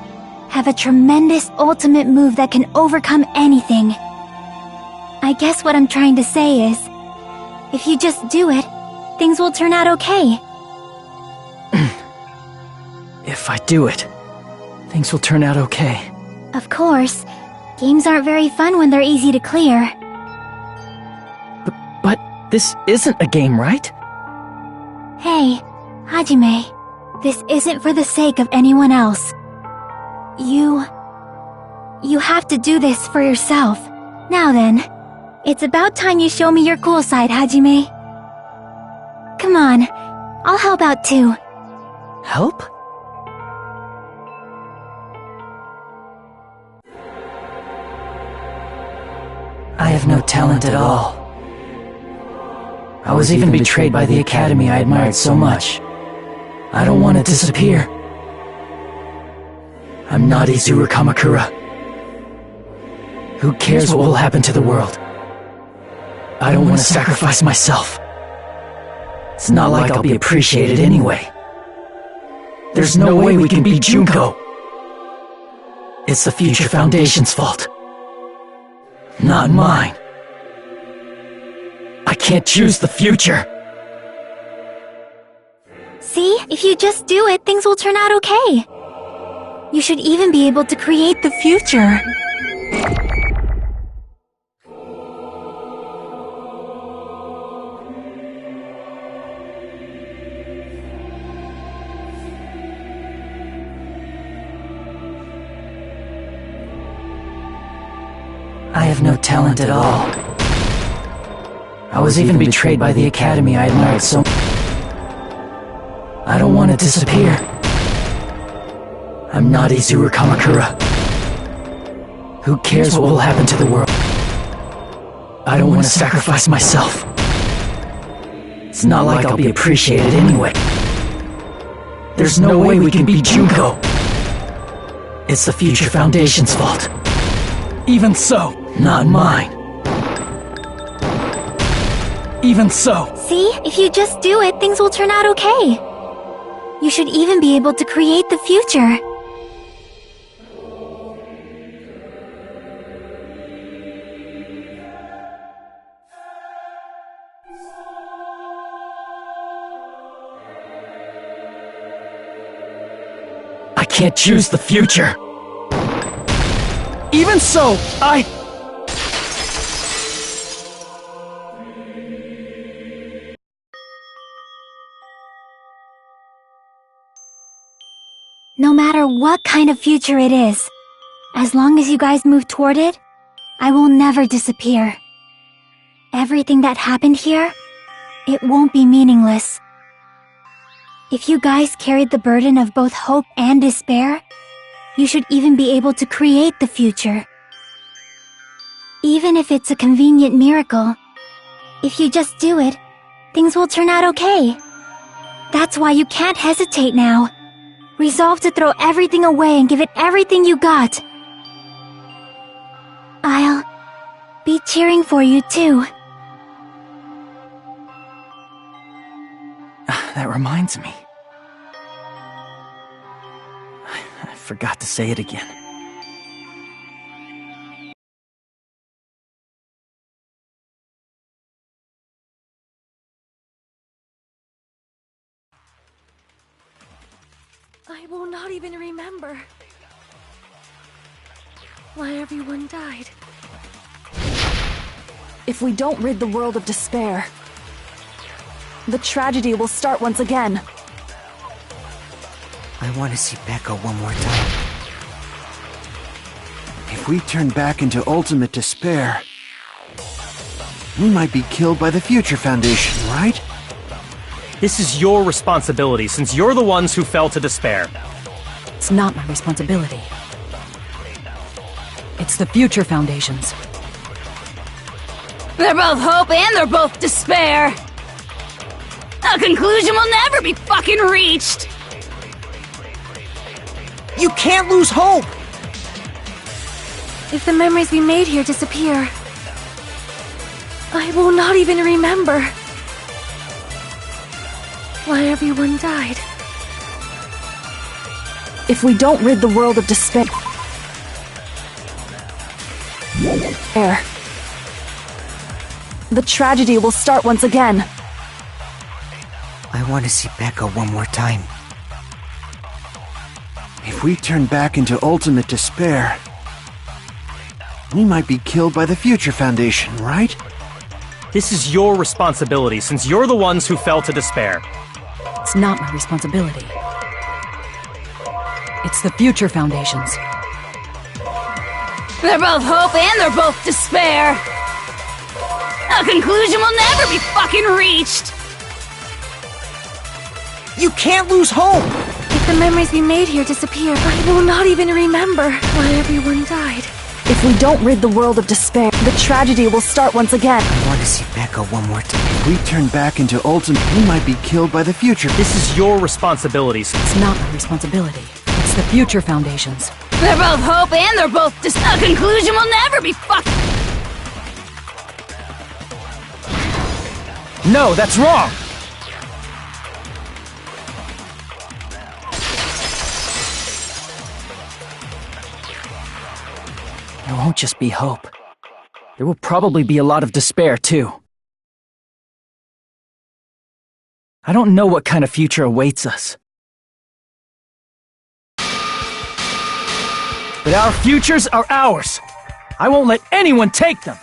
have a tremendous ultimate move that can overcome anything. I guess what I'm trying to say is, if you just do it, things will turn out okay. If I do it, things will turn out okay. Of course, games aren't very fun when they're easy to clear. But this isn't a game, right? Hey, Hajime, this isn't for the sake of anyone else. You have to do this for yourself. Now then, it's about time you show me your cool side, Hajime. Come on, I'll help out too. Help? I have no talent at all. I was even betrayed by the academy I admired so much. I don't want to disappear. I'm not Izuru Kamakura. Who cares what will happen to the world? I don't want to sacrifice myself. It's not like I'll be appreciated anyway. There's no way we can beat Junko. It's the Future Foundation's fault. Not mine. I can't choose the future. See, if you just do it, things will turn out okay. You should even be able to create the future. I have no talent at all. I was even betrayed by the academy I admired so much. I don't want to disappear. I'm not Izuru Kamakura. Who cares what will happen to the world? I don't want to sacrifice myself. It's not like I'll be appreciated anyway. There's no way we can beat Junko. It's the Future Foundation's fault. Even so, not mine. Even so. See, if you just do it, things will turn out okay. You should even be able to create the future. I can't choose the future. Even so, No matter what kind of future it is, as long as you guys move toward it, I will never disappear. Everything that happened here, it won't be meaningless. If you guys carried the burden of both hope and despair, you should even be able to create the future. Even if it's a convenient miracle, if you just do it, things will turn out okay. That's why you can't hesitate now. Resolve to throw everything away and give it everything you got. I'll be cheering for you too. That reminds me. I forgot to say it again. I will not even remember why everyone died. If we don't rid the world of despair, the tragedy will start once again. I want to see Becca one more time. If If we turn back into ultimate despair, we might be killed by the Future Foundation, right? This is your responsibility, since you're the ones who fell to despair. It's not my responsibility. It's the Future Foundation's. They're both hope and they're both despair. A conclusion will never be fucking reached. You can't lose hope! If the memories we made here disappear, I will not even remember why everyone died. If we don't rid the world of despair, the tragedy will start once again. I want to see Becca one more time. If we turn back into ultimate despair, we might be killed by the Future Foundation, right? This is your responsibility, since you're the ones who fell to despair. It's not my responsibility. It's the Future Foundation's. They're both hope and they're both despair. A conclusion will never be fucking reached. You can't lose hope! If the memories we made here disappear, I will not even remember why everyone died. If we don't rid the world of despair, the tragedy will start once again. I want to see Becca one more time. If we turn back into ultimate, we might be killed by the Future. This is your responsibility. It's not my responsibility. It's the Future Foundation's. They're both hope and they're both a conclusion will never be fucking. No, that's wrong! There won't just be hope. There will probably be a lot of despair, too. I don't know what kind of future awaits us. But our futures are ours. I won't let anyone take them.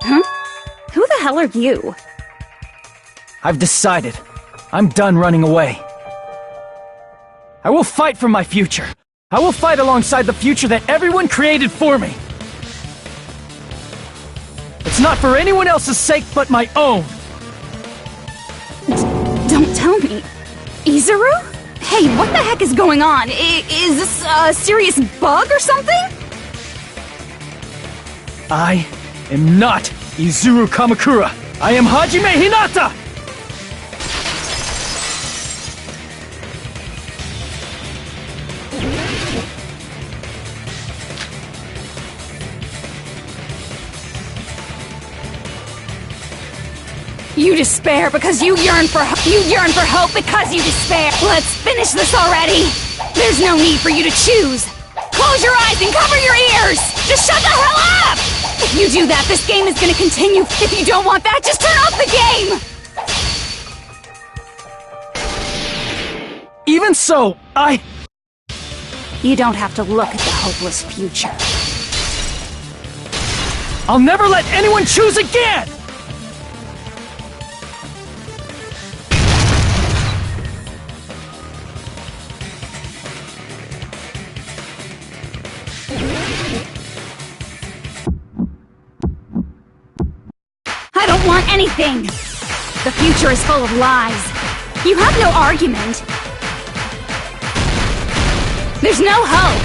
Huh? Who the hell are you? I've decided. I'm done running away. I will fight for my future. I will fight alongside the future that everyone created for me. It's not for anyone else's sake but my own. Don't tell me. Izuru? Hey, what the heck is going on? Is this a serious bug or something? I am not Izuru Kamakura. I am Hajime Hinata! You despair because you yearn for hope because you despair. Let's finish this already. There's no need for you to choose. Close your eyes and cover your ears. Just shut the hell up. If you do that, this game is going to continue. If you don't want that, just turn off the game. Even so, You don't have to look at the hopeless future. I'll never let anyone choose again! I don't want anything! The future is full of lies. You have no argument. There's no hope.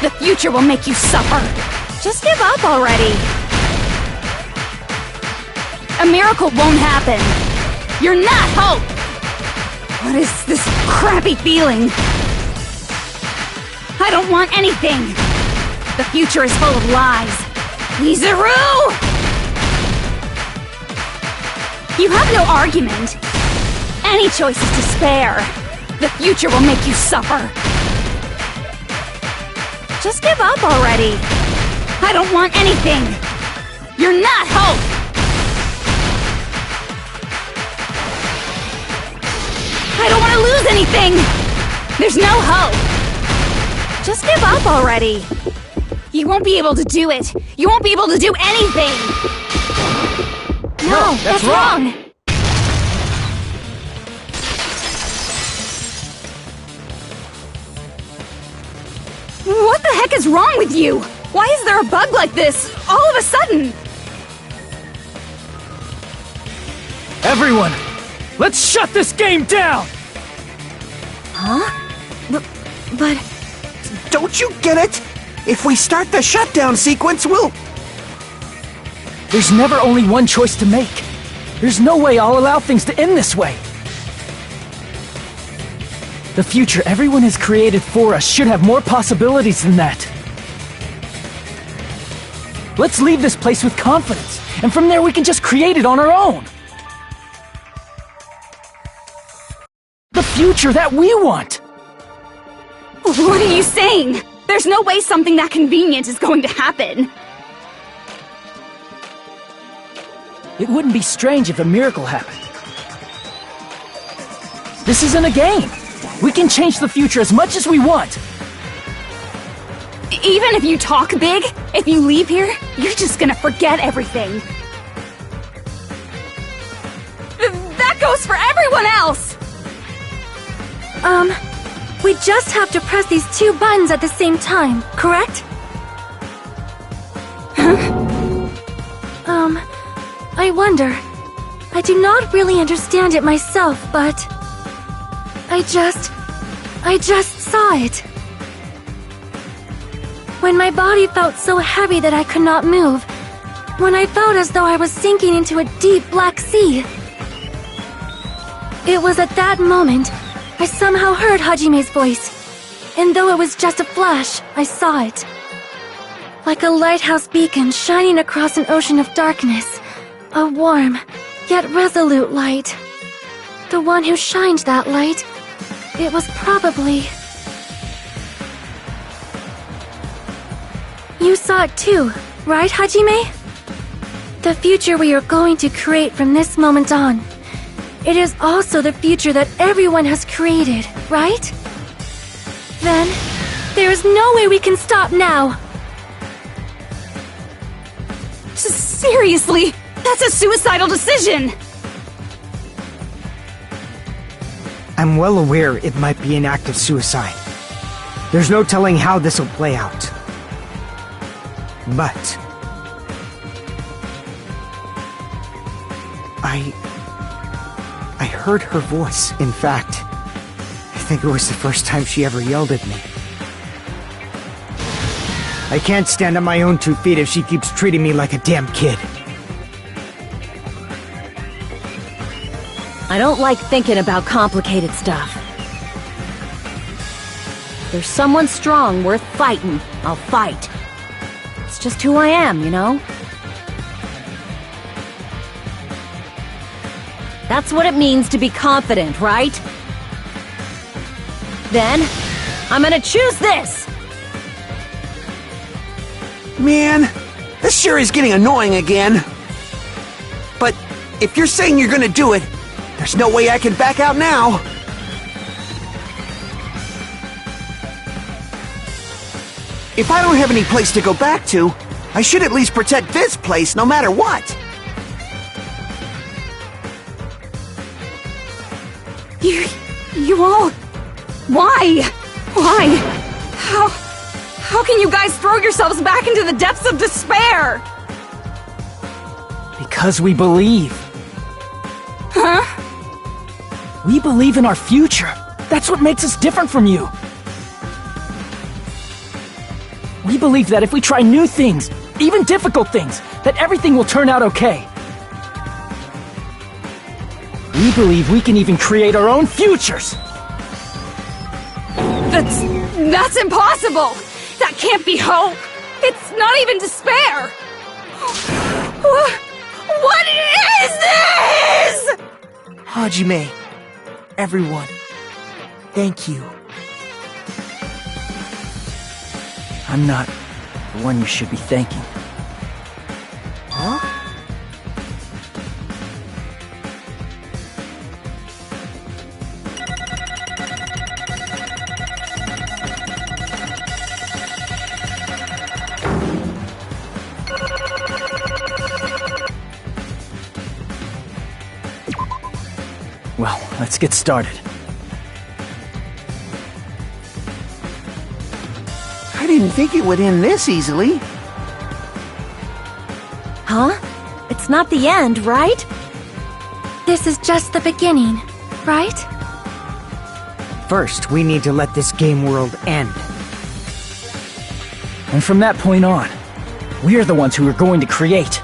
The future will make you suffer. Just give up already. A miracle won't happen. You're not hope. What is this crappy feeling? I don't want anything. The future is full of lies. Izuru! You have no argument. Any choice is despair. The future will make you suffer. Just give up already. I don't want anything. You're not hope. I don't want to lose anything. There's no hope. Just give up already. You won't be able to do it. You won't be able to do anything. No, that's wrong. is wrong with you? Why is there a bug like this, all of a sudden? Everyone, let's shut this game down! Huh? But... Don't you get it? If we start the shutdown sequence, we'll... There's never only one choice to make. There's no way I'll allow things to end this way. The future everyone has created for us should have more possibilities than that. Let's leave this place with confidence, and from there we can just create it on our own. The future that we want! What are you saying? There's no way something that convenient is going to happen. It wouldn't be strange if a miracle happened. This isn't a game. We can change the future as much as we want. Even if you talk big, if you leave here, you're just gonna forget everything. That goes for everyone else! We just have to press these 2 buttons at the same time, correct? I wonder. I do not really understand it myself, but... I just saw it. When my body felt so heavy that I could not move. When I felt as though I was sinking into a deep black sea. It was at that moment I somehow heard Hajime's voice, and though it was just a flash, I saw it. Like a lighthouse beacon shining across an ocean of darkness, a warm, yet resolute light. The one who shined that light, it was probably... You saw it too, right, Hajime? The future we are going to create from this moment on. It is also the future that everyone has created, right? Then, there is no way we can stop now! Seriously? That's a suicidal decision! I'm well aware it might be an act of suicide. There's no telling how this will play out. But... I heard her voice. In fact, I think it was the first time she ever yelled at me. I can't stand on my own 2 feet if she keeps treating me like a damn kid. I don't like thinking about complicated stuff. If there's someone strong worth fighting, I'll fight. It's just who I am, you know? That's what it means to be confident, right? Then, I'm gonna choose this! Man, this sure is getting annoying again. But if you're saying you're gonna do it, there's no way I can back out now. If I don't have any place to go back to, I should at least protect this place no matter what. You all... Why? Why? How can you guys throw yourselves back into the depths of despair? Because we believe. Huh? We believe in our future. That's what makes us different from you. We believe that if we try new things, even difficult things, that everything will turn out okay. We believe we can even create our own futures! That's impossible! That can't be hope! It's not even despair! What is this?! Hajime, everyone, thank you. I'm not the one you should be thanking. Huh? Well, let's get started. I didn't think it would end this easily. Huh? It's not the end, right? This is just the beginning, right? First, we need to let this game world end. And from that point on, we are the ones who are going to create.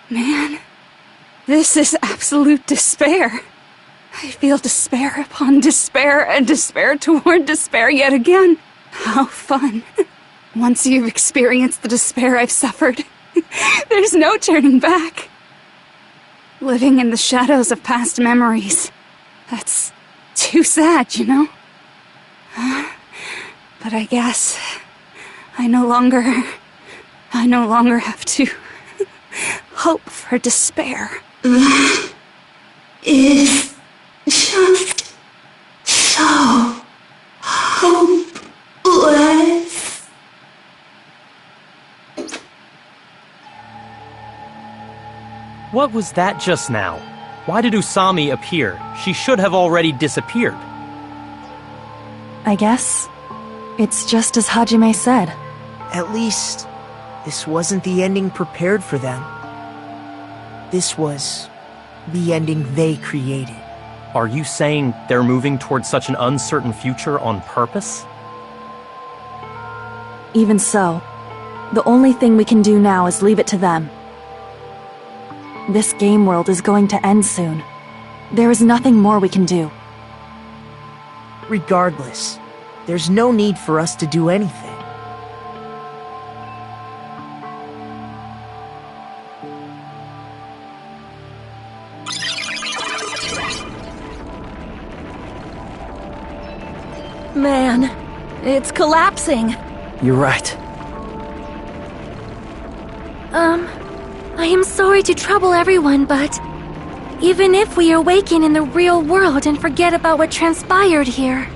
Man, this is absolute despair. I feel despair upon despair and despair toward despair yet again. How fun. Once you've experienced the despair I've suffered, there's no turning back. Living in the shadows of past memories. That's too sad, you know? But I guess I no longer have to hope for despair. That is just so hopeless. What was that just now? Why did Usami appear? She should have already disappeared. I guess it's just as Hajime said. At least, this wasn't the ending prepared for them. This was the ending they created. Are you saying they're moving towards such an uncertain future on purpose? Even so, the only thing we can do now is leave it to them. This game world is going to end soon. There is nothing more we can do. Regardless, there's no need for us to do anything. Man, it's collapsing. You're right. I am sorry to trouble everyone, but even if we awaken in the real world and forget about what transpired here,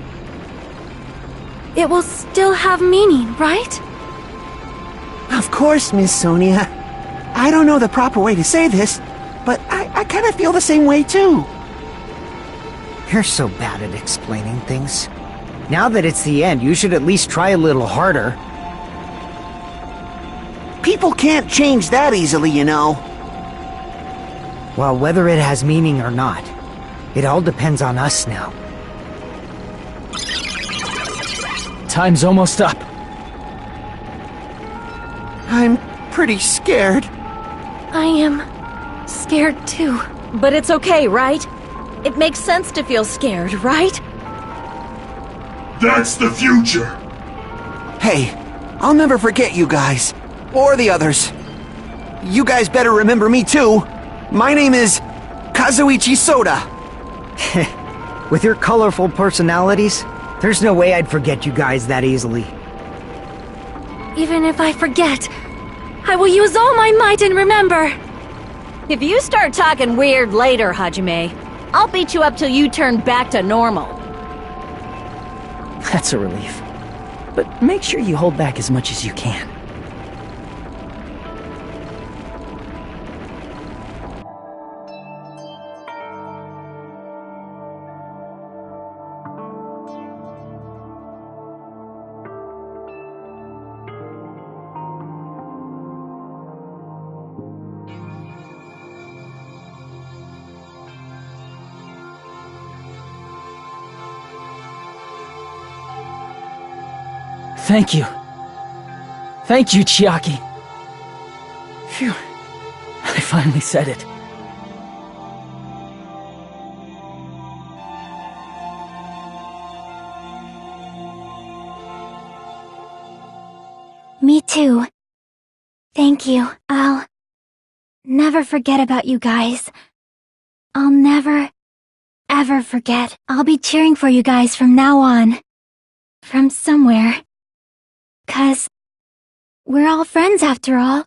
it will still have meaning, right? Of course, Miss Sonia. I don't know the proper way to say this, but I kind of feel the same way too. You're so bad at explaining things. Now that it's the end, you should at least try a little harder. People can't change that easily, you know. Well, whether it has meaning or not, it all depends on us now. Time's almost up. I'm pretty scared. I am scared too. But it's okay, right? It makes sense to feel scared, right? That's the future! Hey, I'll never forget you guys. Or the others. You guys better remember me too. My name is Kazuichi Soda. With your colorful personalities, there's no way I'd forget you guys that easily. Even if I forget, I will use all my might and remember. If you start talking weird later, Hajime, I'll beat you up till you turn back to normal. That's a relief. But make sure you hold back as much as you can. Thank you. Thank you, Chiaki. Phew. I finally said it. Me too. Thank you. I'll never forget about you guys. I'll never, ever forget. I'll be cheering for you guys from now on. From somewhere. 'Cause we're all friends after all.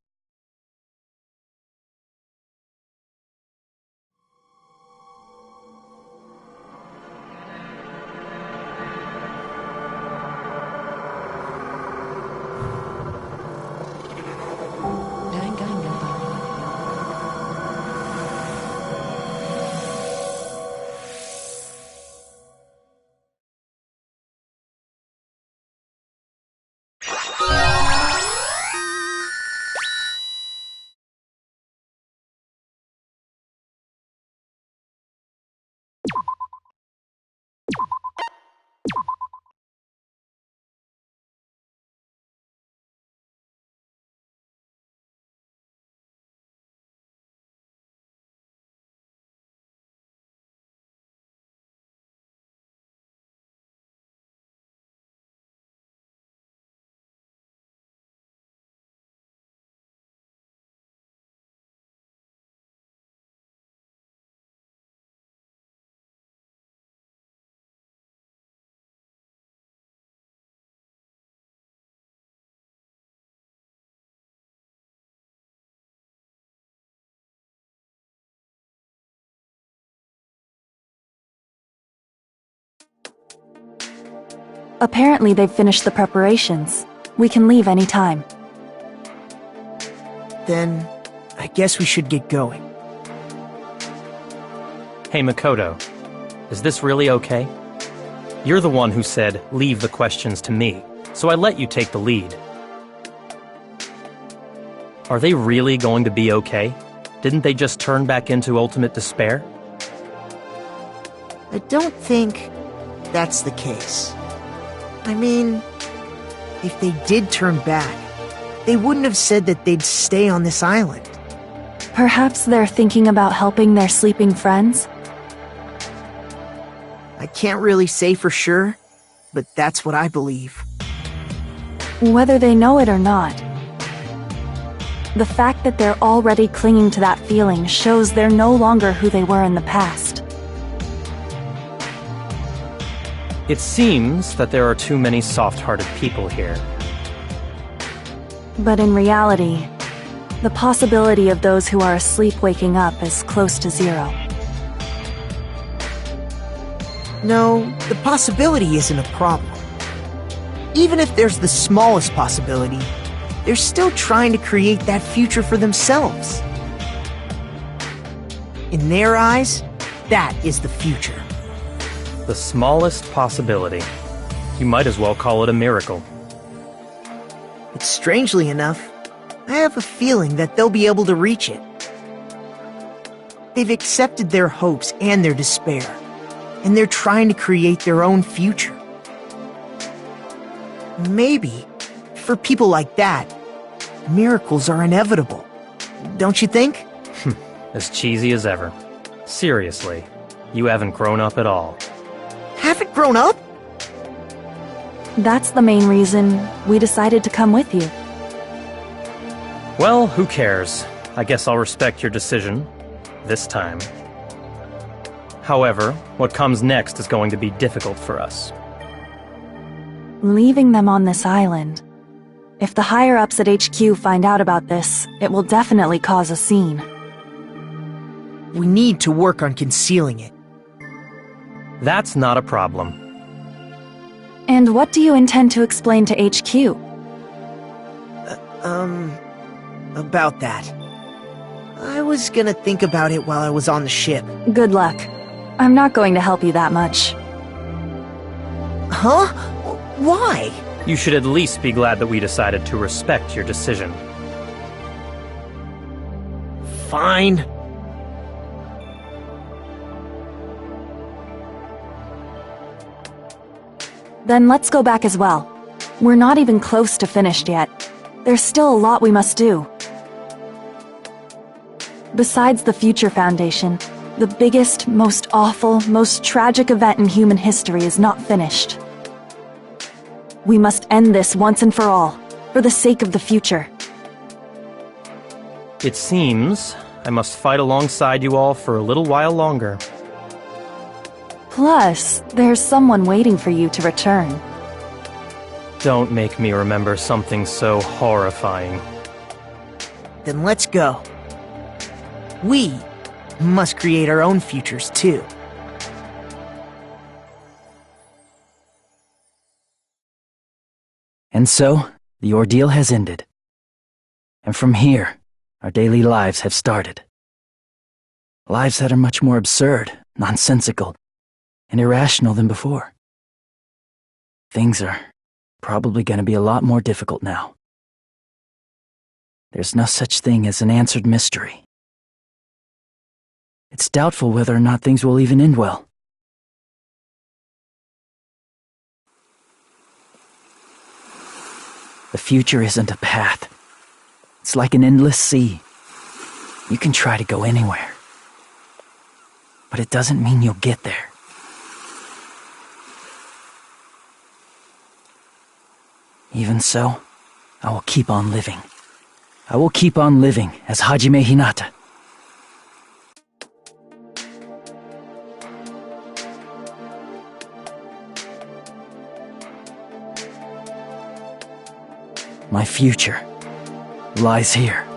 Apparently they've finished the preparations. We can leave any time. Then, I guess we should get going. Hey, Makoto. Is this really okay? You're the one who said, leave the questions to me, so I let you take the lead. Are they really going to be okay? Didn't they just turn back into ultimate despair? I don't think that's the case. I mean, if they did turn back, they wouldn't have said that they'd stay on this island. Perhaps they're thinking about helping their sleeping friends? I can't really say for sure, but that's what I believe. Whether they know it or not, the fact that they're already clinging to that feeling shows they're no longer who they were in the past. It seems that there are too many soft-hearted people here. But in reality, the possibility of those who are asleep waking up is close to zero. No, the possibility isn't a problem. Even if there's the smallest possibility, they're still trying to create that future for themselves. In their eyes, that is the future. The smallest possibility. You might as well call it a miracle. But strangely enough, I have a feeling that they'll be able to reach it. They've accepted their hopes and their despair, and they're trying to create their own future. Maybe, for people like that, miracles are inevitable. Don't you think? As cheesy as ever. Seriously, you haven't grown up at all. Haven't grown up? That's the main reason we decided to come with you. Well, who cares? I guess I'll respect your decision. This time. However, what comes next is going to be difficult for us. Leaving them on this island. If the higher-ups at HQ find out about this, it will definitely cause a scene. We need to work on concealing it. That's not a problem. And what do you intend to explain to HQ? About that. I was gonna think about it while I was on the ship. Good luck. I'm not going to help you that much. Huh? Why? You should at least be glad that we decided to respect your decision. Fine. Then let's go back as well. We're not even close to finished yet. There's still a lot we must do. Besides the Future Foundation, the biggest, most awful, most tragic event in human history is not finished. We must end this once and for all, for the sake of the future. It seems I must fight alongside you all for a little while longer. Plus, there's someone waiting for you to return. Don't make me remember something so horrifying. Then let's go. We must create our own futures, too. And so, the ordeal has ended. And from here, our daily lives have started. Lives that are much more absurd, nonsensical, and irrational than before. Things are probably going to be a lot more difficult now. There's no such thing as an answered mystery. It's doubtful whether or not things will even end well. The future isn't a path. It's like an endless sea. You can try to go anywhere. But it doesn't mean you'll get there. Even so, I will keep on living. I will keep on living as Hajime Hinata. My future lies here.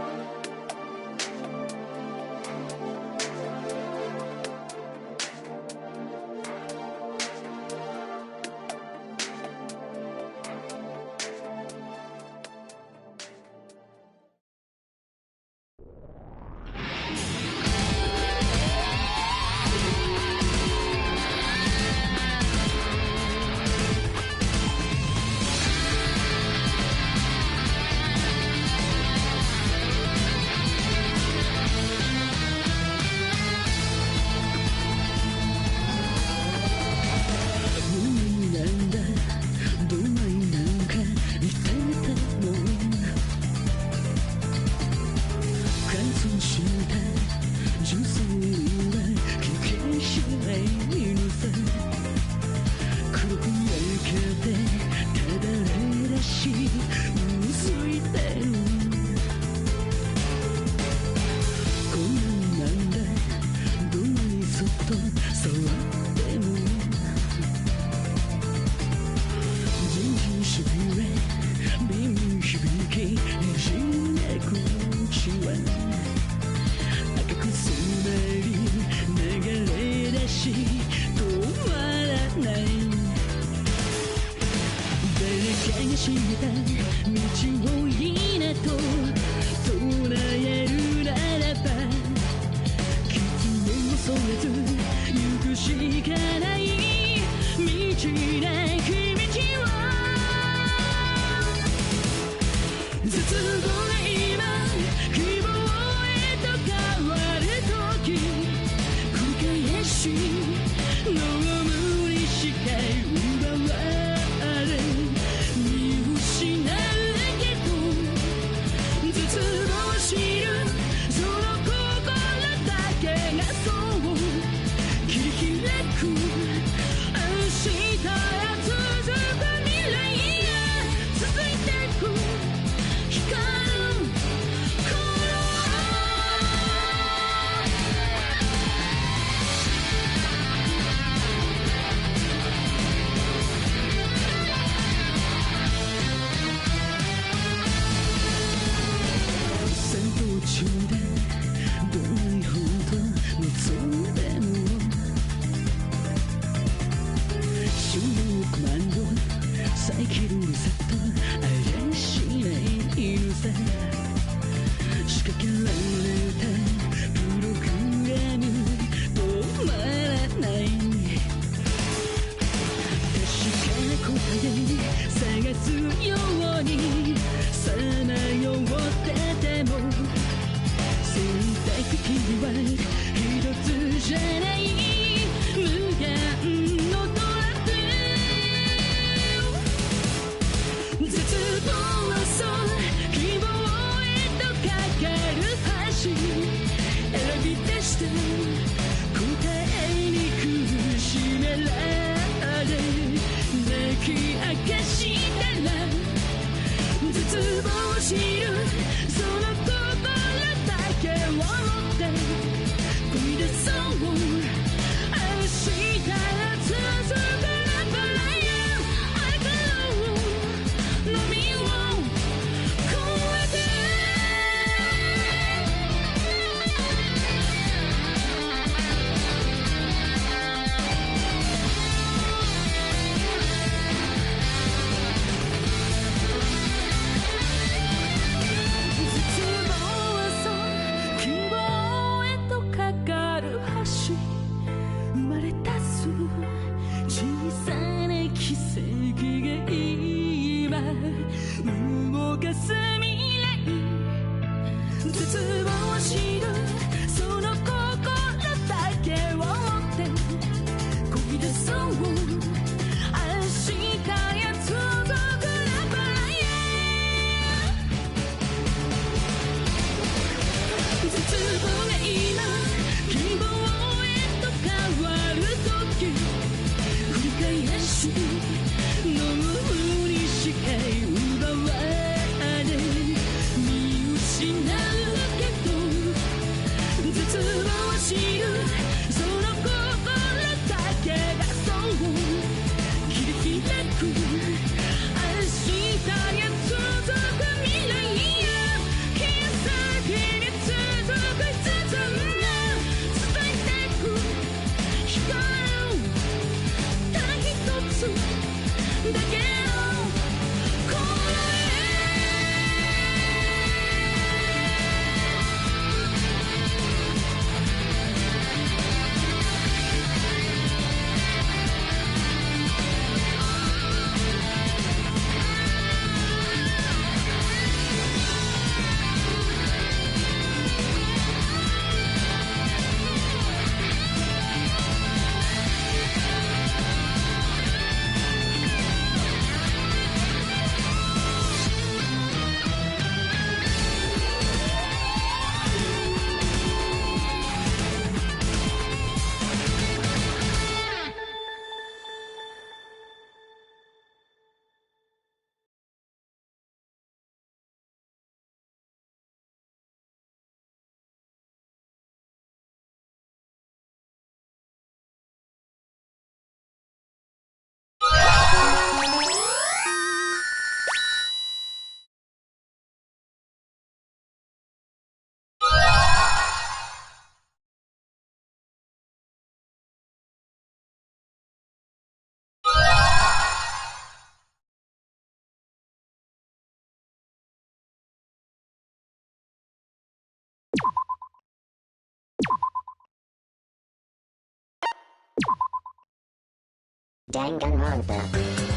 Danganronpa.